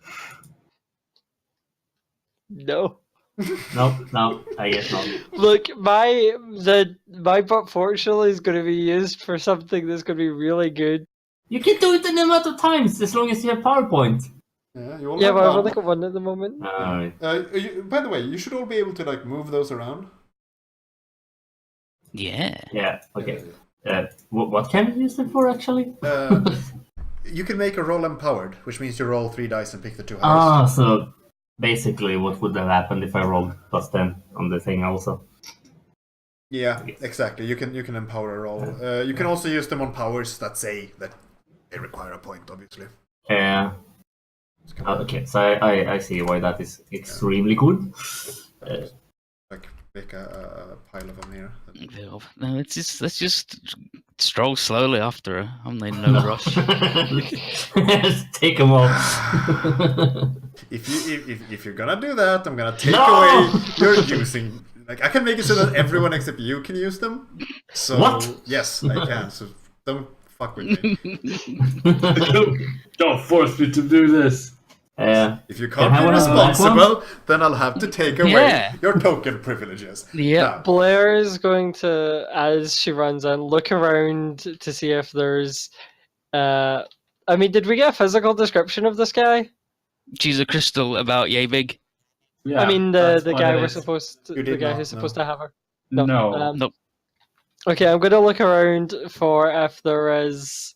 No. no, I guess not. Look, my but fortunately is going to be used for something that's going to be really good. You can do it in a amount of times as long as you have PowerPoint. Yeah, you all Yeah, have but I've one. only got one at the moment. Alright. By the way, you should all be able to like move those around. Yeah. Yeah, okay. What can we use them for actually? You can make a roll empowered, which means you roll 3 dice and pick the 2 highest. Ah, so basically what would have happened if I rolled +10 on the thing also? Yeah, exactly. You can empower a roll. You can also use them on powers that say that they require a point, obviously. Yeah. Okay, so I see why that is extremely good. Like make a pile of them here. No, let's just stroll slowly after her. I'm in no rush. Take them all. If you're gonna do that, I'm gonna take No! away your using. Like I can make it so that everyone except you can use them. So What? yes, I can. So don't fuck with me. Don't force me to do this. If you can't I be have one of the black responsible, then I'll have to take away Yeah. your token privileges. Yeah. Now, Blair is going to, as she runs in, look around to see if there's. I mean, did we get a physical description of this guy? She's a crystal about yay big. Yeah, I mean, that's the what guy it we're is. supposed to, You the did guy not, who's no. supposed to have her. No. Nope. Okay, I'm gonna look around for if there is,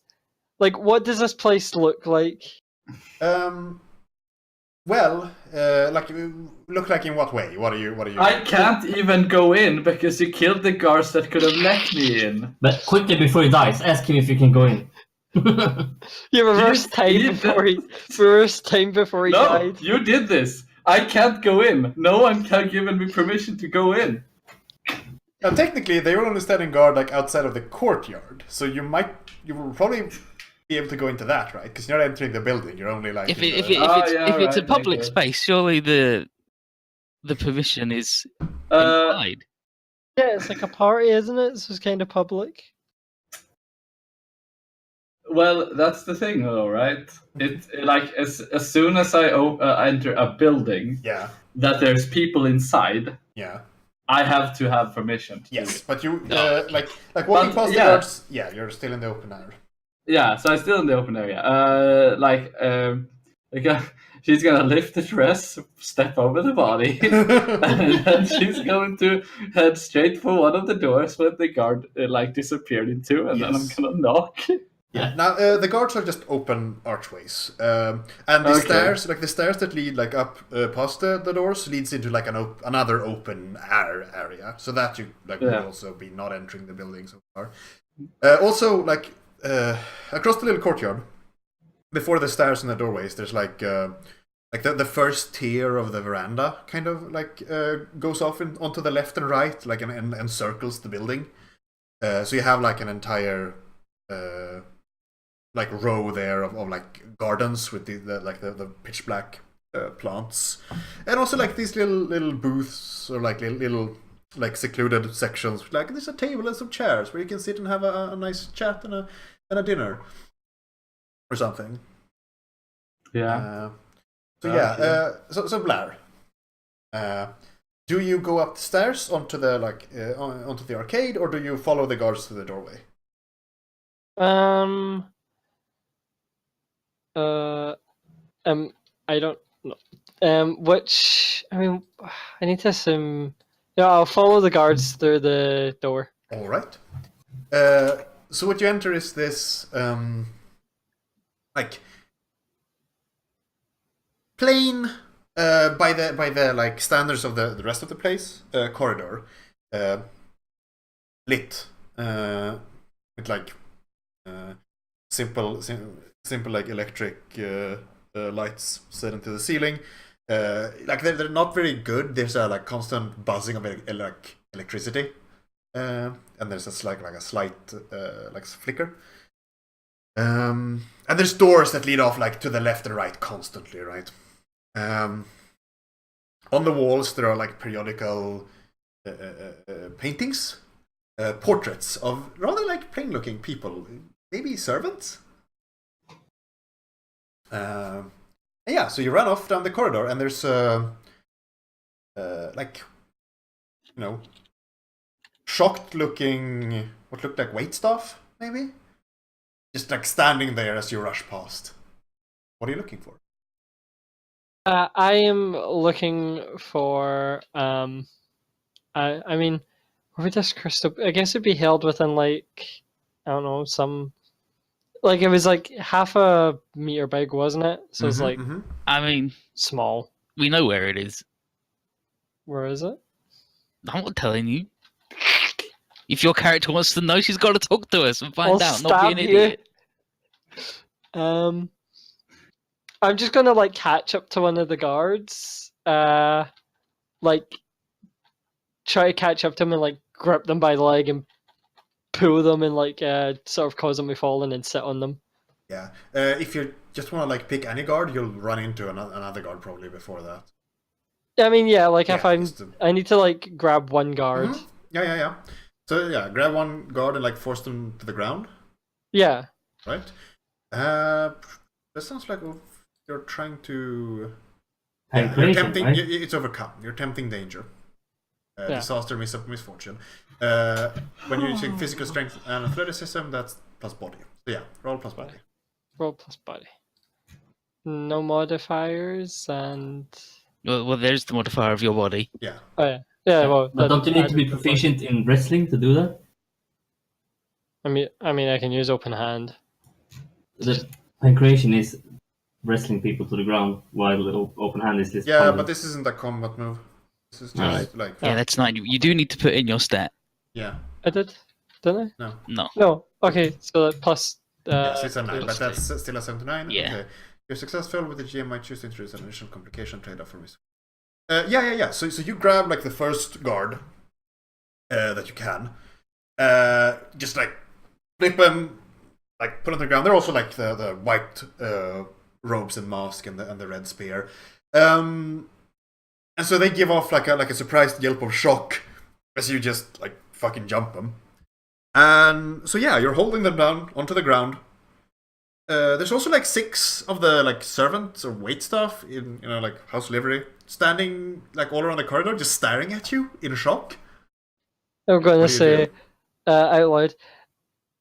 like, what does this place look like? well, like look like in what way? What are you? I can't even go in because you killed the guards that could have let me in. But quickly before he dies, ask him if you can go in. You reverse did- time you before he No, died. you did this. I can't go in. No one can given me permission to go in. Now, technically, they were only standing guard like outside of the courtyard, so you will probably be able to go into that, right? Because you're not entering the building. You're only like If in it's the- a right, public okay. space, surely the permission is Uh, implied. Yeah, it's like a party, isn't it? So it's kind of public. well, that's the thing, though, right? It like as soon as I enter a building yeah, that there's people inside, yeah, I have to have permission. To do yes. it. But you No. like walking But, past the yeah. guards. Yeah, you're still in the open air. Yeah, so I'm still in the open area. She's gonna lift the dress, step over the body, and then she's going to head straight for one of the doors where the guard disappeared into, and then I'm Yes. gonna knock. Yeah. Now the guards are just open archways, and the Okay. stairs, like the stairs that lead like up past the doors, leads into like another open air area, so that you like Yeah. would also be not entering the building so far. Also, like across the little courtyard, before the stairs and the doorways, there's like the first tier of the veranda kind of like goes off onto the left and right, like and encircles the building. So you have like an entire like row there of like gardens with the pitch black plants, and also like these little booths or like little like secluded sections. Like there's a table and some chairs where you can sit and have a nice chat and a dinner or something. Yeah. So Blair, do you go up the stairs onto the onto the arcade, or do you follow the guards to the doorway? I don't know. Which I mean, I need to assume. Yeah, I'll follow the guards through the door. All right. So what you enter is this like plain by the like standards of the rest of the place corridor, lit with like simple like electric lights set into the ceiling. Like they're not very good. There's a like constant buzzing of electricity, and there's a slight like flicker. And there's doors that lead off like to the left and right constantly, right? On the walls there are like periodical paintings, portraits of rather like plain-looking people, maybe servants. Yeah, so you run off down the corridor, and there's like, you know, shocked-looking, what looked like waitstaff, maybe, just like standing there as you rush past. What are you looking for? I am looking for I mean, what would this crystal? I guess it'd be held within like I don't know some. Like it was like half a meter big, wasn't it? So it's like I mean, small. we know where it is. Where is it? I'm not telling you. If your character wants to know, she's got to talk to us and find I'll out, not be an stab you. idiot. I'm just gonna like catch up to one of the guards. Like try to catch up to them and like grip them by the leg and pull them and like sort of cause them to fall and then sit on them. Yeah. If you just want to like pick any guard, you'll run into another guard probably before that. I mean, yeah, like if Yeah, I'm, just to- I need to like grab one guard. Mhm. Yeah. So yeah, grab one guard and like force them to the ground, Yeah. right? That sounds like you're trying to. And You're creation, tempting. right? It's overcome. You're tempting danger. Yeah. Disaster, misfortune. When you're using physical strength and athleticism, that's plus body. So yeah, roll plus body. Roll plus body. No modifiers and. Well, there's the modifier of your body. Yeah. Oh yeah. Yeah. Well, But don't you need to be added plus proficient in wrestling to do that? body. I mean, I can use open hand. The pancreation is wrestling people to the ground, while the open hand is this. Yeah, fighting. but this isn't a combat move. This is just Alright. like Yeah, that's 9. You do need to put in your stat. yeah. I did, didn't I? No. No. Okay, so that plus. Yes, it's a 9, two. but that's still a 79. Yeah. Okay. You're successful, with the GM might choose to introduce an additional complication trade-off for risk. Yeah. So you grab like the first guard that you can, just like flip them, like put on the ground. They're also like the white robes and mask and the red spear, and so they give off like a surprised yelp of shock as you just like fucking jump them. And so yeah, you're holding them down onto the ground. There's also like 6 of the like servants or waitstaff in like house livery standing like all around the corridor, just staring at you in shock. I'm going What to do you say out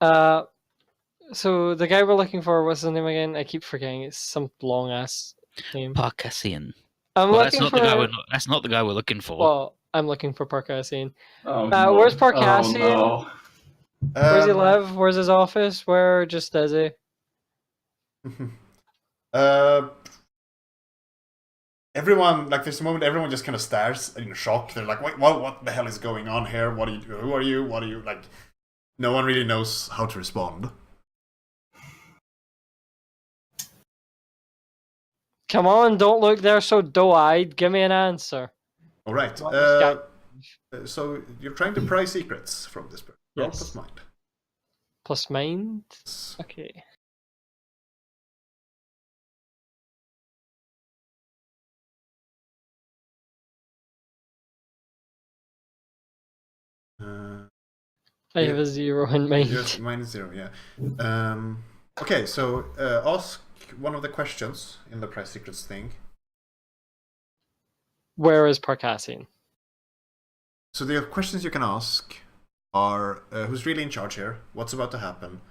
loud. So the guy we're looking for, what's his name again? I keep forgetting. It's some long ass name. Parcassian. I'm Well, that's looking not for. the guy. That's not the guy we're looking for. Well, I'm looking for Parcassian. Oh, no. Where's Oh, Parcassian? no. Where's he live? Where's his office? Where just is he? Everyone, like, there's a moment everyone just kind of stares in shock. They're like, "Wait, what the hell is going on here? What are you? Who are you? What are you?" Like, no one really knows how to respond. Come on, don't look there so doe-eyed. Give me an answer. All right. What this So you're trying to pry secrets from this person. Roll Yes. plus mind. Plus mind. Okay. I have a 0 in mind. Yes, mine is 0. Yeah. Okay. So ask one of the questions in the pry secrets thing. Where is Parcassian? So the questions you can ask are who's really in charge here? What's about to happen?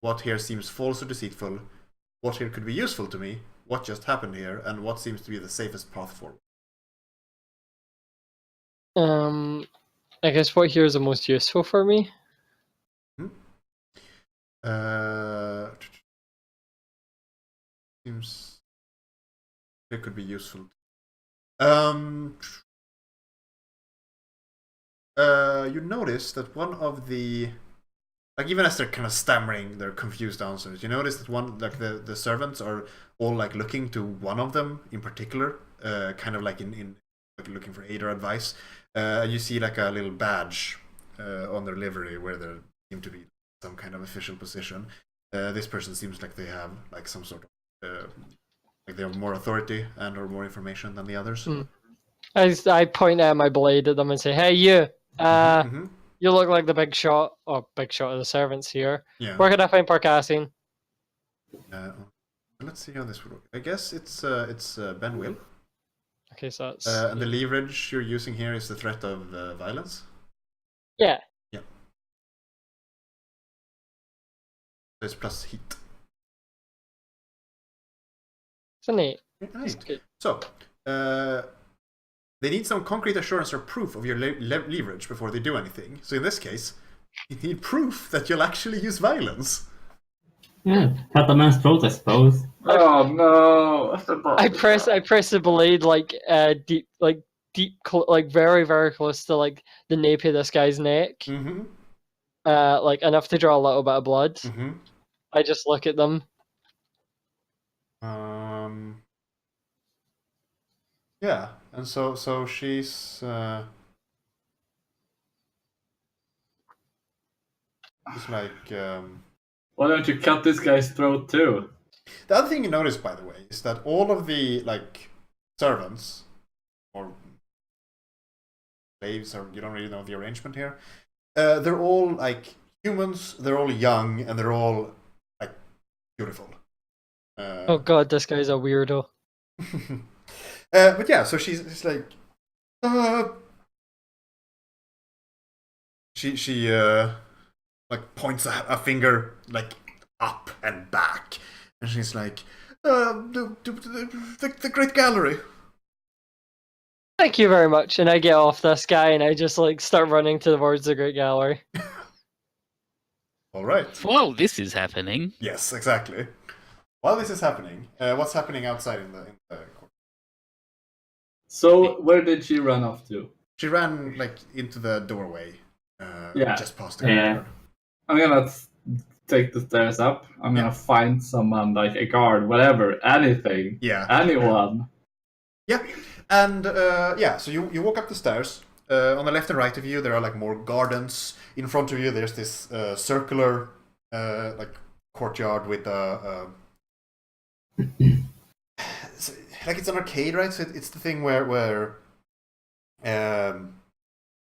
What here seems false or deceitful? What here could be useful to me? What just happened here? And what seems to be the safest path forward? I guess what here is the most useful for me? Seems it could be useful. You notice that one of the, like, even as they're kind of stammering their confused answers, you notice that one, like, the servants are all like looking to one of them in particular, kind of like in like looking for aid or advice. You see like a little badge on their livery where there seem to be some kind of official position. This person seems like they have like some sort of like they have more authority and or more information than the others. I point out my blade at them and say, "Hey, you! Mhm. You look like the big shot of the servants here. Yeah. Where can I find Parcassian?" Let's see how this would work. I guess it's Ben Will. Okay, so that's And the leverage you're using here is the threat of violence. yeah. Yeah. There's plus heat. It's an 8. Yeah, That's right. good. So, they need some concrete assurance or proof of your leverage before they do anything. So in this case, you need proof that you'll actually use violence. Yeah, cut a man's throat, I suppose. Oh, no. I press the blade like deep, like very very close to like the nape of this guy's neck, Mm-hmm. like enough to draw a little bit of blood. Mm-hmm. I just look at them. Yeah, and so she's like. Why don't you cut this guy's throat too? The other thing you notice, by the way, is that all of the like servants or slaves, or you don't really know the arrangement here. They're all like humans. They're all young, and they're all like beautiful. Oh god, this guy's a weirdo. But yeah, so she's like, she like points a finger like up and back, and she's like, the Great Gallery. Thank you very much. And I get off this guy and I just like start running towards the Great Gallery. All right. While this is happening, Yes, exactly. While this is happening, what's happening outside in the court? So, where did she run off to? She ran like into the doorway, Yeah. just past the Yeah. courtyard. I'm gonna take the stairs up. I'm gonna find someone, like a guard, whatever, anything. Yeah. Anyone. Yeah, and yeah, so you walk up the stairs. On the left and right of you, there are like more gardens. In front of you, there's this circular like courtyard with a like it's an arcade, right? So it's the thing where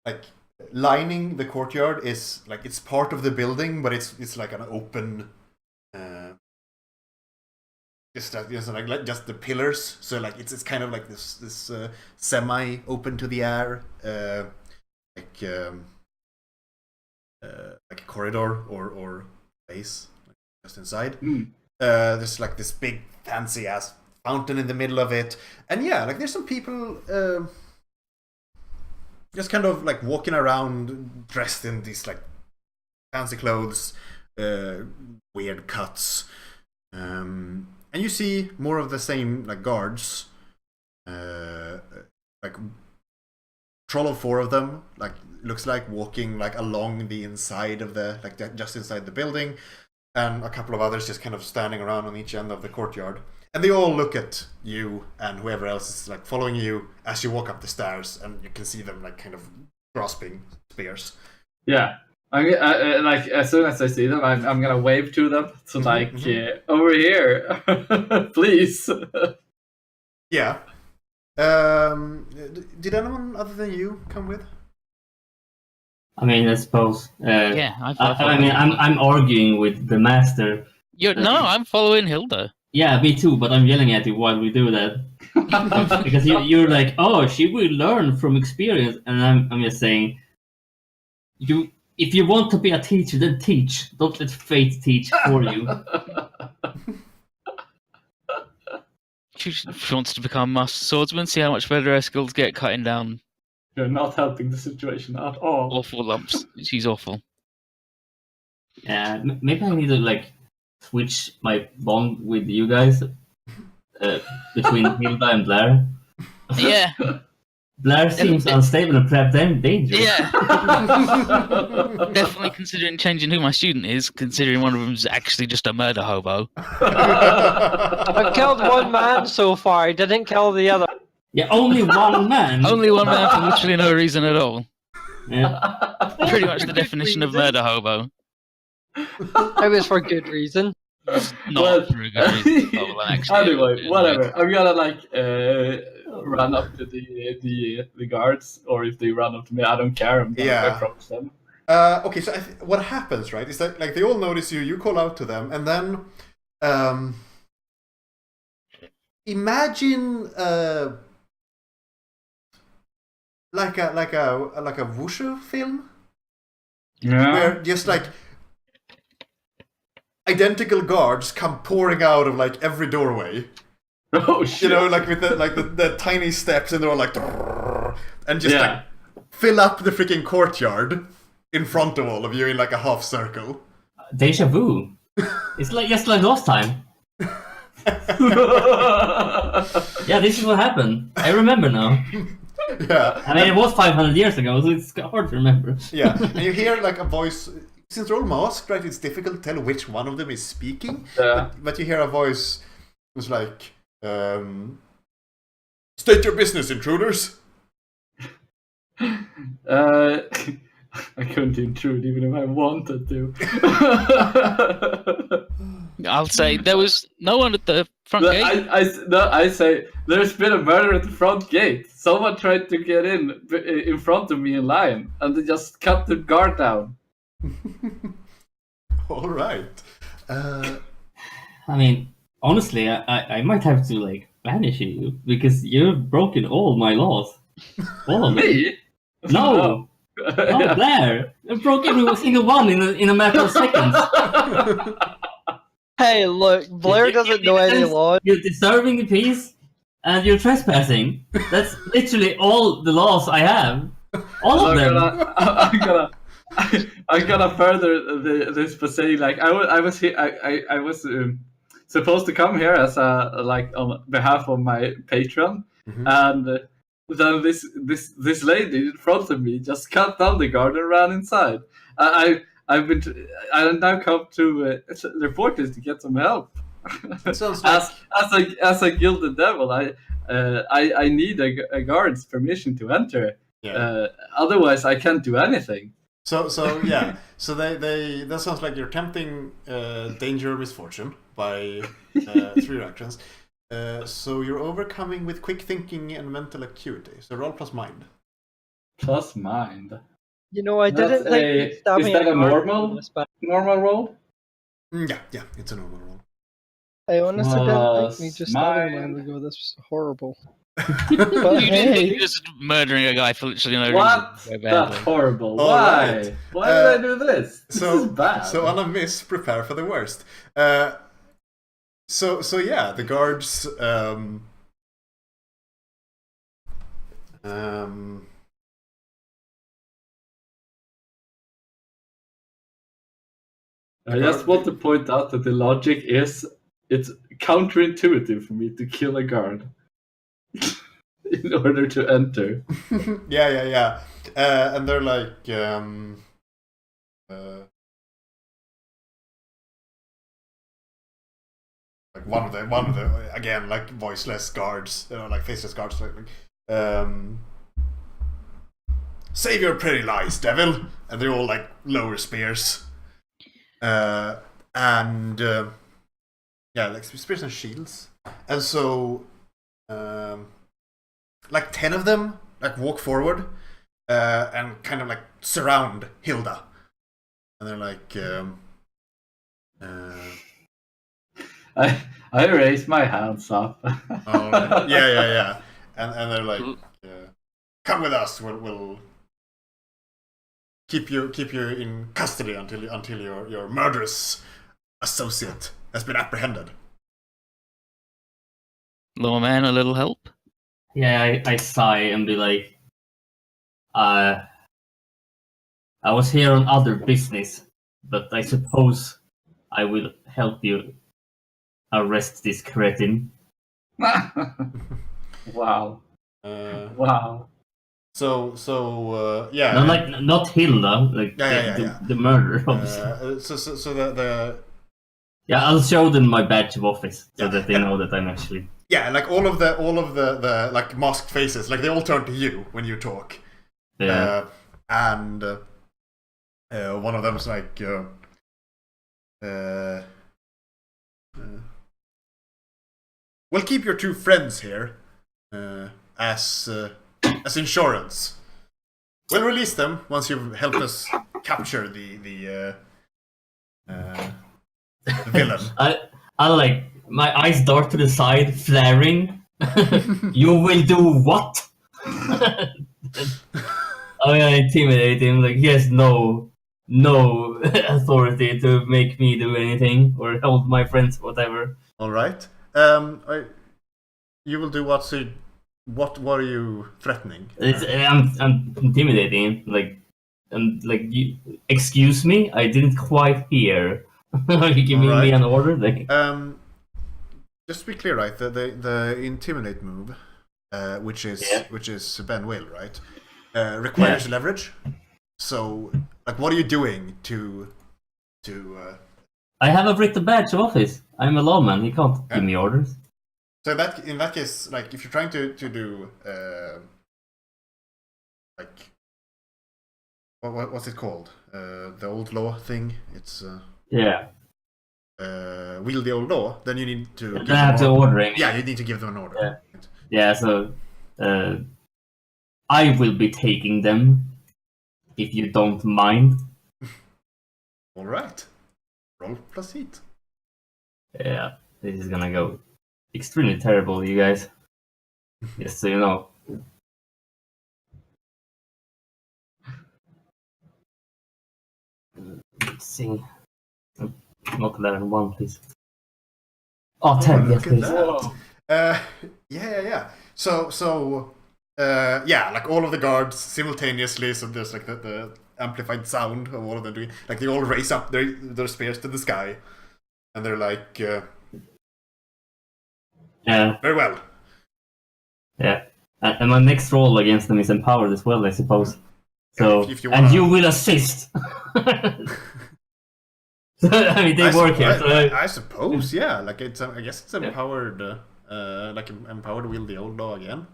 like lining the courtyard is like it's part of the building, but it's like an open. Just like just the pillars, so like it's kind of like this semi open to the air, like a corridor or space. just inside. Mm. There's like this big fancy ass fountain in the middle of it, and yeah, like there's some people just kind of like walking around dressed in these like fancy clothes, weird cuts, and you see more of the same like guards, like troll of 4 of them, like looks like walking like along the inside of the just inside the building, and a couple of others just kind of standing around on each end of the courtyard. And they all look at you and whoever else is like following you as you walk up the stairs, and you can see them like kind of grasping spears. Yeah. I like as soon as I see them, I'm gonna wave to them to like over here, please. Yeah. Did anyone other than you come with? I mean, I suppose. Yeah, I mean, I'm arguing with the master. No, I'm following Hilda. Yeah, me too. But I'm yelling at you while we do that because you're like, oh, she will learn from experience, and I'm just saying, if you want to be a teacher, then teach. Don't let fate teach for you. She wants to become a master swordsman. See how much better her skills get cutting down You're not helping the situation at all. awful lumps. She's awful. Yeah, maybe I need to like switch my bond with you guys between Hilda and Blair. Yeah, Blair seems unstable and perhaps dangerous. yeah. Definitely considering changing who my student is, considering one of them's actually just a murder hobo. I've killed one man so far. I didn't kill the other. Yeah, only one man. Only one man for literally no reason at all. Yeah. Pretty much the definition of murder hobo. It was for good reason. Not for a good reason. Oh, well, actually, Anyway, whatever. I'm gonna like run up to the guards, or if they run up to me, I don't care. I'm gonna approach them. Okay, so what happens, right, is that like they all notice you, you call out to them, and then imagine like a wushu film, where just like identical guards come pouring out of like every doorway. Oh shit! You know, like with the tiny steps, and they're all like, and just like fill up the freaking courtyard in front of all of you in like a half circle. Deja vu. It's like just like last time. Yeah, this is what happened. I remember now. Yeah. I mean, it was 500 years ago, so it's hard to remember. Yeah, and you hear like a voice. Since they're all masked, right? It's difficult to tell which one of them is speaking. Yeah. But you hear a voice who's like, "State your business, intruders." I couldn't intrude even if I wanted to. I'll say there was no one at the front gate. I say there's been a murder at the front gate. Someone tried to get in front of me in line, and they just cut the guard down. All right. I mean, honestly, I might have to like banish you because you've broken all my laws. All of them. Me? No, Yeah. Blair. You broke every single one in a matter of seconds. Hey, look, Blair doesn't know any laws. You're disturbing peace, and you're trespassing. That's literally all the laws I have. All of them. I'm gonna further this by saying like I was here. I was supposed to come here as a like on behalf of my patron, and then this lady in front of me just cut down the guard and ran inside. I now come to report this to get some help. Sounds like... as a gilded devil, I need a guard's permission to enter. Yeah. Otherwise, I can't do anything. So yeah. So they that sounds like you're tempting danger or misfortune by through your actions. So you're overcoming with quick thinking and mental acuity. So roll plus mind. Plus mind. You know, I didn't think Is stabbing that a guard normal was bad. roll? Yeah, it's a normal roll. I honestly didn't think me Plus just stabbing a mine. while ago. This was horrible. But hey, You're just murdering a guy for literally no What? reason. That's horrible. All Why? right. Why did I do this? This So, is bad. so on a miss, prepare for the worst. So yeah, the guards. I just want to point out that the logic is it's counterintuitive for me to kill a guard in order to enter. yeah. And they're like, like one of the again like voiceless guards, like faceless guards, like, save your pretty lies, devil, and they all like lower spears, and yeah, like spears and shields, and so like 10 of them like walk forward and kind of like surround Hilda, and they're like, I raise my hands up. oh, yeah, and they're like, come with us. We'll keep you in custody until your murderous associate has been apprehended. Little man, a little help. Yeah, I sigh and be like, I was here on other business, but I suppose I will help you arrest this cretin. Wow. Wow. So yeah. No, like not Hilda, like Yeah. the murderer. Obviously. So the Yeah, I'll show them my badge of office so Yeah, that they and- know that I'm actually. yeah, like all of the like masked faces, like they all turn to you when you talk. And one of them's like, we'll keep your two friends here as insurance. We'll release them once you've helped us capture the villain. I like my eyes dart to the side, flaring. You will do what? I intimidate him. Like he has no authority to make me do anything or hold my friends, whatever. All right. You will do what? So, what are you threatening? I'm intimidating him. Like, and like, you, excuse me, I didn't quite hear. Are you giving me Alright. an order? Like, Just to be clear, right? The intimidate move, which is Ben Will, right? Requires leverage. So, like, what are you doing to? I have a written badge of office. I'm a lawman. He can't give me orders. So in that case, like, if you're trying to do like what's it called? The old law thing. It's Yeah, wield the old law. Then you need to. I have to order him. Yeah, you need to give them an order. Yeah, so I will be taking them if you don't mind. All right. Roll plus heat. Yeah, this is gonna go extremely terrible, you guys. Just so you know. Let's see. Not 11-1, please. Oh, 10, yes, look at please. that. Yeah. So, yeah, like all of the guards simultaneously. So there's like the amplified sound of all of them doing. Like they all raise up their spears to the sky, and they're like, Yeah, very well. yeah. And my next roll against them is empowered as well, I suppose. So, If you and wanna- you will assist. I mean, they work here. So I suppose, yeah. Like it's, I guess it's empowered, like empowered wield the old law again.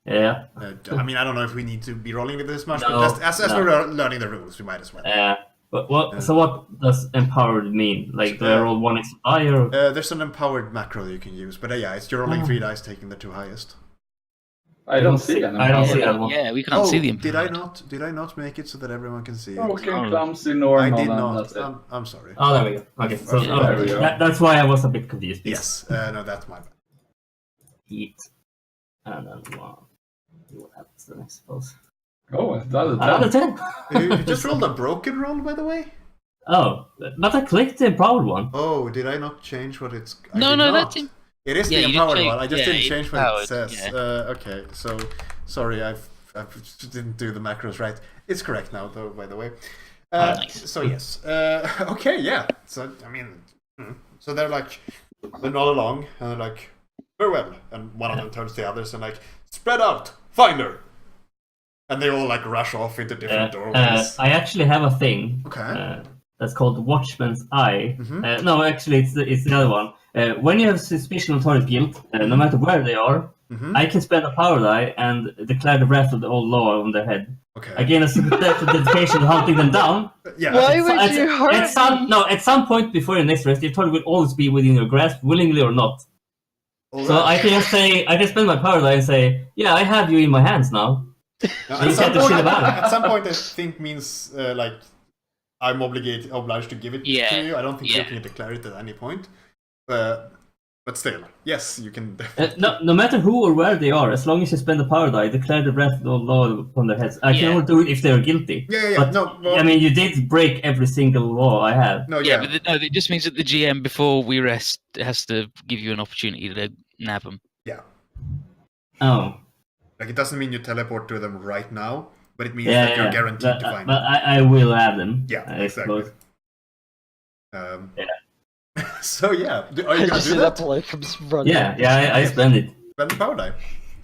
yeah. I mean, I don't know if we need to be rolling with this much, No, but as no. we're learning the rules, we might as well. But what? So what does empowered mean? Like, do I roll one extra die or? There's an empowered macro that you can use, but yeah, it's you're rolling 3 dice, taking the 2 highest. I don't see an I don't see that one. Yeah, we can't see the did I empowered. not make it so that everyone can see it? Broken, Oh. clumsy, normal. I did and not. that's it. I'm sorry. Oh, there we go. Okay, so There we go. that's why I was a bit confused. Yes. No, that's my bad. Heat. And then what happens then, I suppose? Oh, another 10. Another 10. You just rolled a broken roll, by the way? Oh, but I clicked the empowered one. Oh, did I not change what it's... I No, did no, not. that's in- It is Yeah, the you didn't empowered change- one. I just yeah, didn't it's change what it empowered, says. yeah. Okay, so sorry, I didn't do the macros right. It's correct now, though. By the way. Nice. So yes. Okay, yeah. So I mean, so they're like they're not along, and they're like farewell, and one of them turns to the others and like spread out, find her, and they all like rush off into different doorways. I actually have a thing. Okay. That's called Watchman's Eye. Mhm. No, actually, it's the other one. When you have suspicion of target guild, no matter where they are, Mhm. I can spend a power die and declare the wrath of the old law on their head. Okay. I gain a sympathetic dedication to hunting them down. Yeah. Why would At- you hurt at some me? no, at some point before your next rest, your target will always be within your grasp, willingly or not. All So right. I can just say, I can spend my power die and say, yeah, I have you in my hands now. Now, You at, some get the point, shit about it. at some point, I think means like I'm obliged to give it Yeah, to you. I don't think you yeah. can declare it at any point. But still, yes, you can. No matter who or where they are, as long as you spend the power die, declare the wrath of the law upon their heads. I can Yeah. only do it if they are guilty. Yeah. But, No, well, I mean, you did break every single law I have. no, Yeah, yeah. but no, it just means that the GM before we rest has to give you an opportunity to nab them. Oh, Like it doesn't mean you teleport to them right now, but it means yeah, that you're yeah. guaranteed But, to find but them. I will have them. Yeah, I exactly. suppose. Yeah. So yeah, are you I gonna just do see that that? play comes running. Yeah, I spend it. Spend the power die.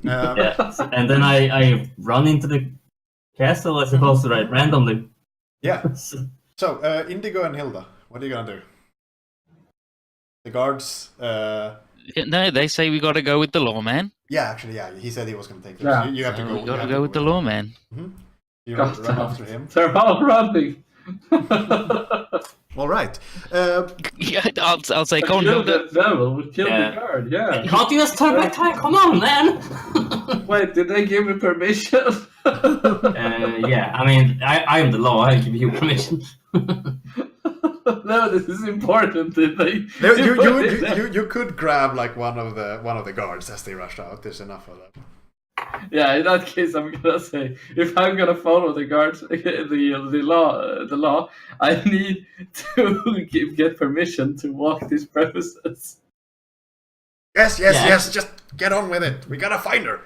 Yeah, and then I run into the castle, I suppose, right, randomly. Yeah. So Indigo and Hilda, what are you gonna do? The guards. No, they say we got to go with the lawman. Yeah, actually, yeah. He said he was gonna take them. Yeah. So you have to So go. we you got to have go with the lawman. You God run damn after it. him. They're all running. All right. Yeah, I'll say, come on, Kill Hilda. the devil. We killed Yeah. the guard. Yeah. Can't you just turn back time? Come on, man! Wait, did they give me permission? Yeah, I mean, I am the law. I give you permission. No, this is important. Did they? You could grab like one of the guards as they rush out. There's enough of them. Yeah, in that case, I'm gonna say if I'm gonna follow the guards, the law, I need to get permission to walk these premises. Yes. Yeah. Just get on with it. We gotta find her.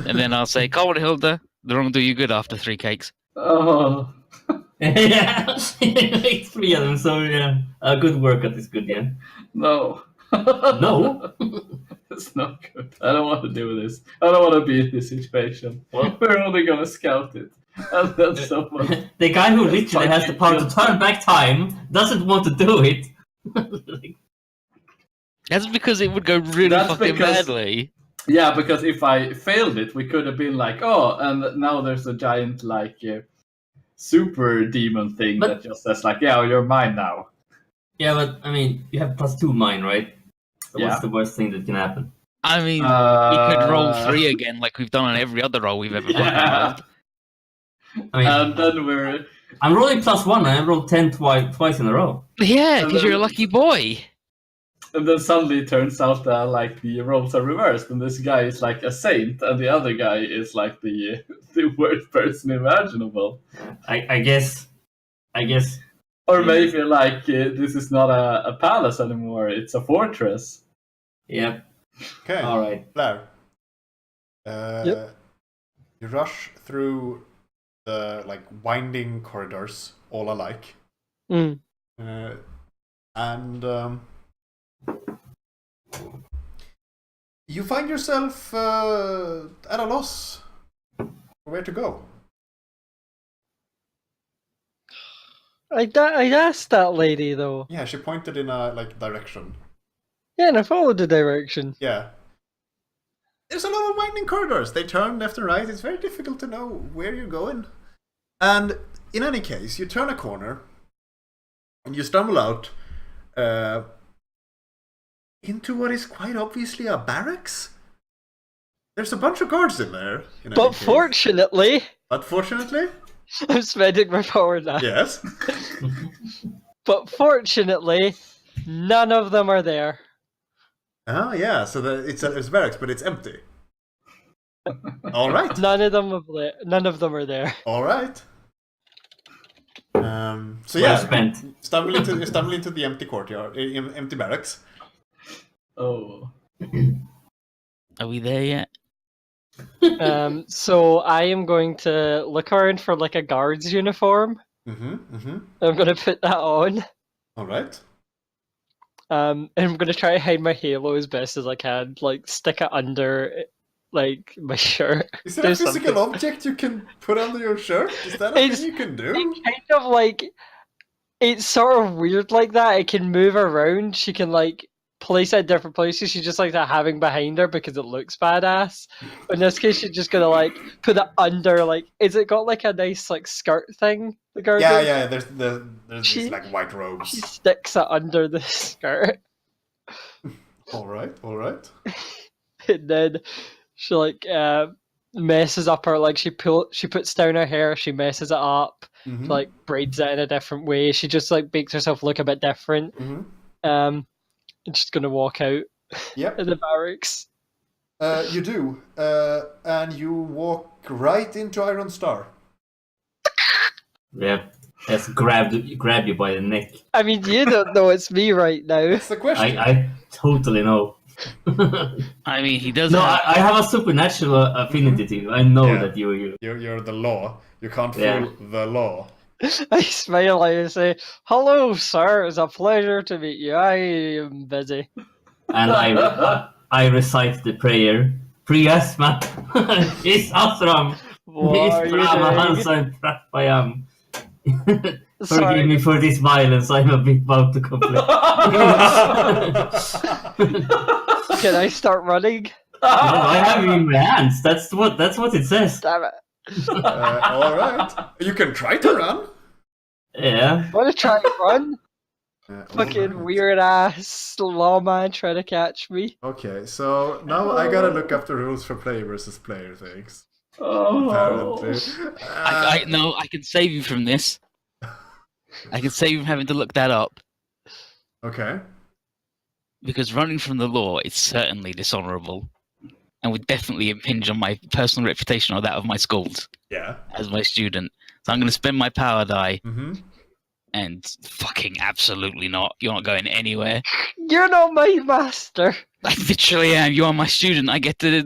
And then I'll say, come on, Hilda. The wrong do you good after 3 cakes. Oh, Yeah, it's 3 of them, so yeah. Good work at this good, yeah. no. No? It's not good. I don't want to do this. I don't want to be in this situation. What? We're only gonna scout it. And then someone. The guy who literally has the power to turn back time doesn't want to do it. That's because it would go really That's fucking because- badly. Yeah, because if I failed it, we could have been like, oh, and now there's a giant like super demon thing But- that just says like, yeah, you're mine now. Yeah, but I mean, you have +2 mine, right? So Yeah. what's the worst thing that can happen? I mean, we could roll 3 again like we've done on every other roll we've ever fucking Yeah. rolled. I mean, And then we're I'm rolling +1. I rolled 10 twice in a row. Yeah, And because you're a then- lucky boy. and then suddenly it turns out that like the roles are reversed, and this guy is like a saint, and the other guy is like the worst person imaginable. I guess. Or maybe like this is not a palace anymore; it's a fortress. Yep. Okay. All right. Blair. Yep. You rush through the like winding corridors, all alike, Mm. and you find yourself at a loss for where to go. I asked that lady though. Yeah, she pointed in a like direction. Yeah, and I followed the direction. Yeah. There's a lot of winding corridors. They turn left and right. It's very difficult to know where you're going. And in any case, you turn a corner and you stumble out into what is quite obviously a barracks. There's a bunch of guards in there. In But any case. fortunately, But fortunately, I'm spending my power now. yes. But fortunately, none of them are there. Oh yeah, so it's barracks, but it's empty. All right, None of them are there. all right. So Well yeah, spent. you stumble into the empty courtyard, empty barracks. Oh. Are we there yet? So I am going to look around for like a guard's uniform. I'm gonna put that on. All right. And I'm gonna try to hide my halo as best as I can. Like stick it under, like my shirt. Is there a Do physical something. object you can put under your shirt? Is that a It's- thing you can do? It's kind of like it's sort of weird like that. It can move around. She can like place it at different places. She just likes that having behind her because it looks badass. But in this case, she's just gonna like put it under. Like, is it got like a nice like skirt thing? The guard. Yeah. There's She- these like white She robes. sticks it under the skirt, All right. and then she like messes up her like she puts down her hair. She messes it up. Mhm. Like braids it in a different way. She just like makes herself look a bit different. Mhm. And she's gonna walk out Yep. of the barracks. You do, and you walk right into Iron Star. Yeah. Just grab you by the neck. I mean, you don't know it's me right now. That's the question. I totally know. I mean, he does No, have. I have a supernatural affinity to you. I know Yeah. that you. You're the law. You can't Yeah. fool the law. I smile and say, "Hello, sir. It's a pleasure to meet you. I am busy." And I recite the prayer. Priyasma is Asram. What are you doing? Hansan Pratpayam. Forgive Sorry. me for this violence. I'm a bit about to complain. Can I start running? No, I have you in my hands. That's what it says. Damn it! All right. You can try to run. Yeah. Want to try and run? All Fucking right. weird ass lawman trying to catch me. Okay, so now I gotta look up the rules for player versus player things. Oh. Apparently. No, I can save you from this. I can save you from having to look that up Okay. because running from the law is certainly dishonorable and would definitely impinge on my personal reputation or that of my schools Yeah. as my student. So I'm going to spend my power die Mm-hmm. and fucking absolutely not. You're not going anywhere. You're not my master. I literally am. You are my student. I get to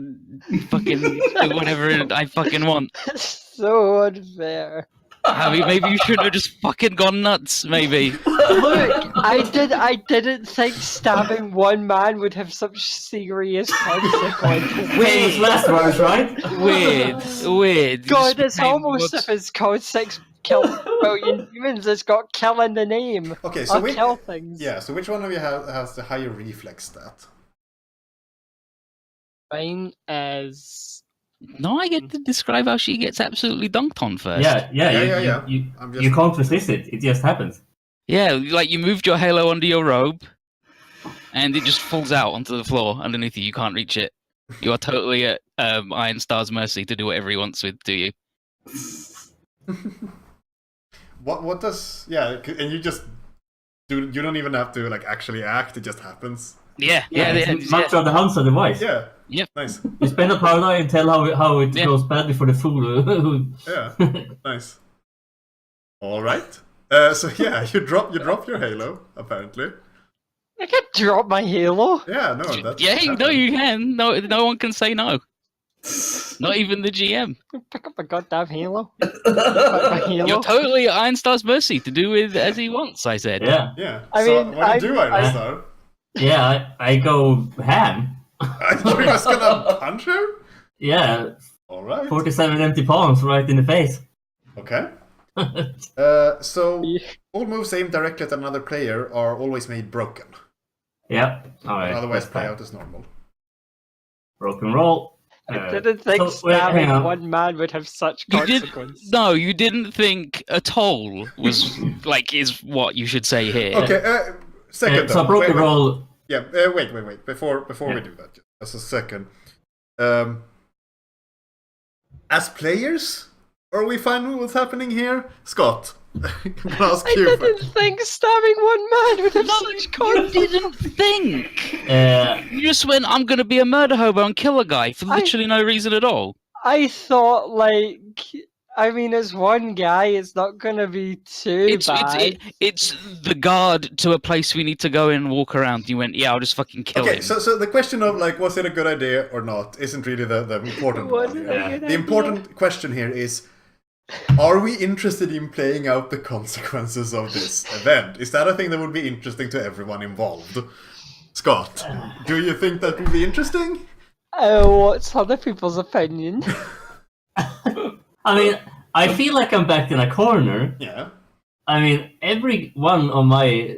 fucking do whatever I fucking want. So unfair. I mean, maybe you should have just fucking gone nuts. Maybe. Look, I didn't think stabbing one man would have such serious consequences. Famous last words, right? Weird. You God, just it's became almost what's- if it's called 6 billion demons. It's got kill in the name. Okay, so I'll which, kill things. yeah, so which one of you has the higher reflex stat? Mine is. No, I get to describe how she gets absolutely dunked on first. Yeah. Yeah. You I'm just you can't resist it. It just happens. Yeah, like you moved your halo under your robe, and it just falls out onto the floor underneath you. You can't reach it. You are totally at Iron Star's mercy to do whatever he wants with to you. what does and you just do you don't even have to like actually act, it just happens. Yeah, It's much of the Hansa device. Yeah. Yep. Nice. You spend a power die and tell how it Yeah. goes badly for the fool. who- Yeah. Nice. All right. So yeah, you drop your halo apparently. I can drop my halo. Yeah, no, that's Yeah, no, happened. you can. No one can say no. Not even the GM. Pick up my goddamn halo. Pick up my halo. You're totally at Iron Star's mercy to do with as he wants. I said. yeah, Yeah. I so mean, what do you do, I- Iron Star? yeah. I go ham. You're just gonna punch her? Yeah, All right. 47 empty palms right in the face. Okay. So all moves aimed directly at another player are always made broken. Yeah. All right. Otherwise, that's play fine. out as normal. Broken roll. I didn't think so, wait, hang stabbing on. one man would have such You did consequence. no. You didn't think a toll was like is what you should say here. Okay. Second. So though. broken Wait. roll. Yeah. Wait. Before we do that, just a second. As players, Are we fine with what's happening here? Scott, I'm gonna ask I you didn't first. think stabbing one man would have such You content. didn't think. Uh, You just went, I'm going to be a murder hobo and kill a guy for literally no reason at all. I thought, like, I mean, it's one guy. It's not gonna be too bad. It's the guard to a place we need to go in and walk around. You went, yeah, I'll just fucking kill Okay, him. so the question of like, was it a good idea or not, isn't really the important one. Wasn't here. a good The idea. important question here is, are we interested in playing out the consequences of this event? Is that a thing that would be interesting to everyone involved? Scott, do you think that would be interesting? What's other people's opinion? I mean, I feel like I'm backed in a corner. Yeah. I mean, every one of my,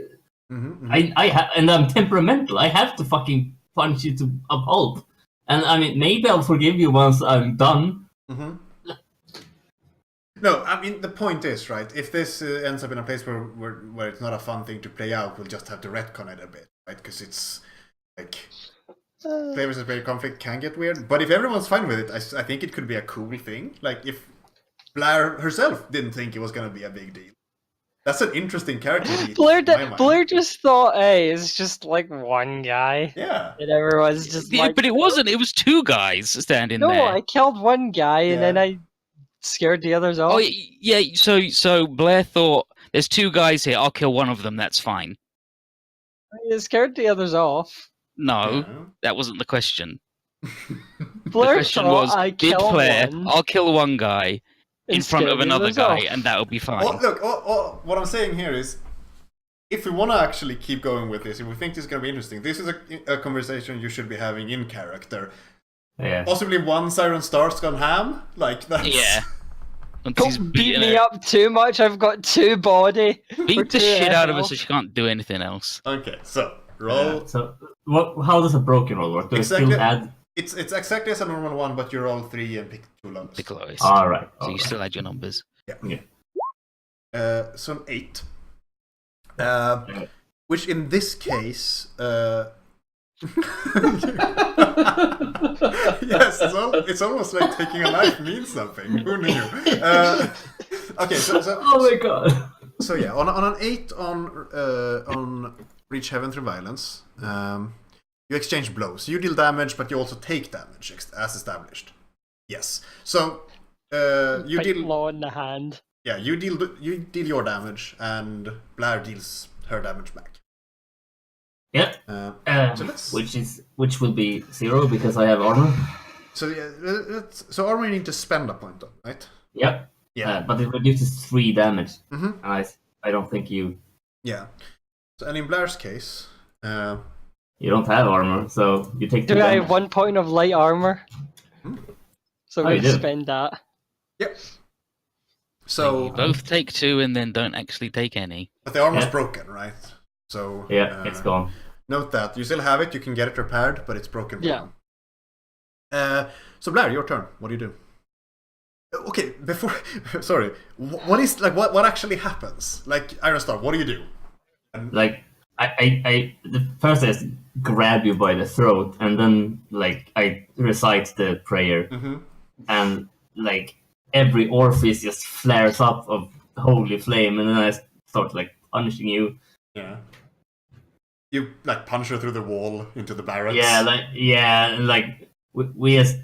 and I'm temperamental. I have to fucking punch you to a pulp. And I mean, maybe I'll forgive you once I'm done. No, I mean the point is, right? If this ends up in a place where it's not a fun thing to play out, we'll just have to retcon it a bit, right? Because it's like play versus player conflict can get weird. But if everyone's fine with it, I think it could be a cool thing. Like if Blair herself didn't think it was gonna be a big deal. That's an interesting character. beat, Blair, in my mind. Blair just thought, hey, it's just like one guy. Yeah. And everyone's just Yeah, like, but it wasn't. It was two guys standing no, there. I killed one guy and Yeah. then I scared the others off. Oh yeah. So Blair thought there's two guys here. I'll kill one of them. That's fine. I scared the others off. No, Yeah. that wasn't the question. The Blair question thought was, I did killed Blair? one I'll kill one guy in and front scared of the another others guy, off. and that'll be fine. Look, what I'm saying here is, if we want to actually keep going with this, if we think this is going to be interesting, this is a conversation you should be having in character. Yeah. Possibly one Siren Star's gone ham, like that's Yeah. Once he's Don't beat beaten me her- up too much. I've got two body. beat the two shit out of her health. so she can't do anything else. Okay, so roll. So, how does a broken roll work? Do I Exactly. still add? It's exactly as a normal one, but you roll 3 and pick 2 lowest. The lowest. All right. So you still add your numbers. So an 8. Which in this case, yes, it's almost like taking a life means something. Who knew? Okay, so Oh my god. so yeah, on an 8 on reach heaven through violence, you exchange blows. You deal damage, but you also take damage as established. Yes. So you Bite deal. law in the hand. Yeah, you deal your damage, and Blair deals her damage back. Yeah. So let's- Which will be 0 because I have armor. So yeah, so armor you need to spend a point on, right? Yep. Yeah. But it reduces 3 damage. Mhm. And I don't think you Yeah. So, and in Blair's case, don't have armor, so you take 2 Do I damage. have 1 point of light armor? So Oh, we you do. spend that. yep. So you So, both take 2 and then don't actually take any. but the armor's Yeah. broken, right? So Yeah, it's gone. Note that you still have it. You can get it repaired, but it's broken. Yeah. So Blair, your turn. What do you do? Okay, before sorry, what is like what actually happens? Like Iron Star, what do you do? Like I the first is grab you by the throat, and then like I recite the prayer, Mm-hmm. and like every orifice just flares up of holy flame, and then I start like punishing you. Yeah. You like punch her through the wall into the barracks. Yeah, like we as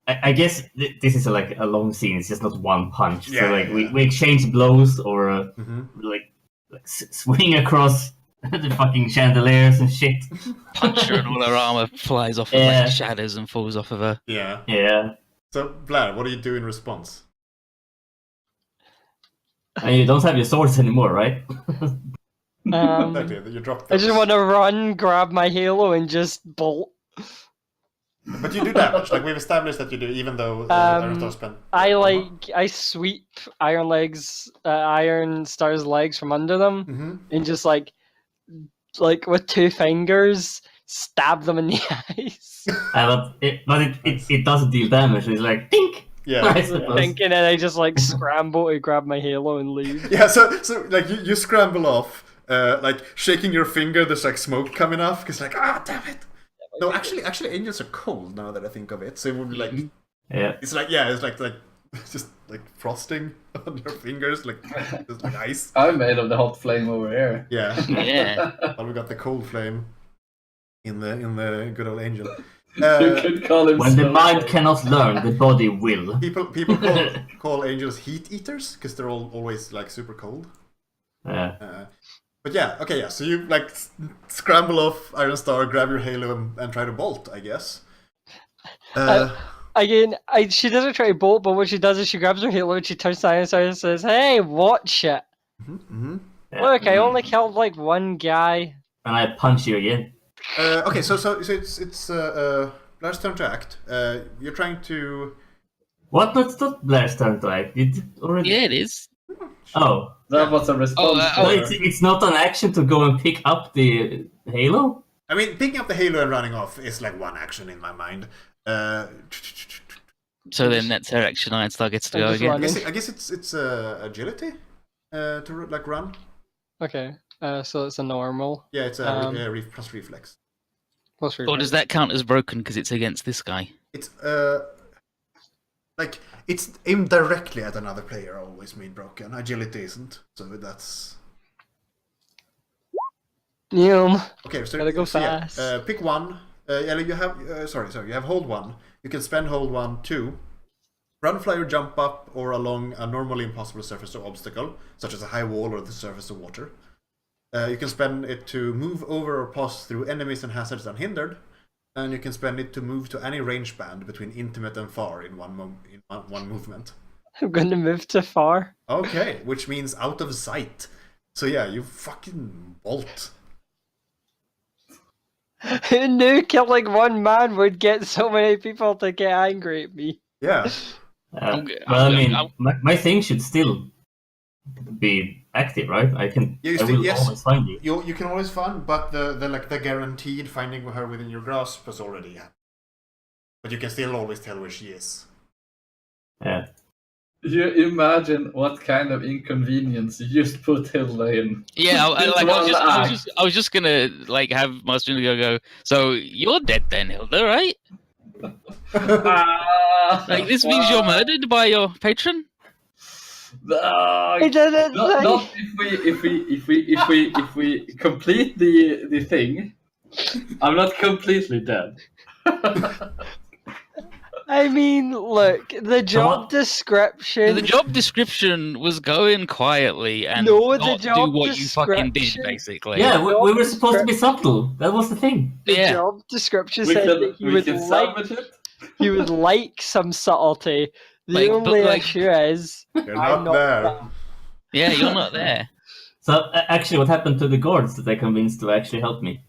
I guess this is like a long scene. It's just not one punch. Yeah, so like yeah. we exchange blows or Mm-hmm. like swing across the fucking chandeliers and shit. Punch her and all her armor flies off of Yeah. like shadows and falls off of her. Yeah. Yeah, So Blair, what do you do in response? and you don't have your swords anymore, right? Exactly. You drop. I just those. want to run, grab my halo, and just bolt. But you do damage. Like we've established that you do, even though Iron Star spent. I sweep Iron Star's legs from under them, Mm-hmm. and just like with 2 fingers, stab them in the eyes. But it does deal damage. It's like tink. Yeah. I suppose. Thinking, and I just like scramble to grab my halo and leave. Yeah, so like you scramble off, like shaking your finger. There's like smoke coming off because like damn it. No, actually, angels are cold now that I think of it. So it would be like Yeah. it's like just like frosting on your fingers, like just like ice. I'm made of the hot flame over here. Yeah. Yeah. Well, we got the cold flame in the good old angel. You could call him. When the Snow mind Flame. cannot learn, the body will. People call angels heat eaters because they're always like super cold. But yeah, okay, yeah. So you like scramble off Iron Star, grab your halo, and try to bolt, I guess. Again, she doesn't try to bolt, but what she does is she grabs her halo and she turns to Iron Star and says, "Hey, watch it! Look, I only killed like one guy." And I punch you again. Okay, so it's Blair's turn to act. You're trying to. What? That's not Blair's turn to act. It already. Yeah, it is. Oh. That was a response. No, it's not an action to go and pick up the halo? I mean, picking up the halo and running off is like one action in my mind. So then that's her action. Iron Star gets to I'm go just again. running. I guess it's agility to like run. Okay, so it's a normal. Yeah, it's a plus reflex. Plus Or does that count as broken because it's against this guy? It's like it's aimed directly at another player. Always made broken. Agility isn't, so that's okay. So Gotta go so yeah, fast. pick one. You have sorry. You have hold one. You can spend hold 1, 2. Run, fly, or jump up or along a normally impossible surface or obstacle, such as a high wall or the surface of water. You can spend it to move over or pass through enemies and hazards unhindered, and you can spend it to move to any range band between intimate and far in one movement. I'm gonna move to far. Okay, which means out of sight. So yeah, you fucking bolt. Who knew killing one man would get so many people to get angry at me? Yeah. Okay, Well, I mean, I'm- my thing should still be active, right? I can. You I still- will yes. always find you. You can always find, but the guaranteed finding her within your grasp has already happened. But you can still always tell where she is. Yeah. You imagine what kind of inconvenience you just put Hilda in. Yeah, I Just was just gonna like have Master Indigo go. So you're dead then, Hilda, right? Like this means you're murdered by your patron. I didn't Not say. if we complete the thing. I'm not completely dead. I mean, look, the job what? description. The job description was go in quietly and No, the not do job what you fucking did, description- basically. Yeah, we were supposed to be subtle. That was the thing. The Yeah. job description We said can that he we would can like salvage it. he would like some subtlety. The Like, but, only like- issue is You're I'm not there. that. Yeah, you're not there. So actually, what happened to the guards that I convinced to actually help me?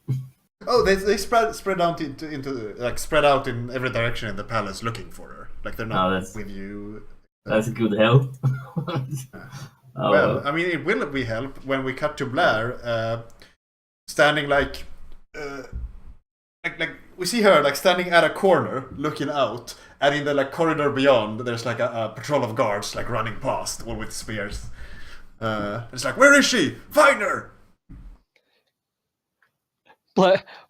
Oh, they spread out into like spread out in every direction in the palace looking for her. Like they're not Oh, that's- with you. That's good help. Oh, Well, I mean, it will be help when we cut to Blair, standing like we see her like standing at a corner, looking out, and in the like corridor beyond, there's like a patrol of guards like running past, all with spears. It's like, where is she? Find her!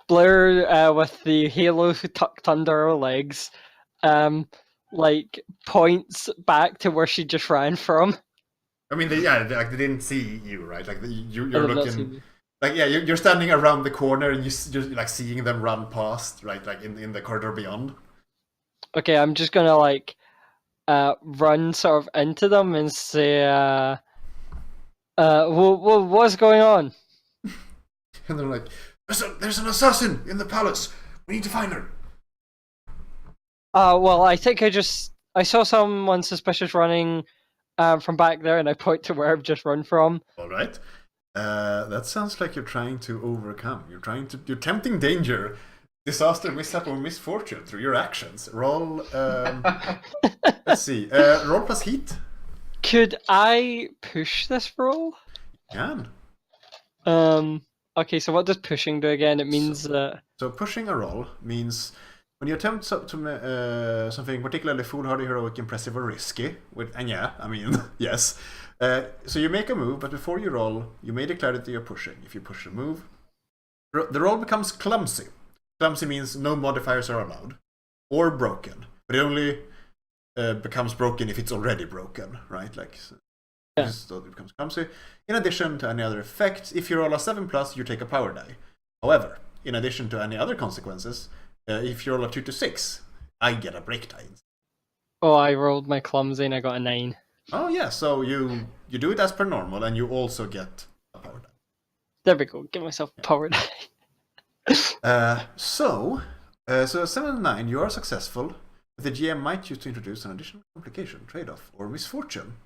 Blair, with the halo tucked under her legs, like points back to where she just ran from. I mean, they didn't see you, right? Like you're They did not see looking. me. Like you're standing around the corner and you're like seeing them run past, right? Like in the corridor beyond. Okay, I'm just gonna like run sort of into them and say, what's going on? And they're like, "There's an assassin in the palace. We need to find her." Well, I think I saw someone suspicious running from back there, and I point to where I've just run from. All right. That sounds like you're trying to overcome. You're tempting danger, disaster, mishap, or misfortune through your actions. Roll. Let's see. Roll plus heat. Could I push this roll? Can. Okay, so what does pushing do again? It means that. So pushing a roll means when you attempt something particularly foolhardy, heroic, impressive, or risky. And yeah, I mean, yes. So you make a move, but before you roll, you may declare that you're pushing. If you push a move, the roll becomes clumsy. Clumsy means no modifiers are allowed, or broken. But it only becomes broken if it's already broken, right? Like, Yeah. it becomes clumsy. In addition to any other effects, if you roll a 7+, you take a power die. However, in addition to any other consequences, if you roll a 2 to 6, I get a break die. Oh, I rolled my clumsy and I got a 9. Oh yeah, so you do it as per normal, and you also get a power die. There we go. Give myself a power die. So 7 and 9, you are successful. The GM might choose to introduce an additional complication, trade-off, or misfortune.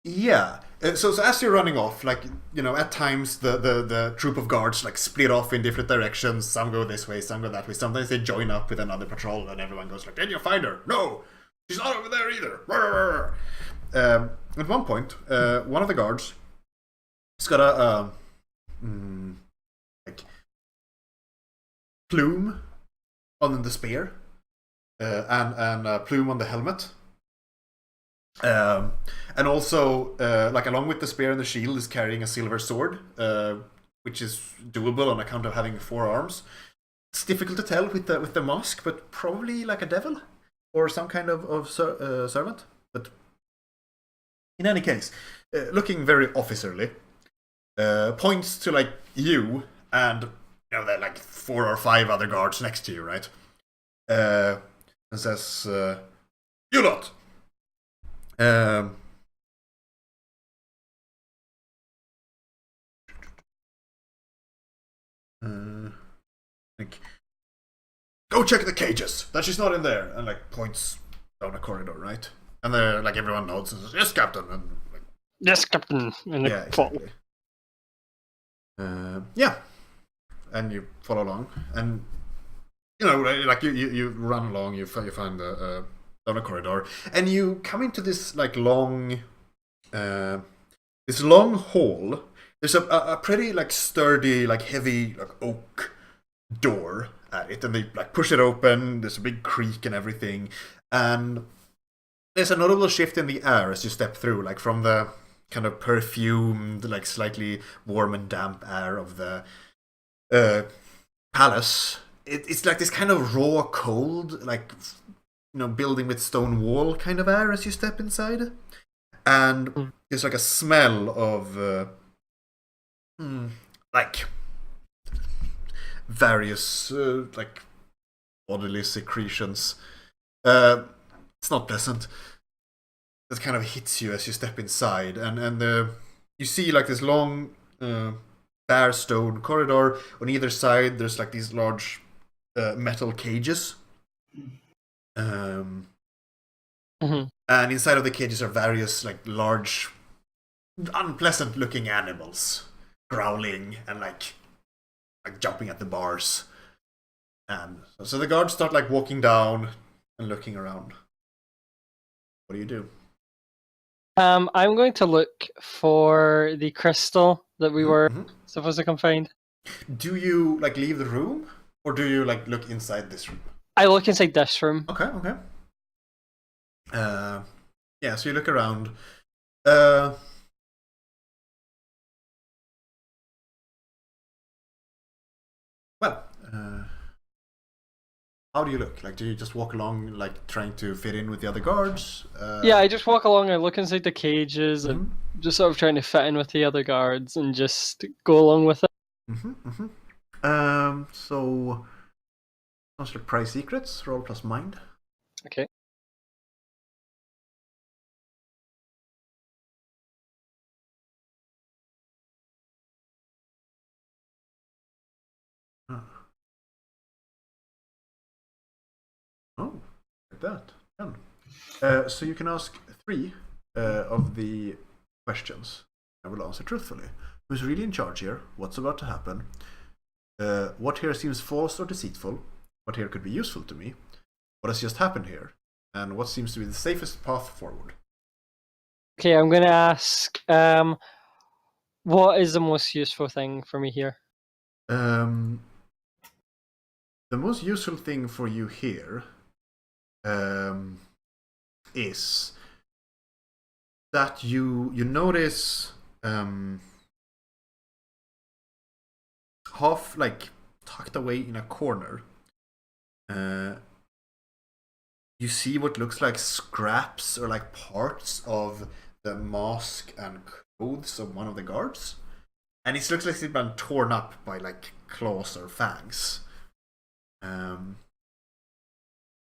Yeah. So as you're running off, like, you know, at times the troop of guards like split off in different directions. Some go this way, some go that way. Sometimes they join up with another patrol, and everyone goes like, "Did you find her? No, she's not over there either." At one point, one of the guards has got a like plume on the spear, and a plume on the helmet. And also, like, along with the spear and the shield, is carrying a silver sword, which is doable on account of having 4 arms. It's difficult to tell with the mask, but probably like a devil or some kind of servant. But in any case, looking very officerly, points to like you and, you know, there are like 4 or 5 other guards next to you, right? And says, "You lot. Like, go check the cages. That she's not in there." And like points down a corridor, right? And they're like, everyone nods and says, "Yes, Captain." And like, Yes, Captain. And yeah, exactly. Yeah, and you follow along, and you know, like you run along. You find down a corridor, and you come into this like long hall. There's a pretty like sturdy, like heavy, like oak door at it, and they like push it open. There's a big creak and everything, and there's a notable shift in the air as you step through, like from the kind of perfumed, like slightly warm and damp air of the palace. It's like this kind of raw, cold, like, you know, building with stone wall kind of air as you step inside. And there's like a smell of like various like bodily secretions. It's not pleasant. That kind of hits you as you step inside, and you see like this long bare stone corridor. On either side there's like these large metal cages. And inside of the cages are various like large, unpleasant looking animals growling and like jumping at the bars. And so the guards start like walking down and looking around. What do you do? I'm going to look for the crystal that we were supposed to come find. Do you like leave the room, or do you like look inside this room? I look inside this room. Okay. Yeah, so you look around. How do you look? Like, do you just walk along, like, trying to fit in with the other guards? Yeah, I just walk along, I look inside the cages, and just sort of trying to fit in with the other guards and just go along with it. So, Monster Prize Secrets, roll plus mind. Okay. Oh, like that. Done. So you can ask 3 of the questions. I will answer truthfully. Who's really in charge here? What's about to happen? What here seems false or deceitful? What here could be useful to me? What has just happened here? And what seems to be the safest path forward? Okay, I'm going to ask, what is the most useful thing for me here? The most useful thing for you here is that you notice half like tucked away in a corner, you see what looks like scraps or like parts of the mask and clothes of one of the guards, and it looks like it's been torn up by like claws or fangs.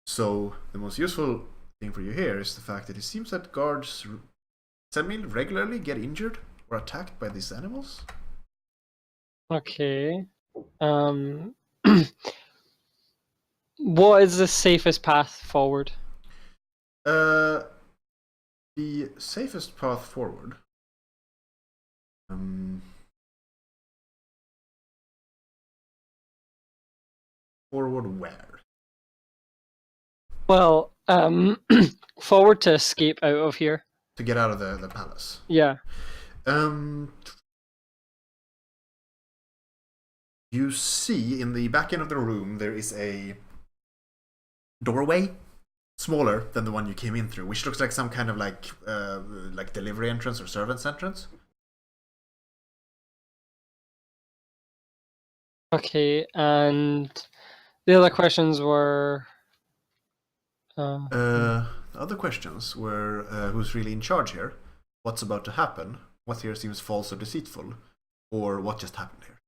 So the most useful thing for you here is the fact that it seems that guards semi-regularly get injured or attacked by these animals. Okay. What is the safest path forward? The safest path forward. Forward where? Well, forward to escape out of here. To get out of the palace. Yeah. You see in the back end of the room there is a doorway, smaller than the one you came in through, which looks like some kind of like delivery entrance or servant's entrance. Okay, and the other questions were. The other questions were who's really in charge here, what's about to happen, what here seems false or deceitful, or what just happened here.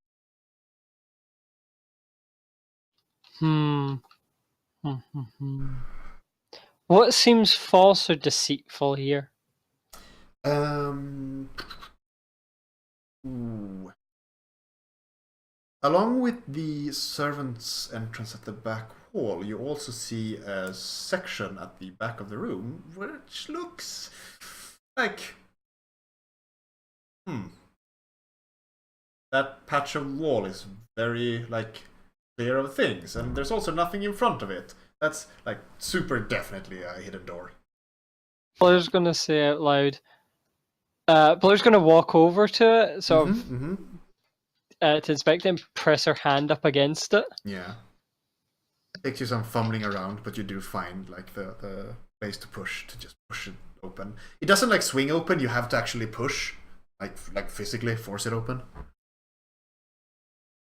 What seems false or deceitful here? Ooh. Along with the servants' entrance at the back wall, you also see a section at the back of the room which looks like that patch of wall is very like clear of things, and there's also nothing in front of it. That's like super definitely a hidden door. Blair's gonna say out loud. Blair's gonna walk over to it, sort of to inspect it, and press her hand up against it. Yeah. Takes you some fumbling around, but you do find like the place to push to just push it open. It doesn't like swing open. You have to actually push, like physically force it open.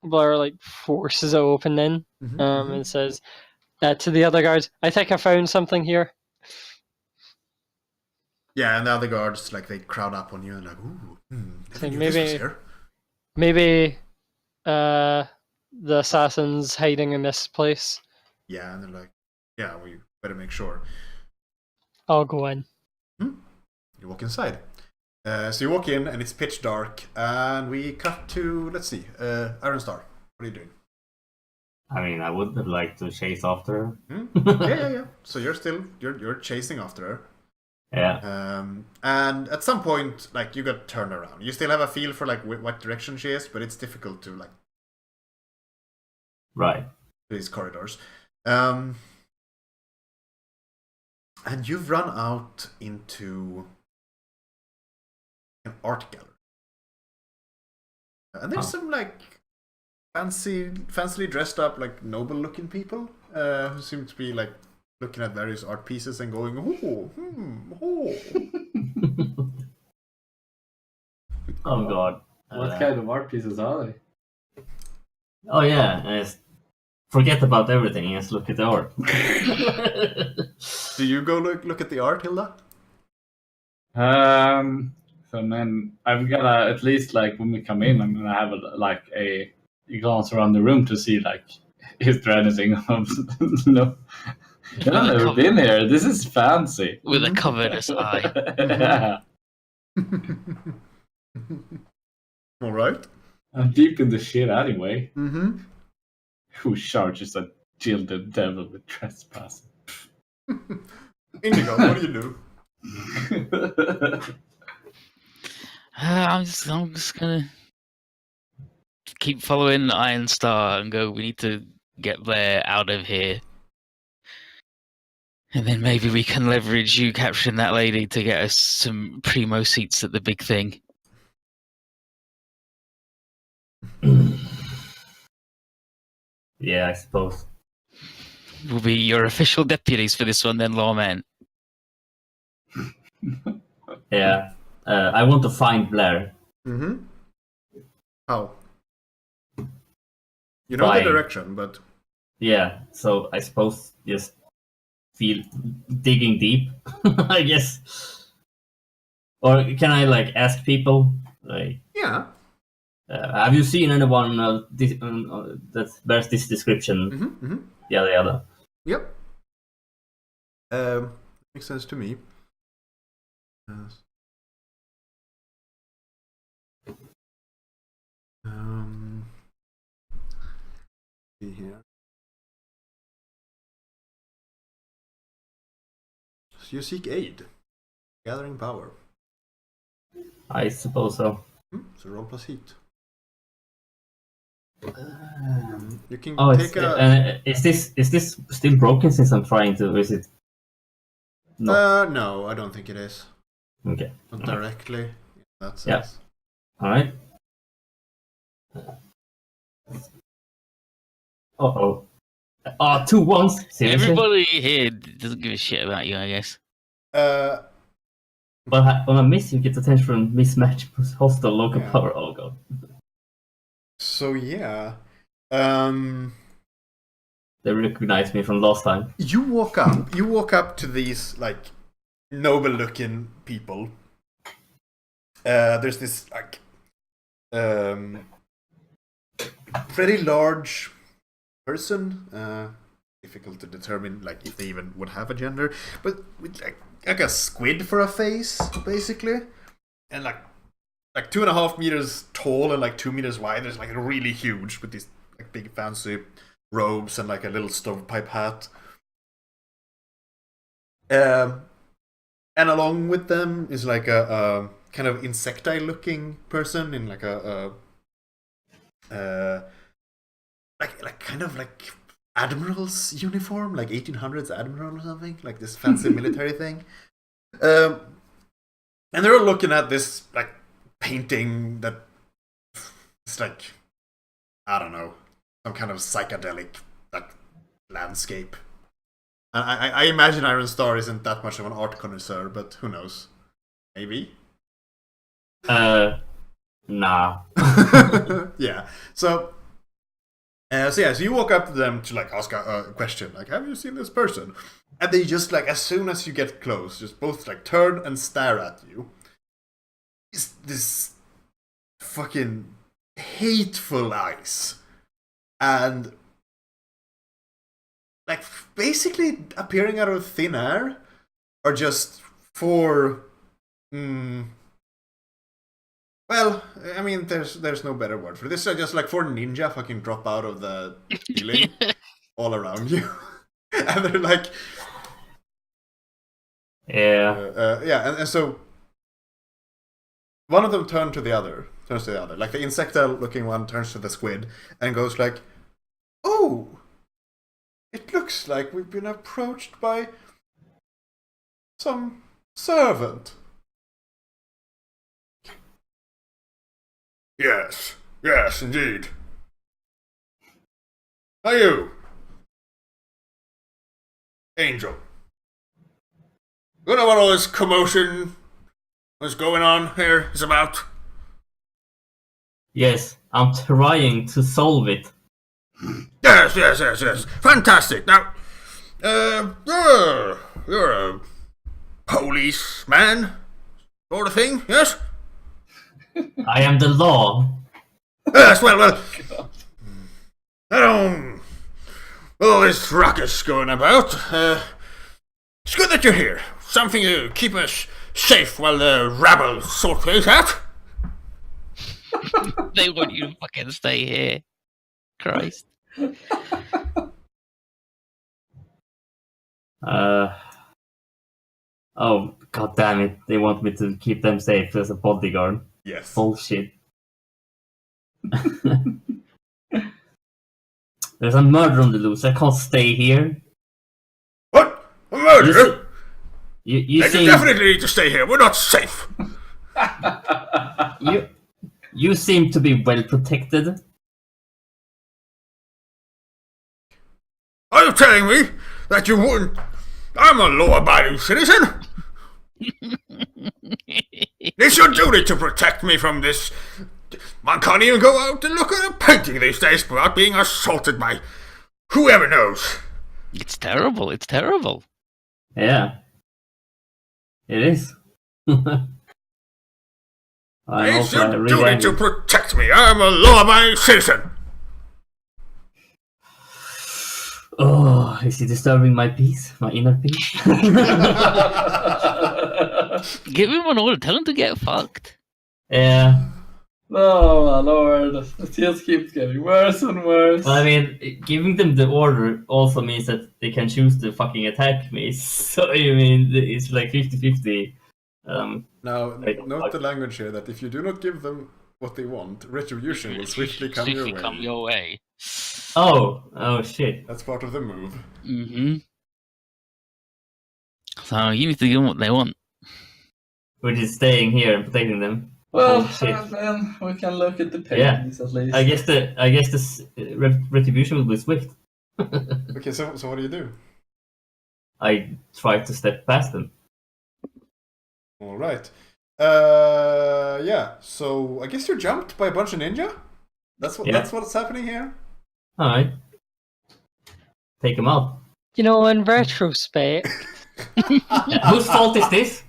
Blair like forces it open then, and says to the other guards, "I think I found something here." Yeah, and the other guards like they crowd up on you and like, ooh, never knew maybe- this was here. Maybe the assassin's hiding in this place. Yeah, and they're like, yeah, we better make sure. I'll go in. You walk inside. So you walk in and it's pitch dark, and we cut to, let's see, Ironstar. What are you doing? I mean, I would have liked to chase after her. Yeah. So you're chasing after her. Yeah. And at some point, like you got turned around. You still have a feel for like what direction she is, but it's difficult to like Right. these corridors. And you've run out into an art gallery, and there's some like fancily dressed up like noble-looking people who seem to be like looking at various art pieces and going, oh. Oh god. What kind of art pieces are they? Oh yeah, forget about everything and just look at the art. Do you go look at the art, Hilda? So then I'm gonna at least like when we come in, I'm gonna have a glance around the room to see like is there anything of no. I've never been here. This is fancy. With a covetous eye. Yeah. All right. I'm deep in the shit anyway. Mm-hmm. Who charges a gilded devil with trespassing? Indigo, what do you do? I'm just gonna keep following Iron Star and go. We need to get Blair out of here, and then maybe we can leverage you capturing that lady to get us some primo seats at the big thing. Yeah, I suppose. We'll be your official deputies for this one, then, lawman. Yeah. I want to find Blair. Mm-hmm. How? You know Fine. the direction, but Yeah, so I suppose just feel digging deep, I guess. Or can I like ask people like, yeah. have you seen anyone that bears this description? Mm-hmm. Yada yada. Yep. Makes sense to me. Yes. See here. So you seek aid, gathering power. I suppose so. So roll plus heat. You can Oh, take a. is this still broken since I'm trying to visit? No, I don't think it is. Okay. Not directly. In that Yeah. sense. All right. Uh-oh. 2 ones? Seriously? Everybody here doesn't give a shit about you, I guess. But on a miss, you get attention from mismatch plus hostile local Yeah. power. Oh god. So yeah. They recognized me from last time. You walk up to these like noble looking people. There's this like pretty large person. Difficult to determine like if they even would have a gender, but with like a squid for a face, basically, and like 2.5 meters tall and like 2 meters wide. There's like really huge with these like big fancy robes and like a little stovepipe hat. And along with them is like a kind of insectile looking person in like a like kind of like admiral's uniform, like 1800s admiral or something, like this fancy military thing. And they're all looking at this like painting that it's like, I don't know, some kind of psychedelic like landscape. And I imagine Iron Star isn't that much of an art connoisseur, but who knows? Maybe. Nah. Yeah. So you walk up to them to like ask a question, like, have you seen this person? And they just like, as soon as you get close, just both like turn and stare at you. It's this fucking hateful eyes. And like basically appearing out of thin air are just four well, I mean, there's no better word for this. They're just like 4 ninja fucking drop out of the ceiling all around you, and they're like, Yeah. yeah, and so one of them turns to the other. Like the insectile-looking one turns to the squid and goes like, "Oh, it looks like we've been approached by some servant." Yes, indeed. Are you? Angel. You know what all this commotion was going on here is about? Yes, I'm trying to solve it. Yes. Fantastic. Now, you're a policeman, sort of thing, yes? I am the law. Yes, well. I don't. All this ruckus going about. It's good that you're here. Something to keep us safe while the rabble sort things out. They want you to fucking stay here. Christ. Oh, god damn it. They want me to keep them safe as a bodyguard. Yes. Bullshit. There's a murder on the loose. I can't stay here. What? A murder? You Then seem... you definitely need to stay here. We're not safe. You seem to be well protected. Are you telling me that you wouldn't? I'm a law-abiding citizen. It's your duty to protect me from this One can't even go out and look at a painting these days without being assaulted by whoever knows. It's terrible. It's terrible. Yeah. It is. I'm It's also your really duty to angry. protect me. I'm a law-abiding citizen. Oh, is he disturbing my peace? My inner peace? Give him an order. Tell him to get fucked. Yeah. Oh my lord, it just keeps getting worse and worse. Well, I mean, giving them the order also means that they can choose to fucking attack me. So, I mean, it's like 50-50. Now, I don't note like- the language here that if you do not give them what they want, retribution will swiftly come your way. Come your way. Oh shit. That's part of the move. Mm-hmm. So you need to give them what they want. Which is staying here and protecting them. Well, Oh, shit. then we can look at the Yeah. paintings at least. I guess this retribution will be swift. Okay, so what do you do? I try to step past them. All right. Yeah. So I guess you're jumped by a bunch of ninja. That's Yeah. That's what's happening here. All right. Take them out. You know, in retrospect, Whose fault is this?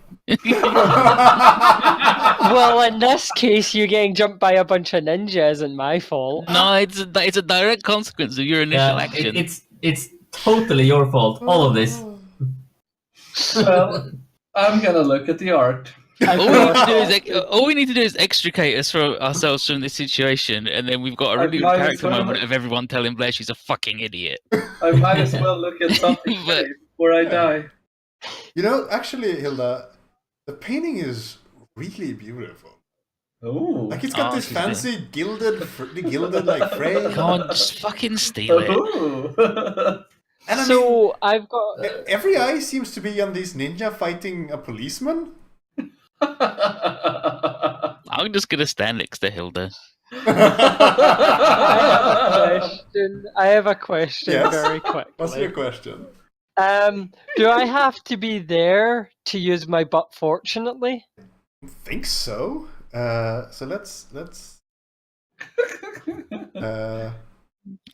well, in this case, you getting jumped by a bunch of ninja isn't my fault. No, it's a direct consequence of your initial Yeah, action. it's totally your fault. All of this. Well, I'm gonna look at the art. All we need to do is extricate us from ourselves from this situation, and then we've got a really good might as character well. moment of everyone telling Blair she's a fucking idiot. I might as well look at something But- before I die. You know, actually, Hilda, the painting is really beautiful. Oh. Like it's got Oh, this she's there. fancy gilded like frame. Come on, just fucking steal it. Oh. And I mean, So I've got. every eye seems to be on these ninja fighting a policeman. I'm just gonna stand next to Hilda. I have a question Yes? very quickly. What's your question? Do I have to be there to use my butt fortunately? Think so. So let's.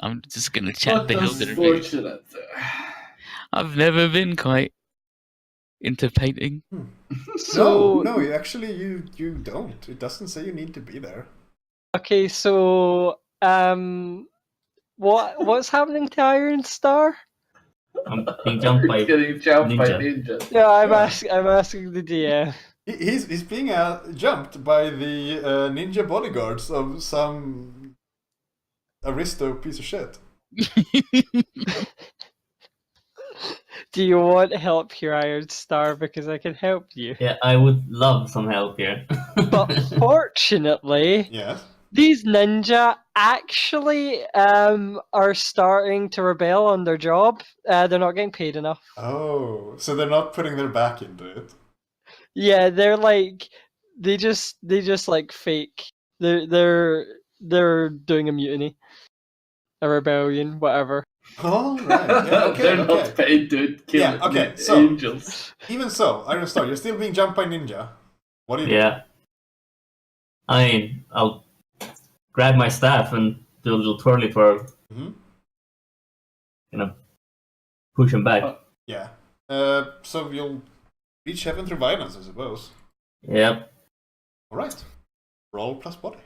I'm just gonna chat What to Hilda. and be- unfortunate. I've never been quite into painting. So No, you actually you don't. It doesn't say you need to be there. okay, so what's happening to Iron Star? I'm being jumped by. Getting jumped by ninja. ninjas. Yeah, I'm asking the DM. He's being jumped by the ninja bodyguards of some aristo piece of shit. Do you want help here, Iron Star? Because I can help you. Yeah, I would love some help here. But fortunately, Yes. these ninja actually are starting to rebel on their job. They're not getting paid enough. Oh, so they're not putting their back into it. Yeah, they're like they just like fake. They're doing a mutiny, a rebellion, whatever. All right. Yeah, okay. They're okay. not paid to kill Yeah, okay, the so- angels. Even so, Iron Star, you're still being jumped by ninja. What do you do? Yeah. I mean, I'll grab my staff and do a little twirly twirl. Mhm. Push him back. Yeah. So you'll reach heaven through violence, I suppose. Yep. All right. Roll plus body.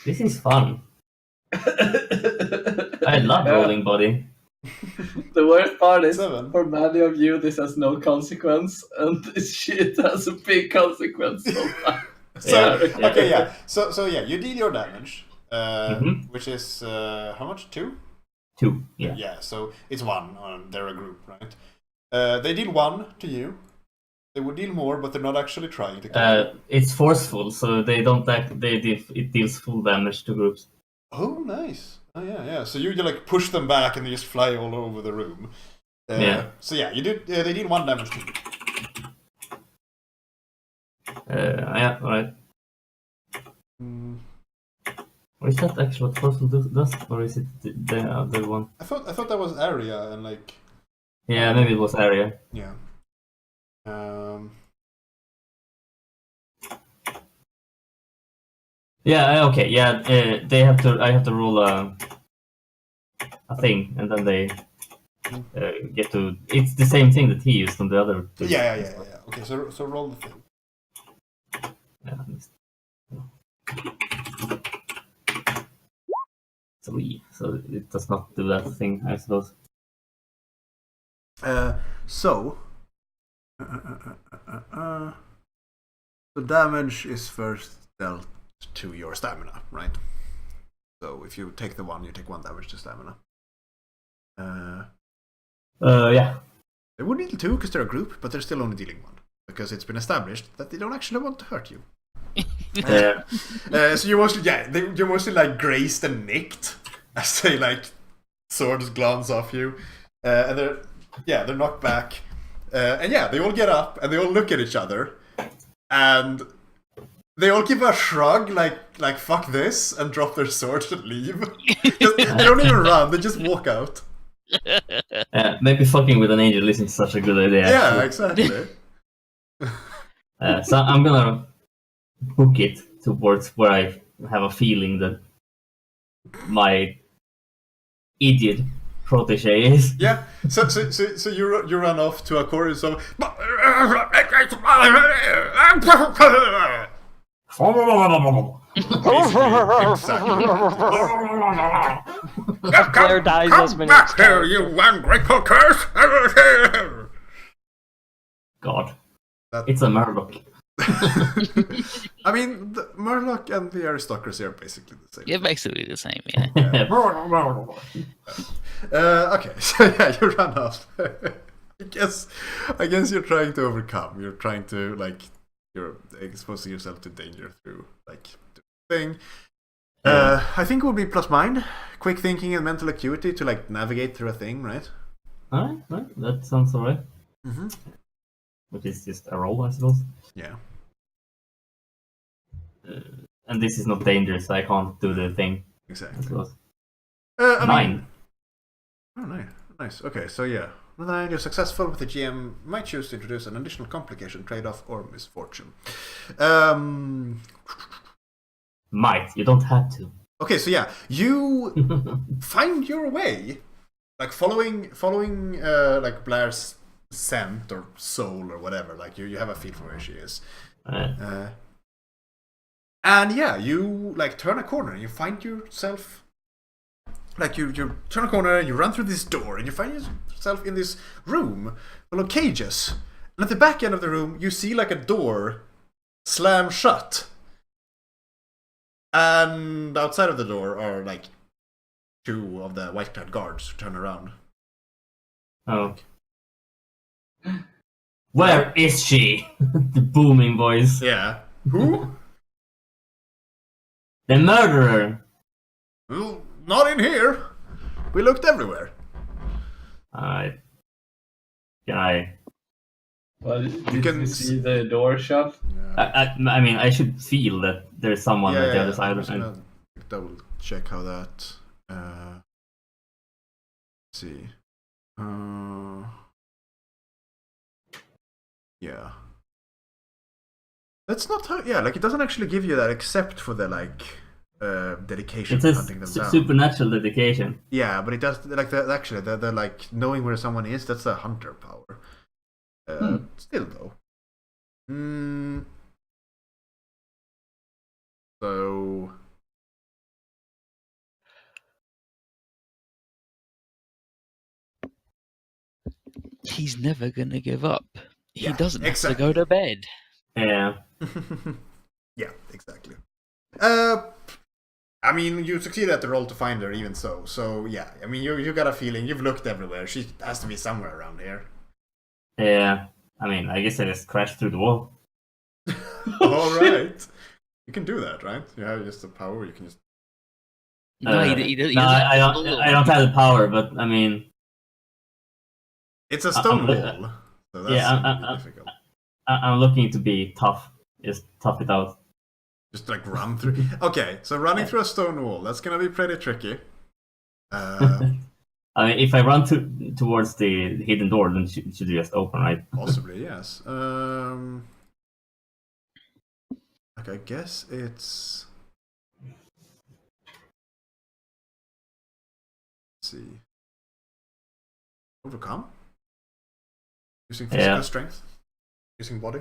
This is fun. I love Yeah. rolling body. The worst part is, 7. for many of you, this has no consequence, and this shit has a big consequence. So Yeah. okay, yeah. So yeah, you deal your damage, Mhm. which is how much? 2. 2. Yeah. Yeah. So it's 1. They're a group, right? They deal 1 to you. They would deal more, but they're not actually trying to kill you. It's forceful, so they don't act. It deals full damage to groups. Oh, nice. Oh yeah, yeah. So you like push them back, and they just fly all over the room. Yeah. So yeah, you did. They deal 1 damage to you. Yeah. All right. Mm, Or is that actually what forceful does, or is it the other one? I thought that was area and like Yeah, maybe it was area. yeah. Yeah. Okay. Yeah. They have to. I have to roll a thing, and then they get to. It's the same thing that he used on the other two. Yeah. Okay, so roll the thing. Yeah. 3. So it does not do that thing, I suppose. So the damage is first dealt to your stamina, right? So if you take the 1, you take 1 damage to stamina. Yeah. They would deal 2 because they're a group, but they're still only dealing 1 because it's been established that they don't actually want to hurt you. Yeah. So you mostly, you're mostly like grazed and nicked as they like swords glance off you, and they're knocked back, and they all get up and they all look at each other, and they all give a shrug like fuck this and drop their swords and leave. They don't even run; they just walk out. Maybe fucking with an angel isn't such a good idea. Yeah, actually. exactly. So I'm gonna book it towards where I have a feeling that my idiot protege is. Yeah. So you run off to a chorus of. Blair dies as many Back here, you ungrateful curse! God. That- It's a Murloc. I mean, the Murloc and the aristocracy are basically the same. Yeah, basically the same. Yeah. Okay, so you run off. I guess you're trying to overcome. You're trying to you're exposing yourself to danger through the thing. I think it would be plus mind, quick thinking, and mental acuity to navigate through a thing, right? Alright, that sounds alright. Mm-hmm. Which is just a roll, I suppose. Yeah. And this is not dangerous, so I can't do the thing. I Exactly. suppose. I 9. mean, oh, nice. Okay, so yeah. When you're successful with the GM, might choose to introduce an additional complication, trade-off, or misfortune. Might, you don't have to. Okay, so yeah, you find your way, following Blair's scent or soul or whatever. You have a feel for where she is, and yeah, you turn a corner and you find yourself. You turn a corner and you run through this door and you find yourself in this room full of cages. And at the back end of the room, you see a door slam shut. And outside of the door are 2 of the white-clad guards who turn around. Oh. Where is she? The booming voice. Yeah. Who? The murderer! Well, not in here. We looked everywhere. Alright. Can I... Well, You can you see the door shut? I mean, I should feel that there's someone at the other side. I'm just gonna double check how that. Let's see. Yeah. That's not how. Yeah, it doesn't actually give you that except for the dedication It to says hunting them down. supernatural dedication. Yeah, but it does actually the knowing where someone is. That's a hunter power. Still though. So He's never gonna give up. He Yeah, doesn't have exactly. to go to bed. Yeah. yeah, exactly. I mean, you succeeded at the roll to find her, even so. So yeah, I mean, you got a feeling. You've looked everywhere. She has to be somewhere around here. Yeah. I mean, I guess I just crashed through the wall. All right, you can do that, right? You have just the power. You can just. No, he doesn't. I don't have the power, but I mean, It's a stone I'm- wall, so that's yeah, really difficult. I'm looking to be tough. Just tough it out. Just run through. Okay, so running through a stone wall, that's gonna be pretty tricky. I mean, if I run towards the hidden door, then it should just open, right? Possibly, yes. I guess it's see. Overcome? Using physical strength? Using body?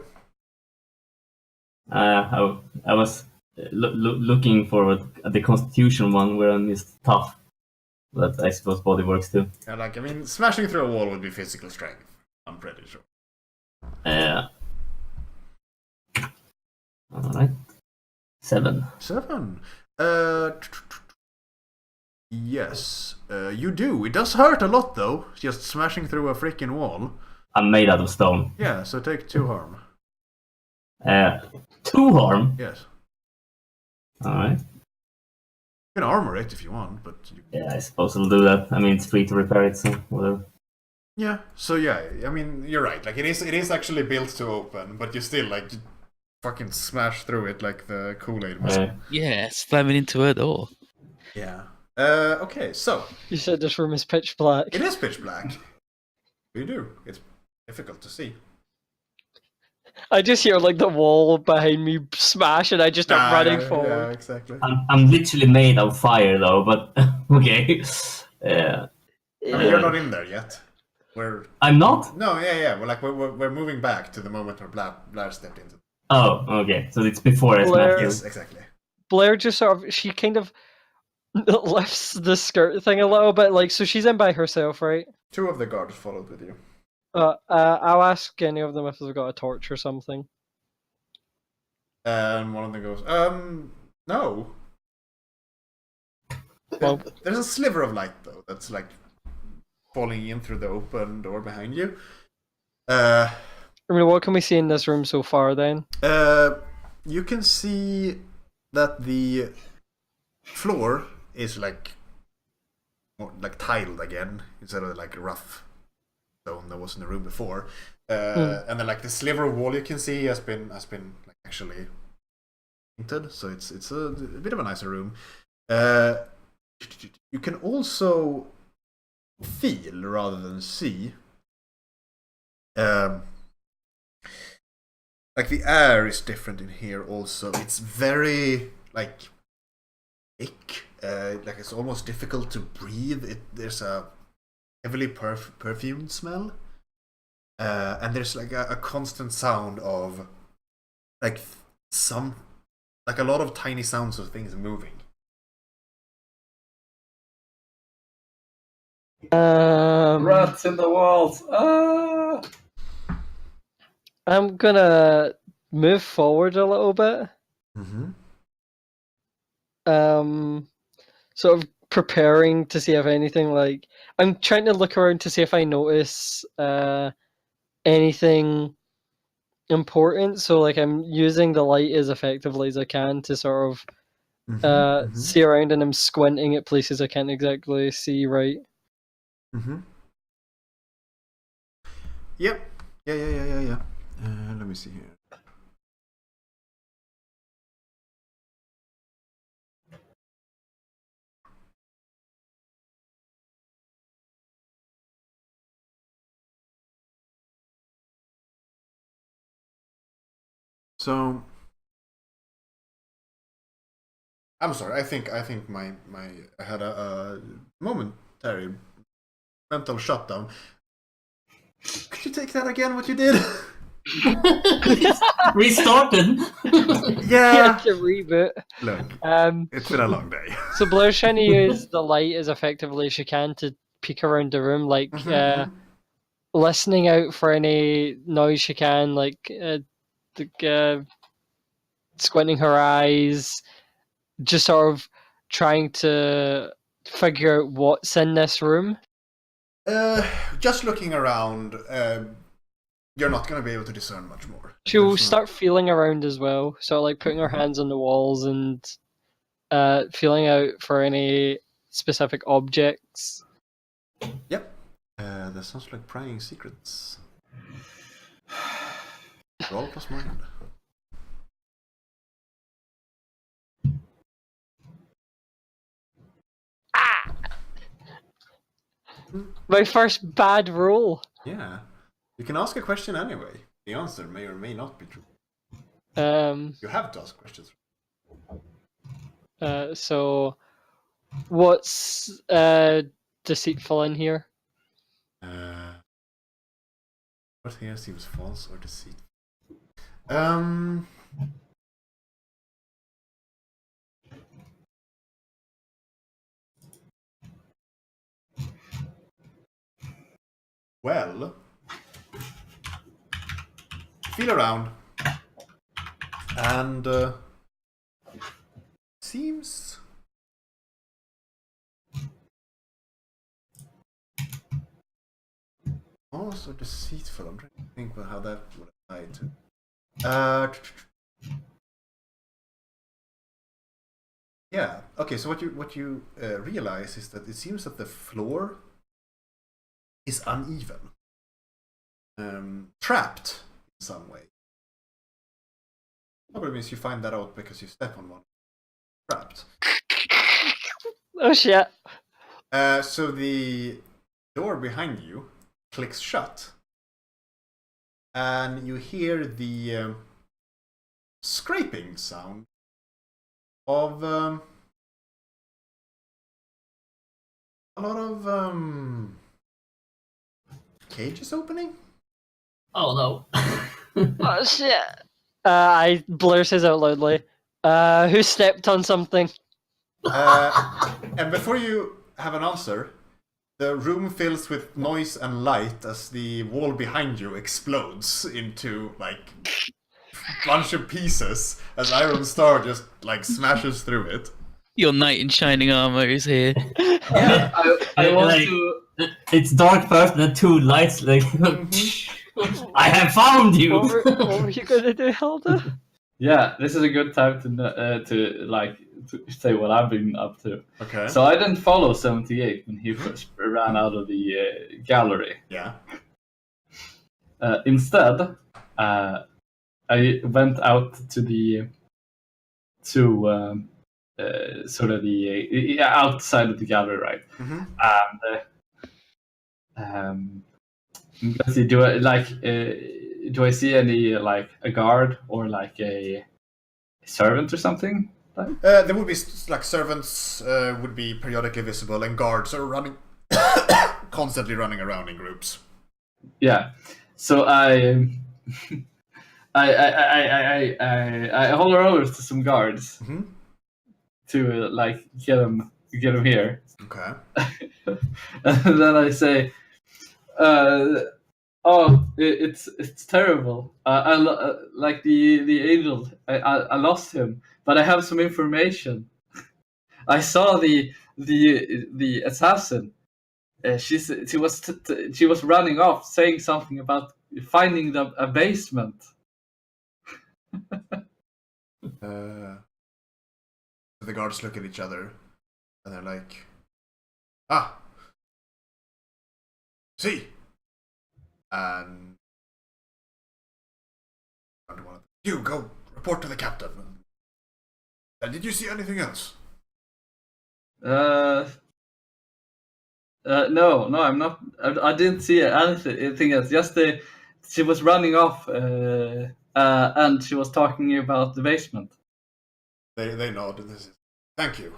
I was looking for the Constitution one where I missed tough, but I suppose body works too. Yeah, like, I mean, smashing through a wall would be physical strength. I'm pretty sure. Alright. 7. 7. Yes, you do. It does hurt a lot, though, just smashing through a freaking wall. I'm made out of stone. Yeah, so take 2 harm. 2 harm? Yes. Alright. You can armor it if you want, but... Yeah, I suppose I'll do that. I mean, it's free to repair it, so whatever. Yeah, so yeah, I mean, you're right. Like, it is actually built to open, but you still, like, fucking smash through it like the Kool-Aid machine. Yeah, slamming into a door. Yeah. Okay, so... You said this room is pitch black. It is pitch black. You do. It's difficult to see. I just hear like the wall behind me smash, and I just start running Yeah, forward. exactly. I'm literally made of fire, though, but okay. I mean, you're not in there yet. I'm not? No, yeah. We're moving back to the moment where Blair stepped into. Oh, okay. So it's before I Blair- smashed Yes, you. exactly. Blair just sort of, she kind of lifts the skirt thing a little bit, like, so she's in by herself, right? 2 of the guards followed with you. I'll ask any of them if they've got a torch or something. And one of them goes, no. Well- There's a sliver of light, though, that's like falling in through the open door behind you. I mean, what can we see in this room so far, then? You can see that the floor is like more like tiled again instead of like rough stone that was in the room before. And then like the sliver of wall you can see has been like actually painted, so it's a bit of a nicer room. You can also feel rather than see. Like the air is different in here also. It's very like thick. Like it's almost difficult to breathe. There's a heavily perfumed smell. And there's like a constant sound of like a lot of tiny sounds of things moving. Rats in the walls. Ah! I'm gonna move forward a little bit. Mm-hmm. Sort of preparing to see if anything, like, I'm trying to look around to see if I notice anything important. So like I'm using the light as effectively as I can to sort of see around, and I'm squinting at places I can't exactly see right. Mm-hmm. Yep. Yeah. Let me see here. So I'm sorry. I think my I had a momentary mental shutdown. Could you take that again? What you did? Restarted. Yeah. To reboot. Look, it's been a long day. So Blair's trying to use the light as effectively as she can to peek around the room, like listening out for any noise she can, like squinting her eyes, just sort of trying to figure out what's in this room. Just looking around, you're not going to be able to discern much more. She'll There's start feeling around as well, so like putting her hands on the walls and feeling out for any specific objects. Yep. That sounds like prying secrets. Roll plus mind. My first bad roll. Yeah. You can ask a question anyway. The answer may or may not be true. You have to ask questions. So what's deceitful in here. What here seems false or deceitful? Well, feel around, and seems also deceitful. I'm trying to think about how that would apply to. Yeah. Okay. So what you realize is that it seems that the floor is uneven, trapped in some way. Probably means you find that out because you step on one. Trapped. Oh shit! So the door behind you clicks shut, and you hear the scraping sound of a lot of cages opening. Oh no. Oh shit! I Blair says out loudly. Who stepped on something? And before you have an answer, the room fills with noise and light as the wall behind you explodes into like a bunch of pieces as Iron Star just like smashes through it. Your knight in shining armor is here. Yeah, I want Like- to. It's dark first, and then two lights. Like, I have found you. What were you gonna do, Hilda? Yeah, this is a good time to say what I've been up to. Okay. So I didn't follow 78 when he first ran out of the gallery. Yeah. Instead, I went out to the sort of the outside of the gallery, right? Mm-hmm. And let's see, do I see any like a guard or like a servant or something? There would be like servants would be periodically visible, and guards are running, constantly running around in groups. Yeah. So I holler over to some guards Mm-hmm. to like get them here, Okay. and then I say, it's terrible. Like the angel. I lost him, but I have some information. I saw the assassin. She was running off, saying something about finding a basement. The guards look at each other, and they're like, "Ah, see," and you go report to the captain. Did you see anything else? No, I'm not. I didn't see anything else. Just she was running off, and she was talking about the basement. They nod. And this is, thank you.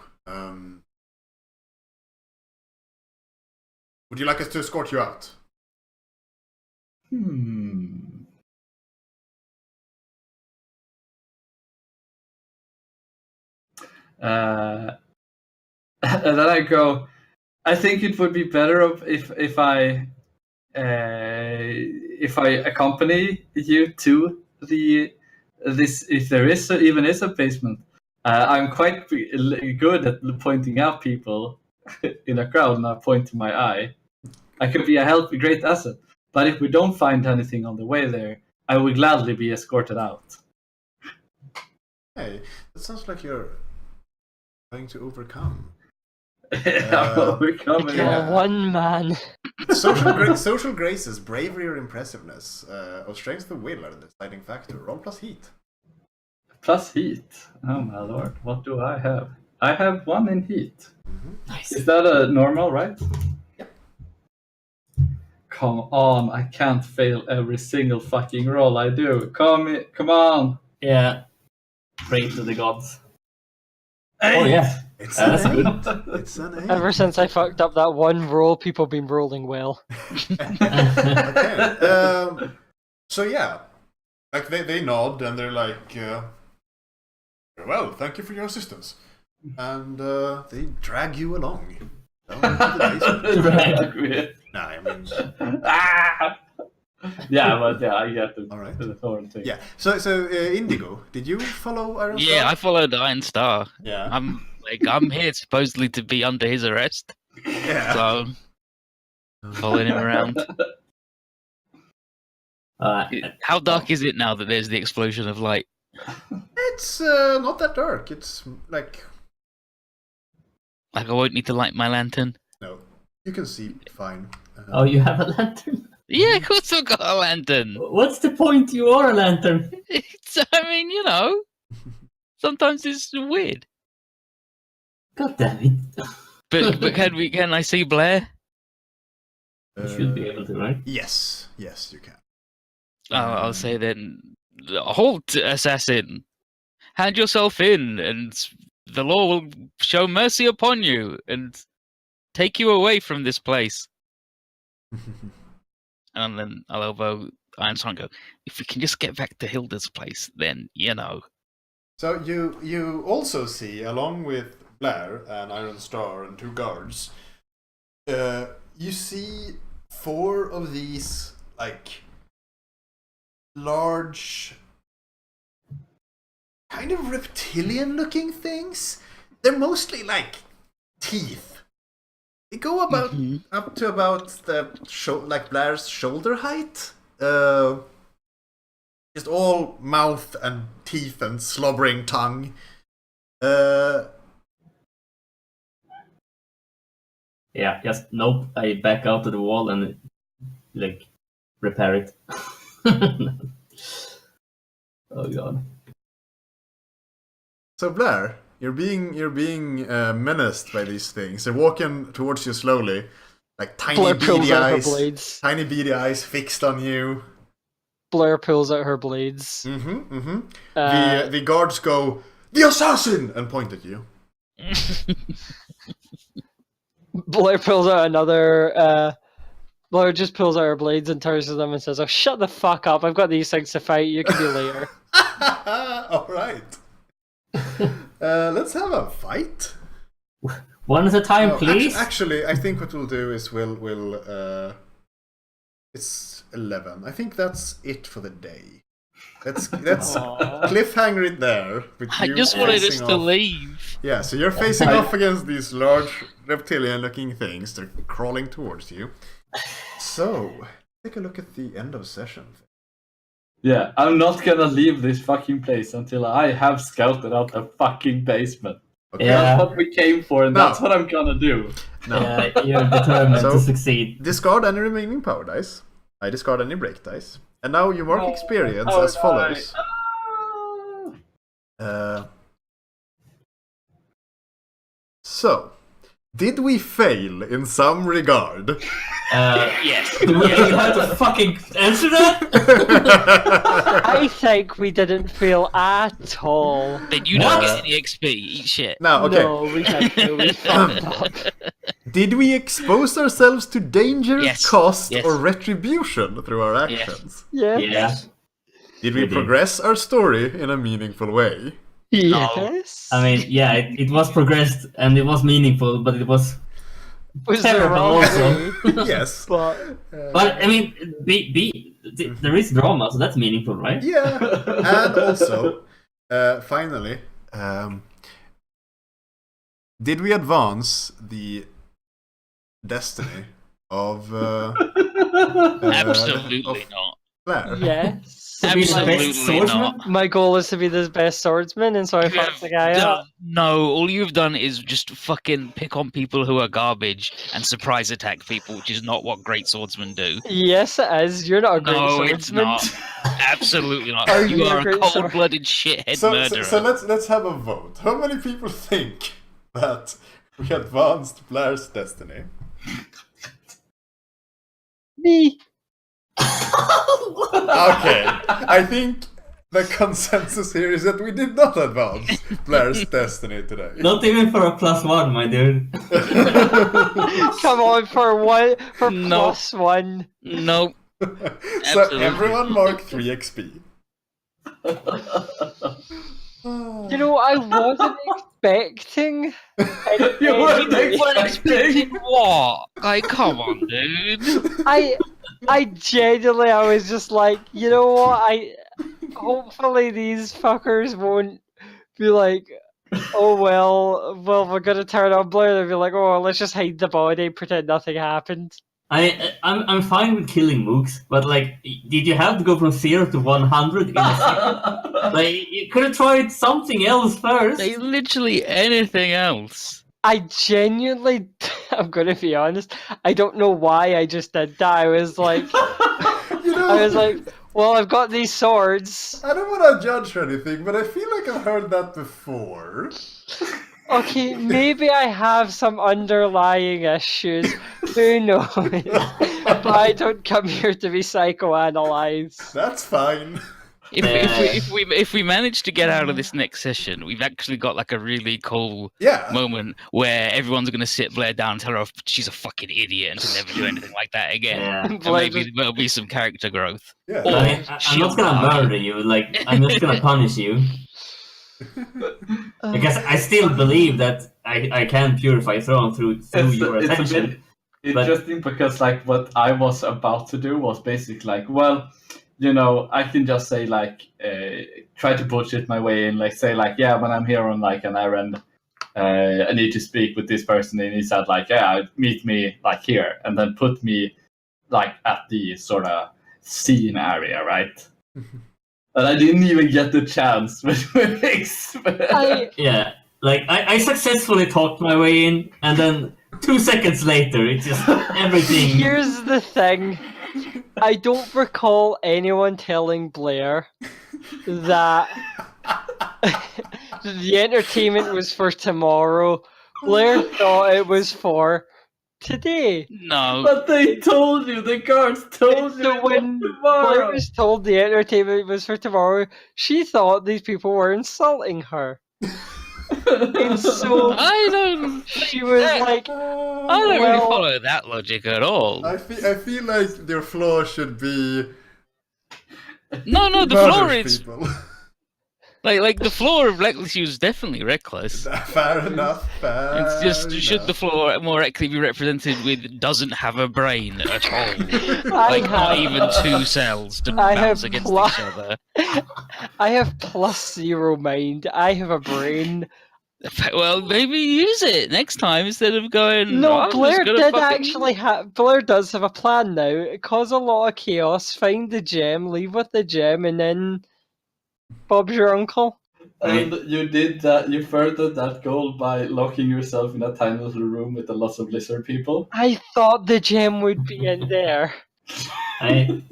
Would you like us to escort you out? And then I go, I think it would be better if I accompany you to this if there even is a basement. I'm quite good at pointing out people in a crowd, and I point to my eye. I could be a great asset, but if we don't find anything on the way there, I would gladly be escorted out. Hey, that sounds like you're trying to overcome. I'm overcoming. Yeah. You're one man. Social graces, bravery, or impressiveness, or strength of will are the deciding factor. Roll plus heat. Plus heat. Oh my lord, what do I have? I have 1 in heat. Mm-hmm. Nice. Is that a normal, right? Yep. Come on, I can't fail every single fucking roll I do. Come on. Yeah. Pray to the gods. Hey, Oh yeah. It's That's an good. 8. It's an 8. Ever since I fucked up that one roll, people been rolling well. Okay. So yeah, like they nod and they're like, well, thank you for your assistance, and they drag you along. Down into the basement. Nah, I mean, Ah! Yeah, but yeah, I get all right. the thorn thing. Yeah. So Indigo, did you follow Iron Star? Yeah, I followed Iron Star. Yeah. I'm here supposedly to be under his arrest, Yeah. so following him around. How dark is it now that there's the explosion of light? It's not that dark. It's like, Like I won't need to light my lantern. no, you can see fine. Oh, you have a lantern? Yeah, of course I've got a lantern. What's the point? You are a lantern. I mean, you know, sometimes it's weird. God damn it. But can I see Blair? You should be able to, right? Yes, you can. I'll say then, halt, assassin! Hand yourself in, and the law will show mercy upon you and take you away from this place. And then I'll elbow Ironstone and go, if we can just get back to Hilda's place, then, you know. So you also see, along with Blair and Iron Star and 2 guards, you see 4 of these, like, large, kind of reptilian-looking things. They're mostly like teeth. They go about up to about the like Blair's shoulder height. Just all mouth and teeth and slobbering tongue. Yeah, just nope. I back out to the wall and like repair it. Oh god. So Blair, you're being menaced by these things. They're walking towards you slowly, like tiny Blair pulls beady out her eyes, blades. tiny beady eyes fixed on you. Blair pulls out her blades. The guards go, "The assassin!" and point at you. Blair pulls out another. Blair just pulls out her blades and turns to them and says, "Oh, shut the fuck up! I've got these things to fight. You can be later." All right. Let's have a fight. One at a time, No, please. Actually, I think what we'll do is we'll it's 11. I think that's it for the day. Let's cliffhanger it there. With I you just wanted us facing to off. leave. Yeah, so you're facing off against these large reptilian-looking things. They're crawling towards you. So, take a look at the end of session. Yeah, I'm not gonna leave this fucking place until I have scouted out the fucking basement. Okay. Yeah. That's what we came for, and No. that's what I'm gonna do. Now, You're determined So- to succeed. discard any remaining power dice. I discard any break dice. And now you mark experience Oh, as follows. Ah. So, did we fail in some regard? Yes. Do we have to fucking answer that? I think we didn't feel at all. Then you don't get any XP. Eat shit. Now, okay. No, we didn't. We fucked up. Did we expose ourselves to danger, Yes. cost, Yes. or retribution through our Yes. actions? Yeah. Yeah. Did we We did. progress our story in a meaningful way? Yes. I mean, yeah, it was progressed and it was meaningful, but it was was the terrible wrong also. way, Yes. but But I mean, there is drama, so that's meaningful, right? Yeah. And also, finally, did we advance the destiny of Absolutely of not. Claire? yes. To be the best Absolutely swordsman? not. My goal is to be the best swordsman, and so I You fucked have the guy up. No, all you've done is just fucking pick on people who are garbage and surprise attack people, which is not what great swordsmen do. Yes, it is. You're not a great No, it's swordsman. not. Absolutely not. Are you you a are a great sword- cold-blooded shithead So murderer. let's have a vote. How many people think that we advanced Blair's destiny? Me. Okay, I think The consensus here is that we did not advance Blair's destiny today. Not even for a +1, my dude. Come on, for No. +1. Nope. So Absolutely. everyone mark 3 XP. You know, I wasn't expecting. You weren't anything. expecting. What? Like, come on, dude. I genuinely, I was just like, you know what? Hopefully these fuckers won't be like, oh well, we're gonna turn on Blair. They'll be like, oh, let's just hide the body, pretend nothing happened. I'm fine with killing mooks, but like, did you have to go from 0 to 100 in a second? Like, you could have tried something else first. Like, literally anything else. I genuinely, I'm gonna be honest, I don't know why I just did that. I was like, You know, I was like, well, I've got these swords. I don't want to judge or anything, but I feel like I've heard that before. Okay, maybe I have some underlying issues. Who knows? But I don't come here to be psychoanalyzed. That's fine. If we manage to get out of this next session, we've actually got like a really cool Yeah. moment where everyone's gonna sit Blair down and tell her she's a fucking idiot and to never do anything like that again. Yeah. And Blair maybe there'll be some character growth. Yeah. Or- I'm she'll not gonna die. murder you, like, I'm just gonna punish you. Because I still believe that I can purify throne through your It's a attention. bit But- interesting because like what I was about to do was basically like, well, you know, I can just say like try to bullshit my way in, like say like, yeah, when I'm here on like an errand, I need to speak with this person, and he said like, yeah, meet me like here, and then put me like at the sort of scene area, right? And I didn't even get the chance with Yeah, like I successfully talked my way in, and then 2 seconds later, it's just everything. Here's the thing. I don't recall anyone telling Blair that the entertainment was for tomorrow. Blair thought it was for today. No. But they told you, the guards told you. So it when was Blair tomorrow. was told the entertainment was for tomorrow, she thought these people were insulting her. And so I don't. she was like, I don't really well- follow that logic at all. I feel like your flaw should be No, the murder floor is people. like the floor of reckless use is definitely reckless. Fair enough. Fair It's just should the enough. floor more accurately be represented with doesn't have a brain at all, I like not have, even 2 cells to I bounce have against pla- each other. I have +0 mind. I have a brain. Well, maybe use it next time instead of going. No, "Oh, I'm just Blair gonna did fucking-" actually have. Blair does have a plan now. Cause a lot of chaos, find the gem, leave with the gem, and then Bob's your uncle. And you did that. You furthered that goal by locking yourself in a tiny little room with a lot of lizard people. I thought the gem would be in there. I'm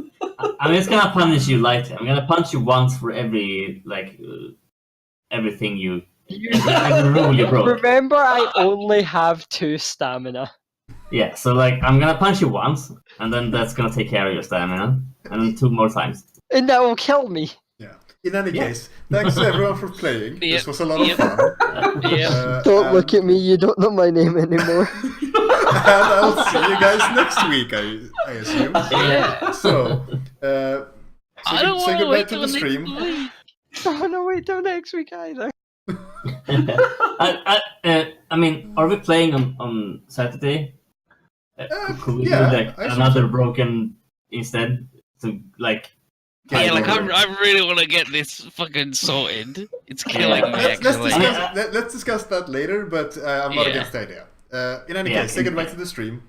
just gonna punish you lightly. I'm gonna punch you once for every everything you every rule you broke. Remember, I only have 2 stamina. Yeah, so like I'm gonna punch you once, and then that's gonna take care of your stamina, and then 2 more times. And that will kill me. Yeah. In any Yeah. case, thanks to everyone for playing. Yep. This was a lot of Yep. fun. Yeah. Don't look at me, you don't know my name anymore. And I'll see you guys next week, I assume. Yeah. So, I don't say want to goodbye wait to till the next stream. week. Don't wanna wait till next week either. I mean, are we playing on Saturday? Could we yeah, do like I another broken instead? To like, Yeah, like over. I really want to get this fucking sorted. It's killing me Let's actually. let's discuss that later, but I'm not Yeah. against the idea. In any Yeah, case, say goodbye yeah. to the stream.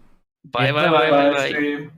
Bye Yeah, bye bye-bye. bye bye. Stream.